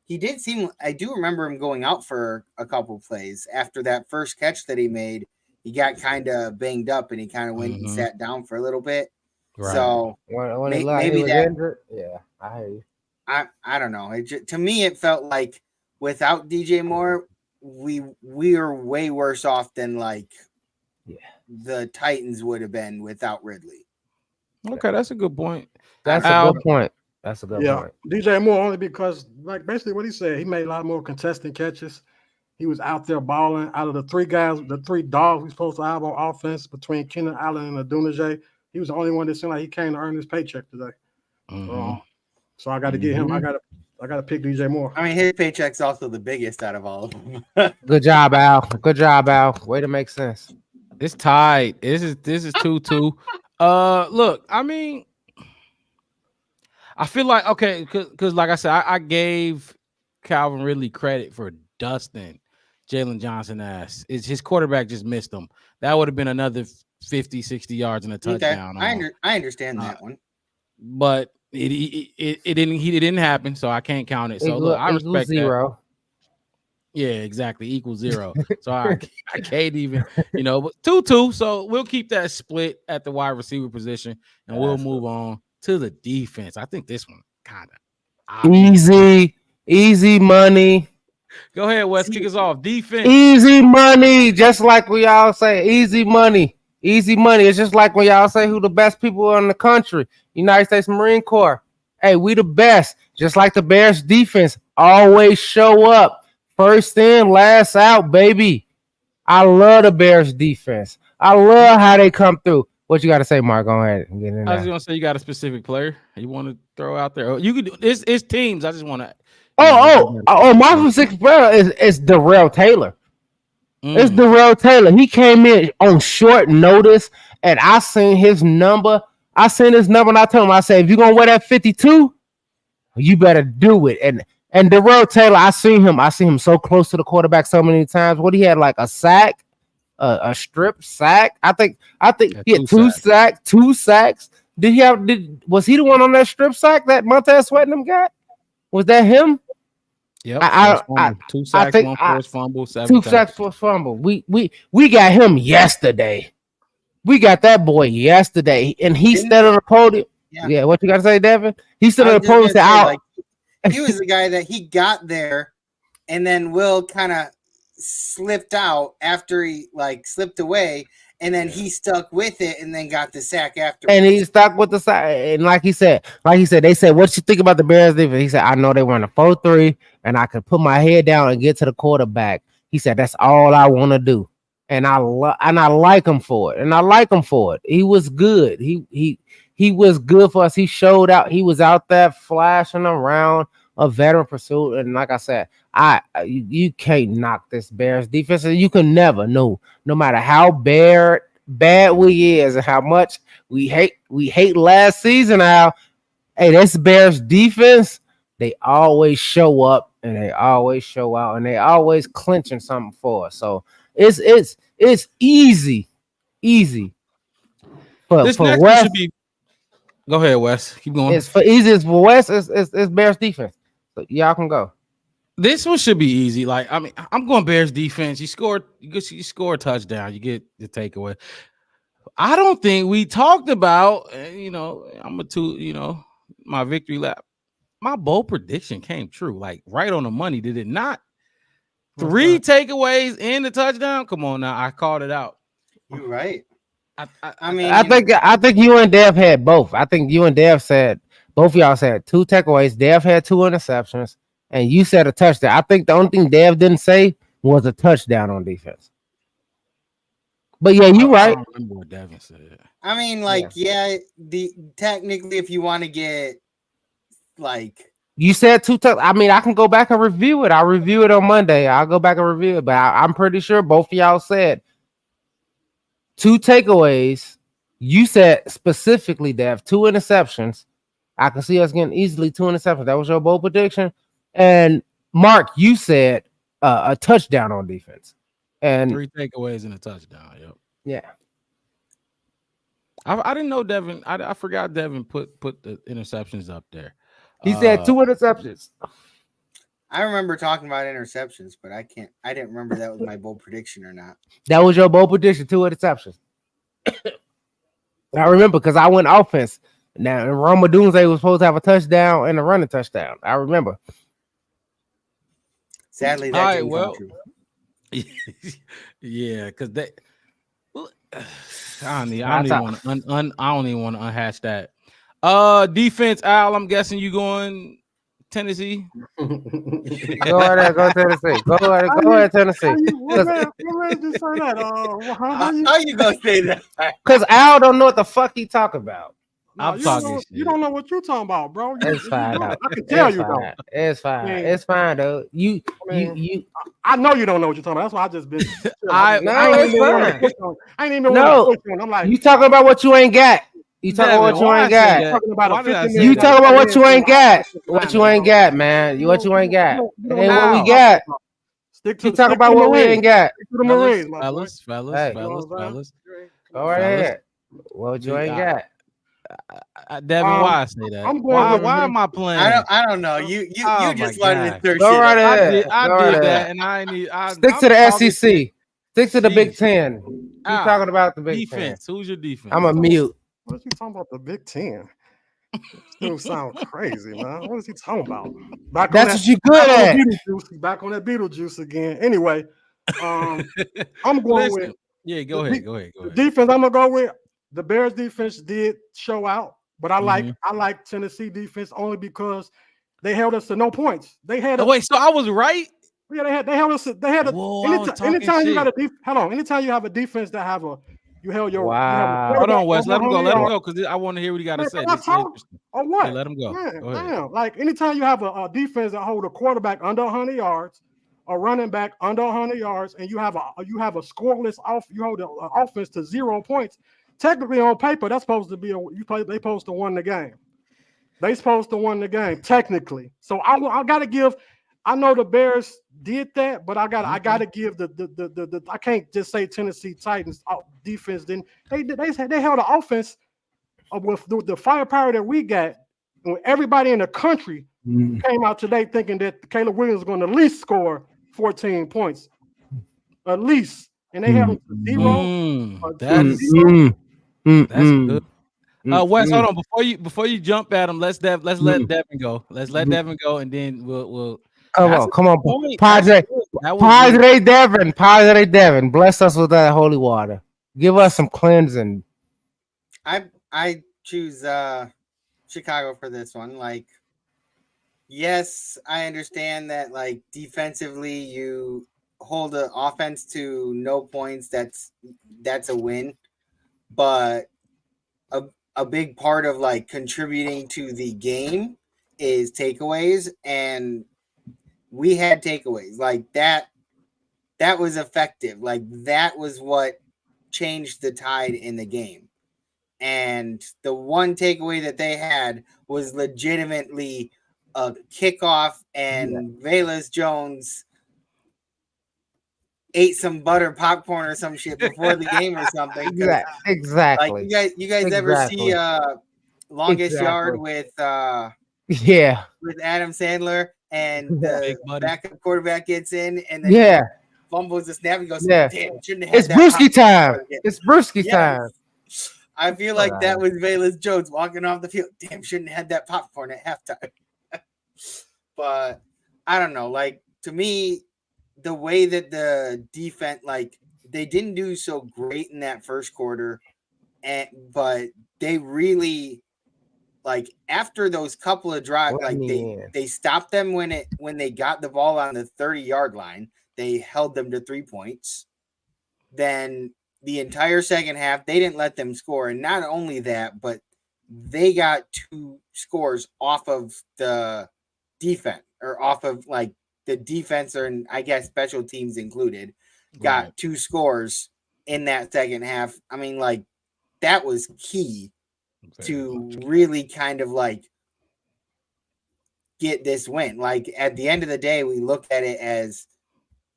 he did seem. I do remember him going out for a couple plays after that first catch that he made. He got kind of banged up, and he kind of went and sat down for a little bit. Right. So when maybe that. Injured, yeah, I hear you. I don't know. To me, it felt like without DJ Moore, we are way worse off than like the Titans would have been without Ridley. Okay, that's a good point. That's a good point. That's a good point. DJ Moore only because, like, basically what he said, he made a lot more contested catches. He was out there balling. Out of the three guys, the three dogs we supposed to have on offense between Keenan Allen and Adunije, he was the only one that seemed like he came to earn his paycheck today. So I got to get him. I got to pick DJ Moore. I mean, his paycheck's also the biggest out of all of them. Good job, Al. Good job, Al. Way to make sense. It's tied. This is 2-2. Look, I mean, I feel like okay, because like I said, I gave Calvin Ridley credit for dusting Jalen Johnson ass. It's his quarterback just missed him. That would have been another 50, 60 yards and a touchdown. Okay. I understand that one. But it didn't happen, so I can't count it. So look, I respect 0. That. Yeah, exactly. Equals 0. So I can't even, but 2-2. So we'll keep that split at the wide receiver position, and we'll move on to the defense. I think this one kind of easy money. Go ahead, Wes. Kick us off. Defense. Easy money. Just like we all say, easy money. Easy money. It's just like when y'all say who the best people in the country. United States Marine Corps. Hey, we the best. Just like the Bears defense. Always show up. First in, last out, baby. I love the Bears defense. I love how they come through. What you got to say, Mark? Go ahead and get in there. I was going to say you got a specific player you want to throw out there. You could. It's teams. I just want to. My specific player is Darrell Taylor. It's Darrell Taylor. He came in on short notice, and I seen his number. And I told him, I said, if you're gonna wear that 52, you better do it. And Darrell Taylor, I seen him so close to the quarterback so many times. What he had, like a sack, a strip sack. I think he had two sacks. Was he the one on that strip sack that Montez Sweat and them got? Was that him? Yep. 2 sacks, 1 forced fumble, 7 2 sacks, forced fumble. We got him yesterday. We got that boy yesterday, and he stood on the podium. Yeah, what you got to say, Devin? He stood on the podium and said, he was the guy that he got there, and then Will kind of slipped out after he slipped away, and then he stuck with it and then got the sack after. And he stuck with the sack. And like he said, they said, what you think about the Bears defense? He said, I know they run a 4-3, and I could put my head down and get to the quarterback. He said, that's all I want to do. And I like him for it. He was good. He was good for us. He showed out. He was out there flashing around a veteran pursuit. And like I said, you can't knock this Bears defense. You can never know, no matter how bad we is and how much we hate last season. How this Bears defense, they always show up and they always show out and they always clinching something for us. So it's easy easy. This For next one West, should be. Go ahead, Wes. Keep going. it's for easiest for West. It's Bears defense. So y'all can go. This one should be easy. Like, I mean, I'm going Bears defense. You score a touchdown, you get the takeaway. I don't think we talked about, I'm my victory lap. My bold prediction came true, like right on the money. Did it not? Three takeaways in the touchdown. Come on now, I called it out. You're right. I think you and Dev had both. I think you and Dev said both of y'all said 2 takeaways. Dev had 2 interceptions, and you said a touchdown. I think the only thing Dev didn't say was a touchdown on defense. But yeah, you're right. I don't remember what Devin said. I mean, technically, if you want to get like. You said 2 I mean, I can go back and review it. I'll review it on Monday. I'll go back and review it. But I'm pretty sure both of y'all said 2 takeaways. You said specifically, Dev, 2 interceptions. I can see us getting easily 2 interceptions. That was your bold prediction. And Mark, you said a touchdown on defense. And 3 takeaways and a touchdown. Yep. Yeah. I didn't know Devin. I forgot Devin put the interceptions up there. He said 2 interceptions. I remember talking about interceptions, but I didn't remember that was my bold prediction or not. That was your bold prediction, 2 interceptions. I remember because I went offense. Now, Roma Doomsday was supposed to have a touchdown and a running touchdown. I remember. Sadly, that didn't come true. Yeah, because they. I don't even want to unhatch that. Defense, Al. I'm guessing you going Tennessee. Go ahead, go Tennessee. Go ahead, Tennessee. How you gonna say that? Because Al don't know what the fuck he talking about. No, you don't know what you're talking about, bro. It's fine. I can tell you though. It's fine. It's fine though. I know you don't know what you're talking about. That's why I just been. I ain't even want to push on. I'm like, you talking about what you ain't got. You talking about what you ain't got. You talking about what you ain't got. What you ain't got, man. What you ain't got. Ain't what we got. You talking about what we ain't got. Fellas. Go right ahead. What you ain't got. Devin, why I say that? Why am I playing? I don't know. You just wanted to throw Go shit right up. ahead. I did that, and I need. Stick to the SEC. Stick to the Big Ten. You talking about the Big defense? Ten. Who's your defense? I'm a mute. What are you talking about the Big Ten? Still sound crazy, man. What is he talking about? That's what you good at. Back on that Beetlejuice again. Anyway, I'm going with. Yeah, go ahead. Defense. I'm gonna go with the Bears. Defense did show out, but I like Tennessee defense only because they held us to no points. They had. Wait, so I was right. Yeah, they held us. They had. Anytime you got a hold on. Anytime you have a defense that have a. You held your. Wow. Hold on, Wes. Let him go, because I want to hear what he got to say. Or what? Yeah, let him go. Go ahead. Damn. Like anytime you have a defense that hold a quarterback under 100 yards, a running back under 100 yards, and you have a scoreless you hold an offense to 0 points. Technically, on paper, that's supposed to be they supposed to win the game. They supposed to win the game technically. So I got to give. I know the Bears did that, but I got to give the I can't just say Tennessee Titans defense. Then they held an offense with the firepower that we got. When everybody in the country came out today thinking that Caleb Williams was going to at least score 14 points, at least, and they held him to 0. That's good. Wes, hold on before you jump at him. Let's let Devin go. Let's let Devin go, and then we'll. Come on, Padre Devin, bless us with that holy water. Give us some cleansing. I choose Chicago for this one. Like, yes, I understand that. Like, defensively, you hold the offense to no points. That's a win, but a big part of like contributing to the game is takeaways, and we had takeaways like that was effective. Like that was what changed the tide in the game. And the one takeaway that they had was legitimately a kickoff, and Velus Jones ate some butter popcorn or some shit before the game or something. Exactly. Like you guys ever see Longest Yard with with Adam Sandler and the backup quarterback gets in and then fumbles the snap and goes, damn, shouldn't have had it's that Brewski time. It's Brewski time. I feel like that was Velus Jones walking off the field. Damn, shouldn't have had that popcorn at halftime. But I don't know. Like, to me, the way that the defense, like, they didn't do so great in that first quarter, but they really, like, after those couple of drives, like they stopped them when they got the ball on the 30-yard line. They held them to 3 points. Then the entire second half, they didn't let them score. And not only that, but they got 2 scores off of the defense, or off of like the defense, or I guess special teams included, got 2 scores in that second half. I mean, like, that was key to really kind of like get this win. Like, at the end of the day, we look at it as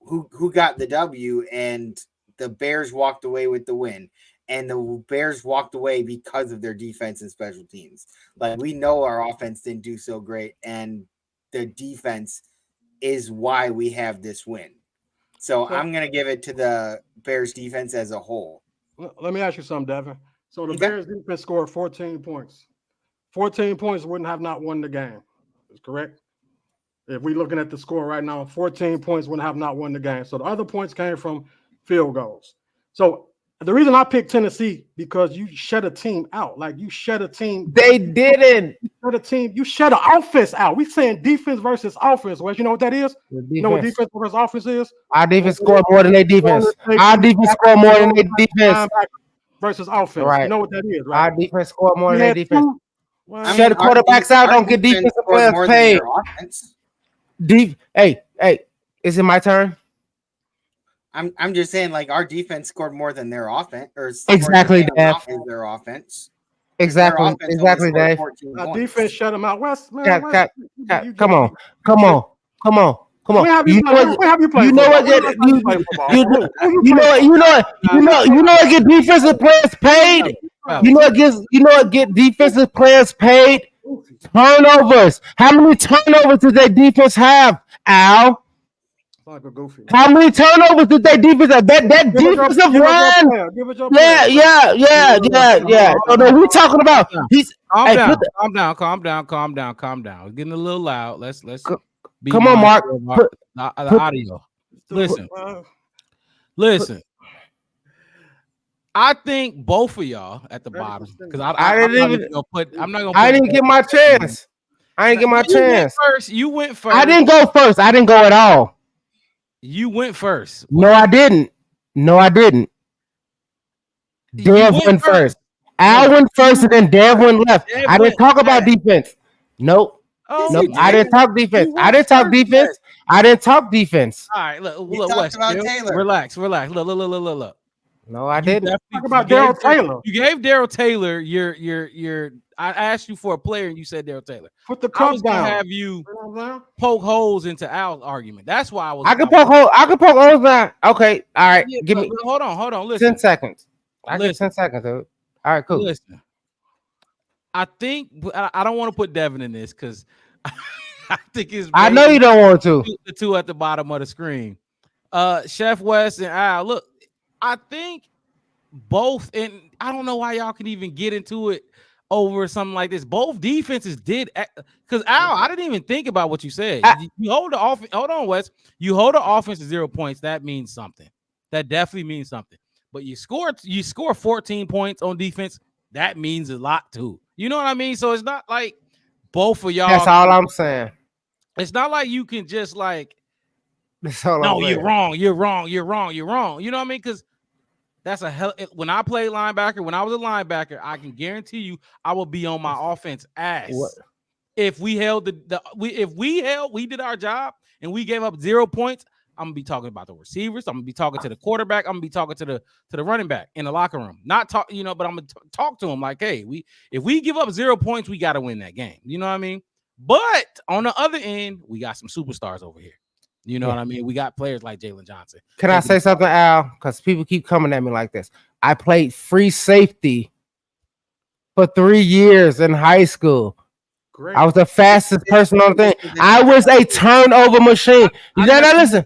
who got the W, and the Bears walked away with the win, and the Bears walked away because of their defense and special teams. Like, we know our offense didn't do so great, and the defense is why we have this win. So I'm going to give it to the Bears defense as a whole. Let me ask you something, Devin. So the Bears defense scored 14 points. 14 points wouldn't have not won the game. Is correct? If we're looking at the score right now, 14 points wouldn't have not won the game. So the other points came from field goals. So the reason I picked Tennessee, because you shut a team out. Like, you shut a team. They didn't. You shut a team. You shut an offense out. We saying defense versus offense. Wes, you know what that is? You know what defense versus offense is? Our defense scored more than their defense. Our defense scored more than their defense. Versus offense. Right. You know what that is, right? Our defense scored more than their defense. I Shut the quarterbacks out. Don't get defensive players paid. Hey, is it my turn? I'm just saying, like, our defense scored more than their offense, or exactly their offense. Exactly, Dave. Our defense shut them out. West, man, come on. You know what get defensive players paid? You know what get defensive players paid? Turnovers. How many turnovers did their defense have, Al? How many turnovers did their defense have? That defensive line. Yeah. No, we're talking about. Calm down. It's getting a little loud. Let's come on, Mark. The audio. Listen. I think both of y'all at the bottom, because I'm not gonna I didn't get my chance. You went first. I didn't go first. I didn't go at all. You went first. No, I didn't. Dev went first. Al went first, and then Dev went left. I didn't talk about defense. Nope. Nope. I didn't talk defense. I didn't talk defense. All right, look, Wes, relax. Look. No, I didn't. Talk about Darryl Taylor. You gave Darryl Taylor your. I asked you for a player, and you said Darryl Taylor. Put the cup down. Have you poke holes into Al's argument? That's why I was. I can poke holes down. Okay, all right. Yeah, give me. Hold on. Listen. 10 seconds. I get 10 seconds, dude. All right, cool. Listen. I think I don't want to put Devin in this because I think it's. I know you don't want to. The two at the bottom of the screen, Chef West and Al. Look. I think both, and I don't know why y'all can even get into it over something like this. Both defenses did, because Al, I didn't even think about what you said. You hold the offense. Hold on, Wes. You hold the offense to 0 points. That means something. That definitely means something. But you score 14 points on defense. That means a lot too. You know what I mean? So it's not like both of y'all. That's all I'm saying. It's not like you can just like. No, you're wrong. You know what I mean? Because that's a hell. When I played linebacker, when I was a linebacker, I can guarantee you I will be on my offense ass. What? If we held we did our job and we gave up 0 points, I'm gonna be talking about the receivers. I'm gonna be talking to the quarterback. I'm gonna be talking to the running back in the locker room. Not talk, but I'm gonna talk to him like, hey, if we give up 0 points, we got to win that game. You know what I mean? But on the other end, we got some superstars over here. You know what I mean? We got players like Jalen Johnson. Can I say something, Al? Because people keep coming at me like this. I played free safety for 3 years in high school. Great. I was the fastest person on the thing. I was a turnover machine. You gotta listen.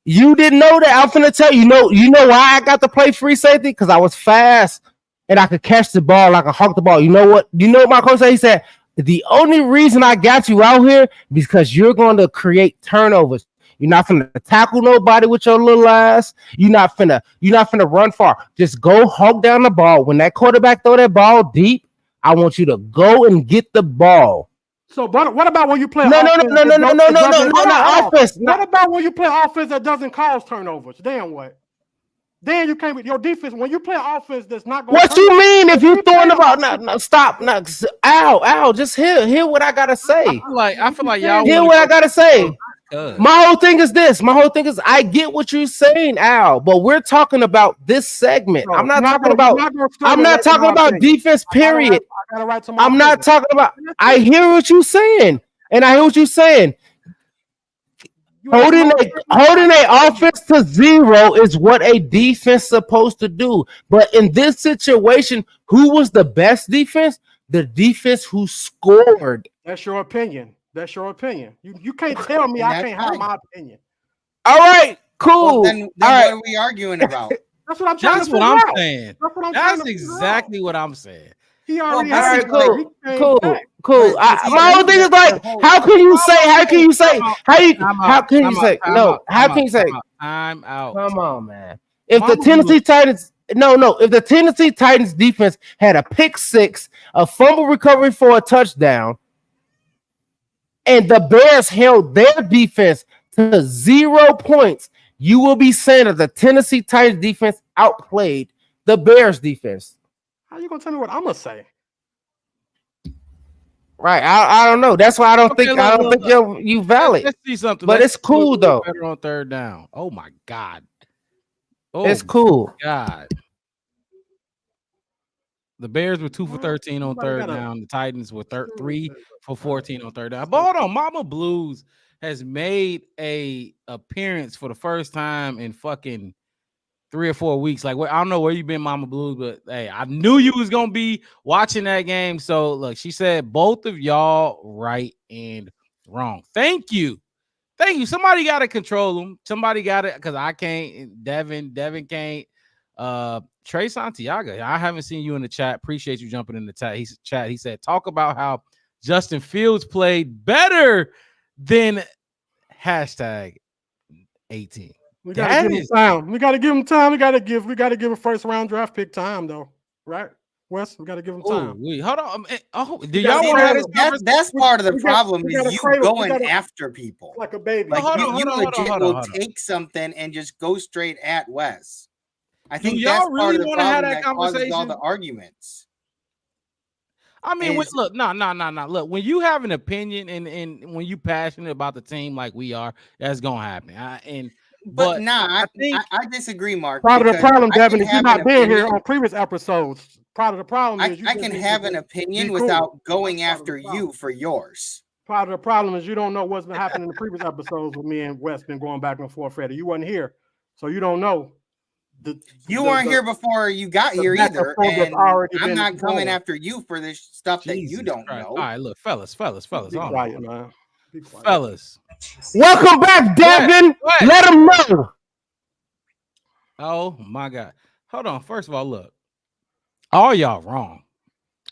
You didn't know that. I'm finna tell you. You know why I got to play free safety? Because I was fast and I could catch the ball. I could hawk the ball. You know what? You know what my coach said? He said, the only reason I got you out here because you're going to create turnovers. You're not finna tackle nobody with your little ass. You're not finna run far. Just go hawk down the ball. When that quarterback throw that ball deep, I want you to go and get the ball. So, but what about when you play? No, offense. What about when you play offense that doesn't cause turnovers? Then what? Then you can't. Your defense. When you play offense that's not going. What you mean if you throwing the ball? No, stop. No, Al, just hear what I gotta say. I feel like y'all hear what I gotta say. My whole thing is this. I get what you're saying, Al, but we're talking about this segment. I'm not talking about defense, period. I'm not talking about. I hear what you're saying, and I hear what you're saying. Holding a offense to 0 is what a defense is supposed to do. But in this situation, who was the best defense? The defense who scored. That's your opinion. That's your opinion. You can't tell me I can't have my opinion. All right, cool. Well, then all what right. are we arguing about? That's what I'm trying That's to what figure I'm out. saying. That's what I'm That's trying to exactly what I'm saying. He already All right, cool. But My whole thing is like, how can you say? I'm out. Come on, man. If the Tennessee Titans defense had a pick six, a fumble recovery for a touchdown, and the Bears held their defense to 0 points, you will be saying that the Tennessee Titans defense outplayed the Bears defense. How you gonna tell me what I'm gonna say? Right, I don't know. That's why I don't think you valid. Let's see something. But it's cool though. Better on third down. Oh my God. Oh, it's cool. God. The Bears were 2 for 13 on third down. The Titans were 3 for 14 on third down. But hold on, Mama Blues has made a appearance for the first time in fucking 3 or 4 weeks. Like, I don't know where you been, Mama Blues, but hey, I knew you was gonna be watching that game. So look, she said both of y'all right and wrong. Thank you. Somebody got to control them. Somebody got it because I can't. Devin can't. Trey Santiago, I haven't seen you in the chat. Appreciate you jumping in the chat. He said, talk about how Justin Fields played better than #18. We gotta give him time. We gotta give him time. We gotta give a first round draft pick time, though. Right? Wes, we gotta give him time. Hold on. Do y'all want to have this? That's part of the problem is you going after people like a baby. Like you legit will take something and just go straight at Wes. I think that's part of the problem that causes all the arguments. I mean, look, no. Look, when you have an opinion and when you passionate about the team like we are, that's gonna happen. I disagree, Mark. Part of the problem, Devin, is you not being here on previous episodes. Part of the problem is I can have an opinion without going after you for yours. Part of the problem is you don't know what's been happening in the previous episodes with me and Wes been going back and forth, Freddie. You wasn't here, so you don't know. You weren't here before you got here either, and I'm not coming after you for this stuff that you don't know. All right, look, fellas. Be quiet, man. Be quiet. Fellas. Welcome back, Devin. Let them know. Oh my God. Hold on. First of all, look. All y'all wrong.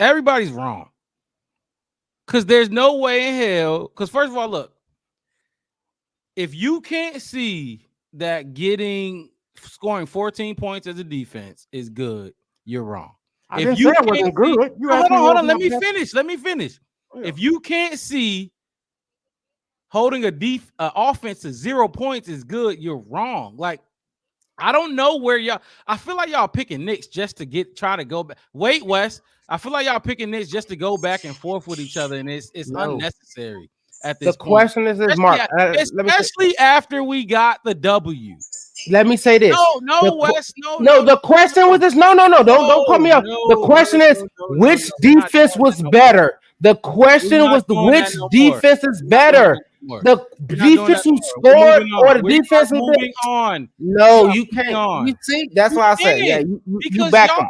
Everybody's wrong. Because there's no way in hell. Because first of all, look. If you can't see that scoring 14 points as a defense is good, you're wrong. I didn't say it wasn't good. Hold on. Let me finish. Yeah. If you can't see holding a offense to 0 points is good, you're wrong. Like, I don't know where y'all. I feel like y'all picking Knicks just to try to go back. Wait, Wes. I feel like y'all picking Knicks just to go back and forth with each other, and it's unnecessary at this point. The question is this, Mark. Especially after we got the W. Let me say this. No, Wes. No. The question was this. No. Don't cut me off. The question is which defense was better. The question was which defense is better. The defense who scored or the defense who moving on. No, you can't. You see, that's why I said, yeah, you back them.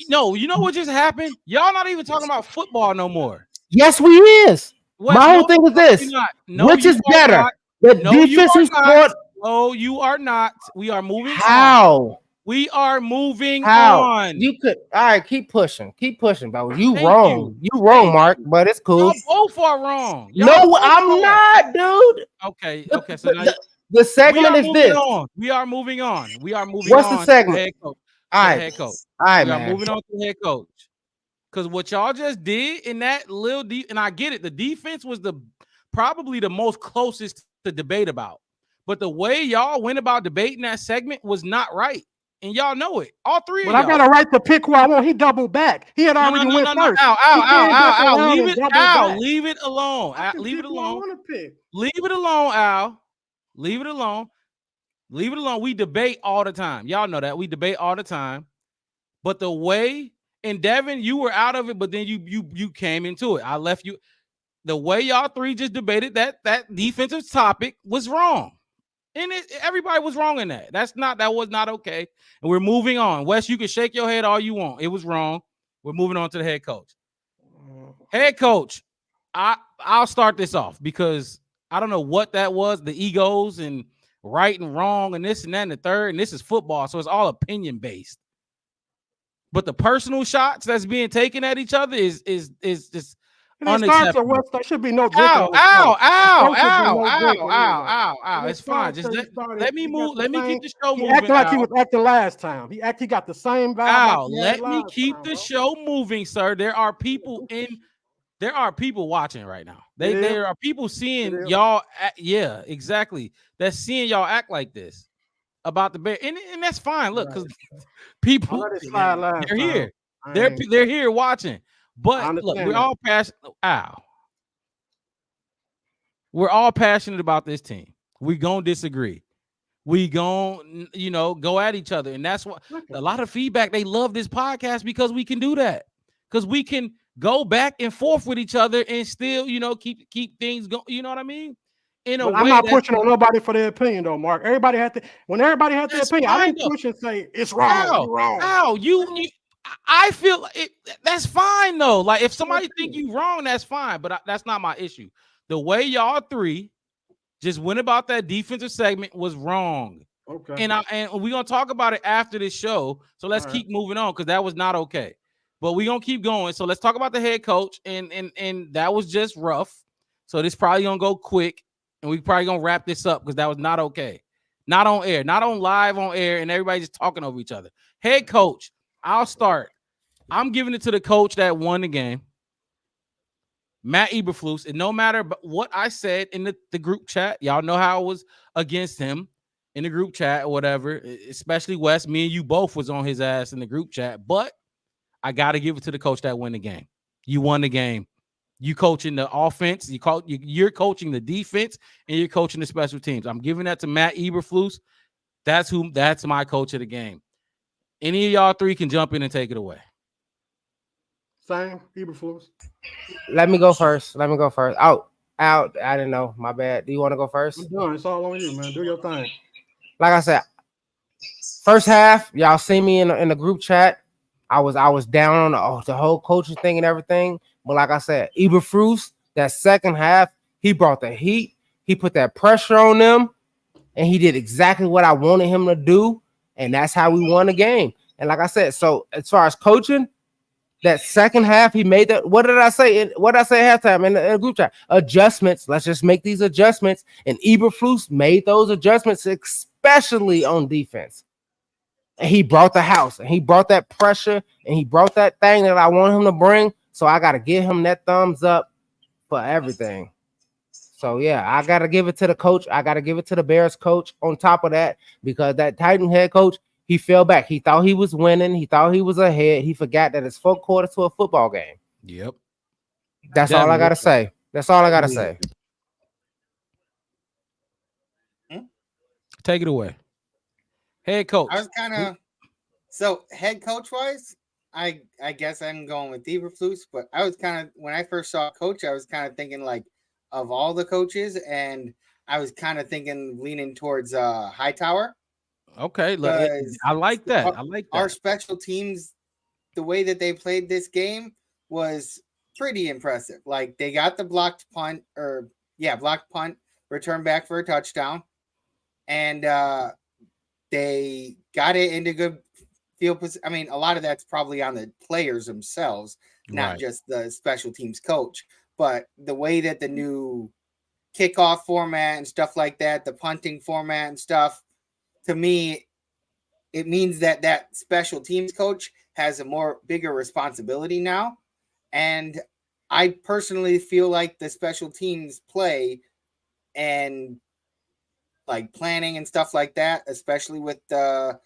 No, you know what just happened? Y'all not even talking about football no more. Yes, we is. My whole thing is this: which is better, the defense who scored? No, you are not. We are moving on. How? We are moving on. You could all right, keep pushing, bro. You wrong, Mark, but it's cool. Y'all both are wrong. No, I'm not, dude. Okay, so now the segment is this. We are moving on. What's the segment? All right, head coach. All right, we man. are moving on to head coach. Because what y'all just did in that little and I get it, the defense was probably the most closest to debate about. But the way y'all went about debating that segment was not right. And y'all know it. All three of y'all. But I got a right to pick who I want. He doubled back. He had already went first. Al. Leave it alone. Leave it alone. Leave it alone, Al. Leave it alone. Leave it alone. We debate all the time. Y'all know that. We debate all the time. But the way, and Devin, you were out of it, but then you came into it. I left you. The way y'all three just debated that defensive topic was wrong. And everybody was wrong in that. That was not okay. And we're moving on. Wes, you can shake your head all you want. It was wrong. We're moving on to the head coach. Head coach, I'll start this off because I don't know what that was, the egos and right and wrong and this and that and the third, and this is football, so it's all opinion based. But the personal shots that's being taken at each other is just unacceptable. There should be no Ow. It's fine. Just let me move. Let me keep the show moving. He acted like he was acting last time. He got the same vibe. Let me keep the show moving, sir. There are people watching right now. There are people seeing y'all. Yeah, exactly. That's seeing y'all act like this about the Bears, and that's fine. Look, because people they're here. They're here watching. But look, we're all passionate. We're all passionate about this team. We gonna disagree. We gonna, go at each other, and that's why a lot of feedback. They love this podcast because we can do that. Because we can go back and forth with each other and still, keep things going. You know what I mean? I'm not pushing on nobody for their opinion, though, Mark. Everybody had their opinion. I didn't push and say it's wrong. You're wrong. I feel that's fine though. Like if somebody think you wrong, that's fine. But that's not my issue. The way y'all three just went about that defensive segment was wrong. Okay. And we're gonna talk about it after this show. So let's keep moving on because that was not okay. But we're gonna keep going. So let's talk about the head coach. And that was just rough. So this probably gonna go quick. And we probably gonna wrap this up because that was not okay. Not on air, not on live on air, and everybody just talking over each other. Head coach. I'll start. I'm giving it to the coach that won the game, Matt Eberflus. And no matter what I said in the group chat, y'all know how I was against him in the group chat or whatever, especially Wes. Me and you both was on his ass in the group chat. But I got to give it to the coach that won the game. You won the game. You coaching the offense. You're coaching the defense, and you're coaching the special teams. I'm giving that to Matt Eberflus. That's my coach of the game. Any of y'all three can jump in and take it away. Same, Eberflus. Let me go first. Out. I didn't know. My bad. Do you want to go first? I'm done. It's all on you, man. Do your thing. Like I said, first half, y'all see me in the group chat. I was down on the whole coaching thing and everything. But like I said, Eberflus, that second half, he brought the heat. He put that pressure on them, and he did exactly what I wanted him to do. And that's how we won the game. And like I said, so as far as coaching, that second half, he made that. What did I say? What did I say at halftime in the group chat? Adjustments. Let's just make these adjustments. And Eberflus made those adjustments, especially on defense. And he brought the house, and he brought that pressure, and he brought that thing that I want him to bring. So I got to give him that thumbs up for everything. So, yeah, I got to give it to the coach. I got to give it to the Bears coach on top of that, because that Titan head coach, he fell back. He thought he was winning. He thought he was ahead. He forgot that it's 4 quarters to a football game. Yep. That's all I got to say. That's all I got to say. Take it away. Head coach. I was kind of so head coach wise, I guess I'm going with Eberflus, but I was kind of, when I first saw coach, I was kind of thinking like of all the coaches, and I was kind of leaning towards Hightower. Okay, look, I like that. I like that. Our special teams, the way that they played this game was pretty impressive. Like they got the blocked punt, return back for a touchdown, and they got it into good field position. I mean, a lot of that's probably on the players themselves, not just the special teams coach. But the way that the new kickoff format and stuff like that, the punting format and stuff, to me, it means that that special teams coach has a more bigger responsibility now. And I personally feel like the special teams play and like planning and stuff like that, especially with that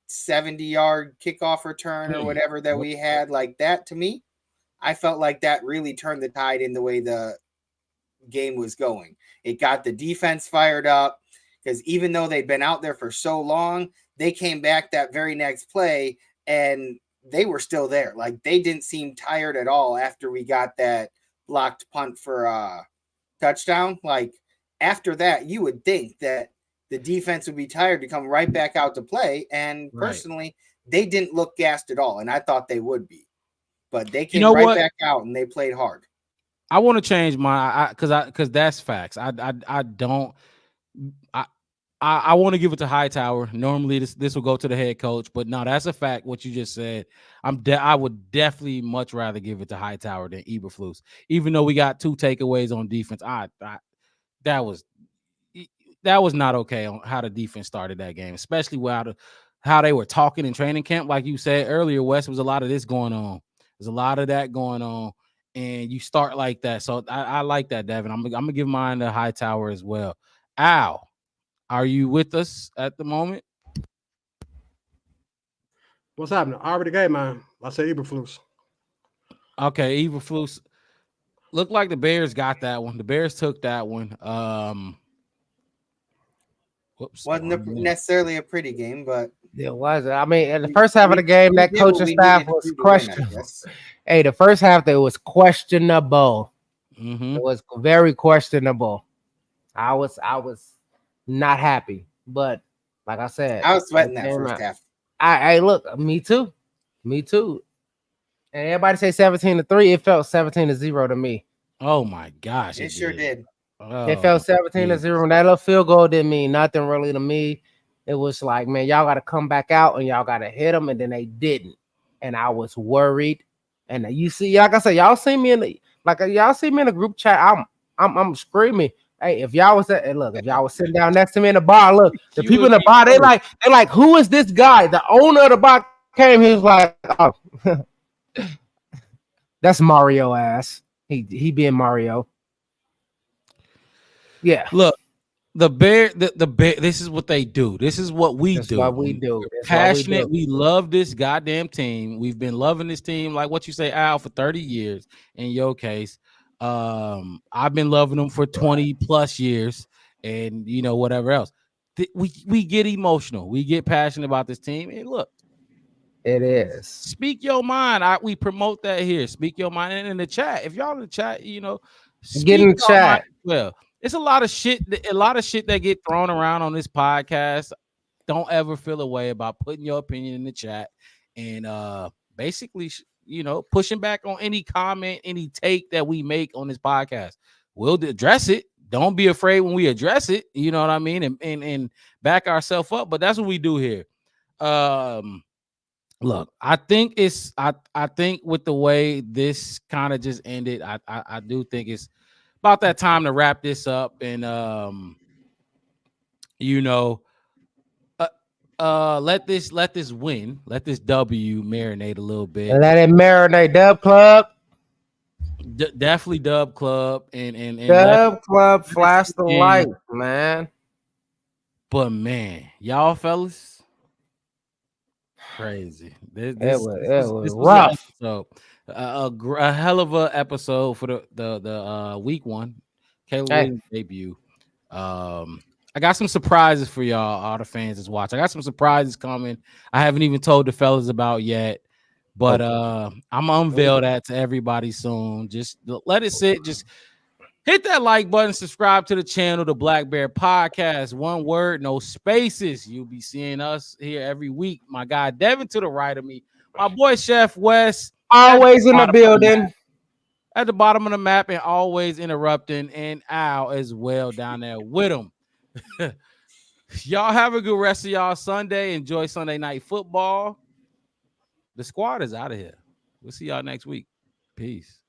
70-yard kickoff return or whatever that we had, like that, to me, I felt like that really turned the tide in the way the game was going. It got the defense fired up because even though they'd been out there for so long, they came back that very next play and they were still there. Like they didn't seem tired at all after we got that blocked punt for touchdown. Like after that, you would think that the defense would be tired to come right back out to play. And personally, they didn't look gassed at all. And I thought they would be, but they came back out and they played hard. I want to change my because that's facts. I want to give it to Hightower. Normally this will go to the head coach, but no, that's a fact. What you just said, I would definitely much rather give it to Hightower than Eberflus. Even though we got 2 takeaways on defense, that was not okay on how the defense started that game, especially how they were talking in training camp. Like you said earlier, Wes, was a lot of this going on. There's a lot of that going on. And you start like that. So I like that, Devin. I'm going to give mine to Hightower as well. Al, are you with us at the moment? What's happening? I already gave mine. I said Eberflus. Okay, Eberflus. Looked like the Bears got that one. The Bears took that one. Wasn't necessarily a pretty game, but it was. I mean, in the first half of the game, that coaching staff was questionable. Hey, the first half, it was questionable. Mm-hmm. It was very questionable. I was not happy, but like I said, I was sweating that first half. I look, me too. And everybody say 17-3. It felt 17-0 to me. Oh my gosh, it sure did. It felt 17-0. That little field goal didn't mean nothing really to me. It was like, man, y'all got to come back out and y'all got to hit them, and then they didn't, and I was worried. And you see, like I said, y'all see me in the group chat. I'm screaming. Hey, if y'all was sitting down next to me in the bar, look, the people in the bar, they like, who is this guy? The owner of the bar came. He was like, oh, that's Mario ass. He being Mario. Yeah. Look, the Bear. This is what they do. This is what we do. What we do. Passionate. We love this goddamn team. We've been loving this team, like what you say, Al, for 30 years. In your case, I've been loving them for 20 plus years, and whatever else. We get emotional. We get passionate about this team. And look, it is. Speak your mind. We promote that here. Speak your mind. And in the chat, if y'all in the chat, get in the chat. Well, it's a lot of shit that get thrown around on this podcast. Don't ever feel a way about putting your opinion in the chat and basically, pushing back on any comment, any take that we make on this podcast. We'll address it. Don't be afraid when we address it. You know what I mean? And back ourselves up. But that's what we do here. Look, I think I think with the way this kind of just ended, I do think it's about that time to wrap this up and let this win, let this W marinate a little bit. Let it marinate. Dub Club. Definitely Dub Club and Dub Club flash the light, man. But man, y'all fellas, crazy. This was rough. So a hell of a episode for the week 1 Caleb Williams debut. I got some surprises for y'all, all the fans that's watching. I got some surprises coming. I haven't even told the fellas about yet, but I'm gonna unveil that to everybody soon. Just let it sit. Just Hit that like button, subscribe to the channel, the Black Bear Podcast. One word, no spaces. You'll be seeing us here every week. My guy Devin to the right of me. My boy Chef West. Always in the building. At the bottom of the map and always interrupting. And Al as well down there with him. Y'all have a good rest of y'all Sunday. Enjoy Sunday night football. The squad is out of here. We'll see y'all next week. Peace.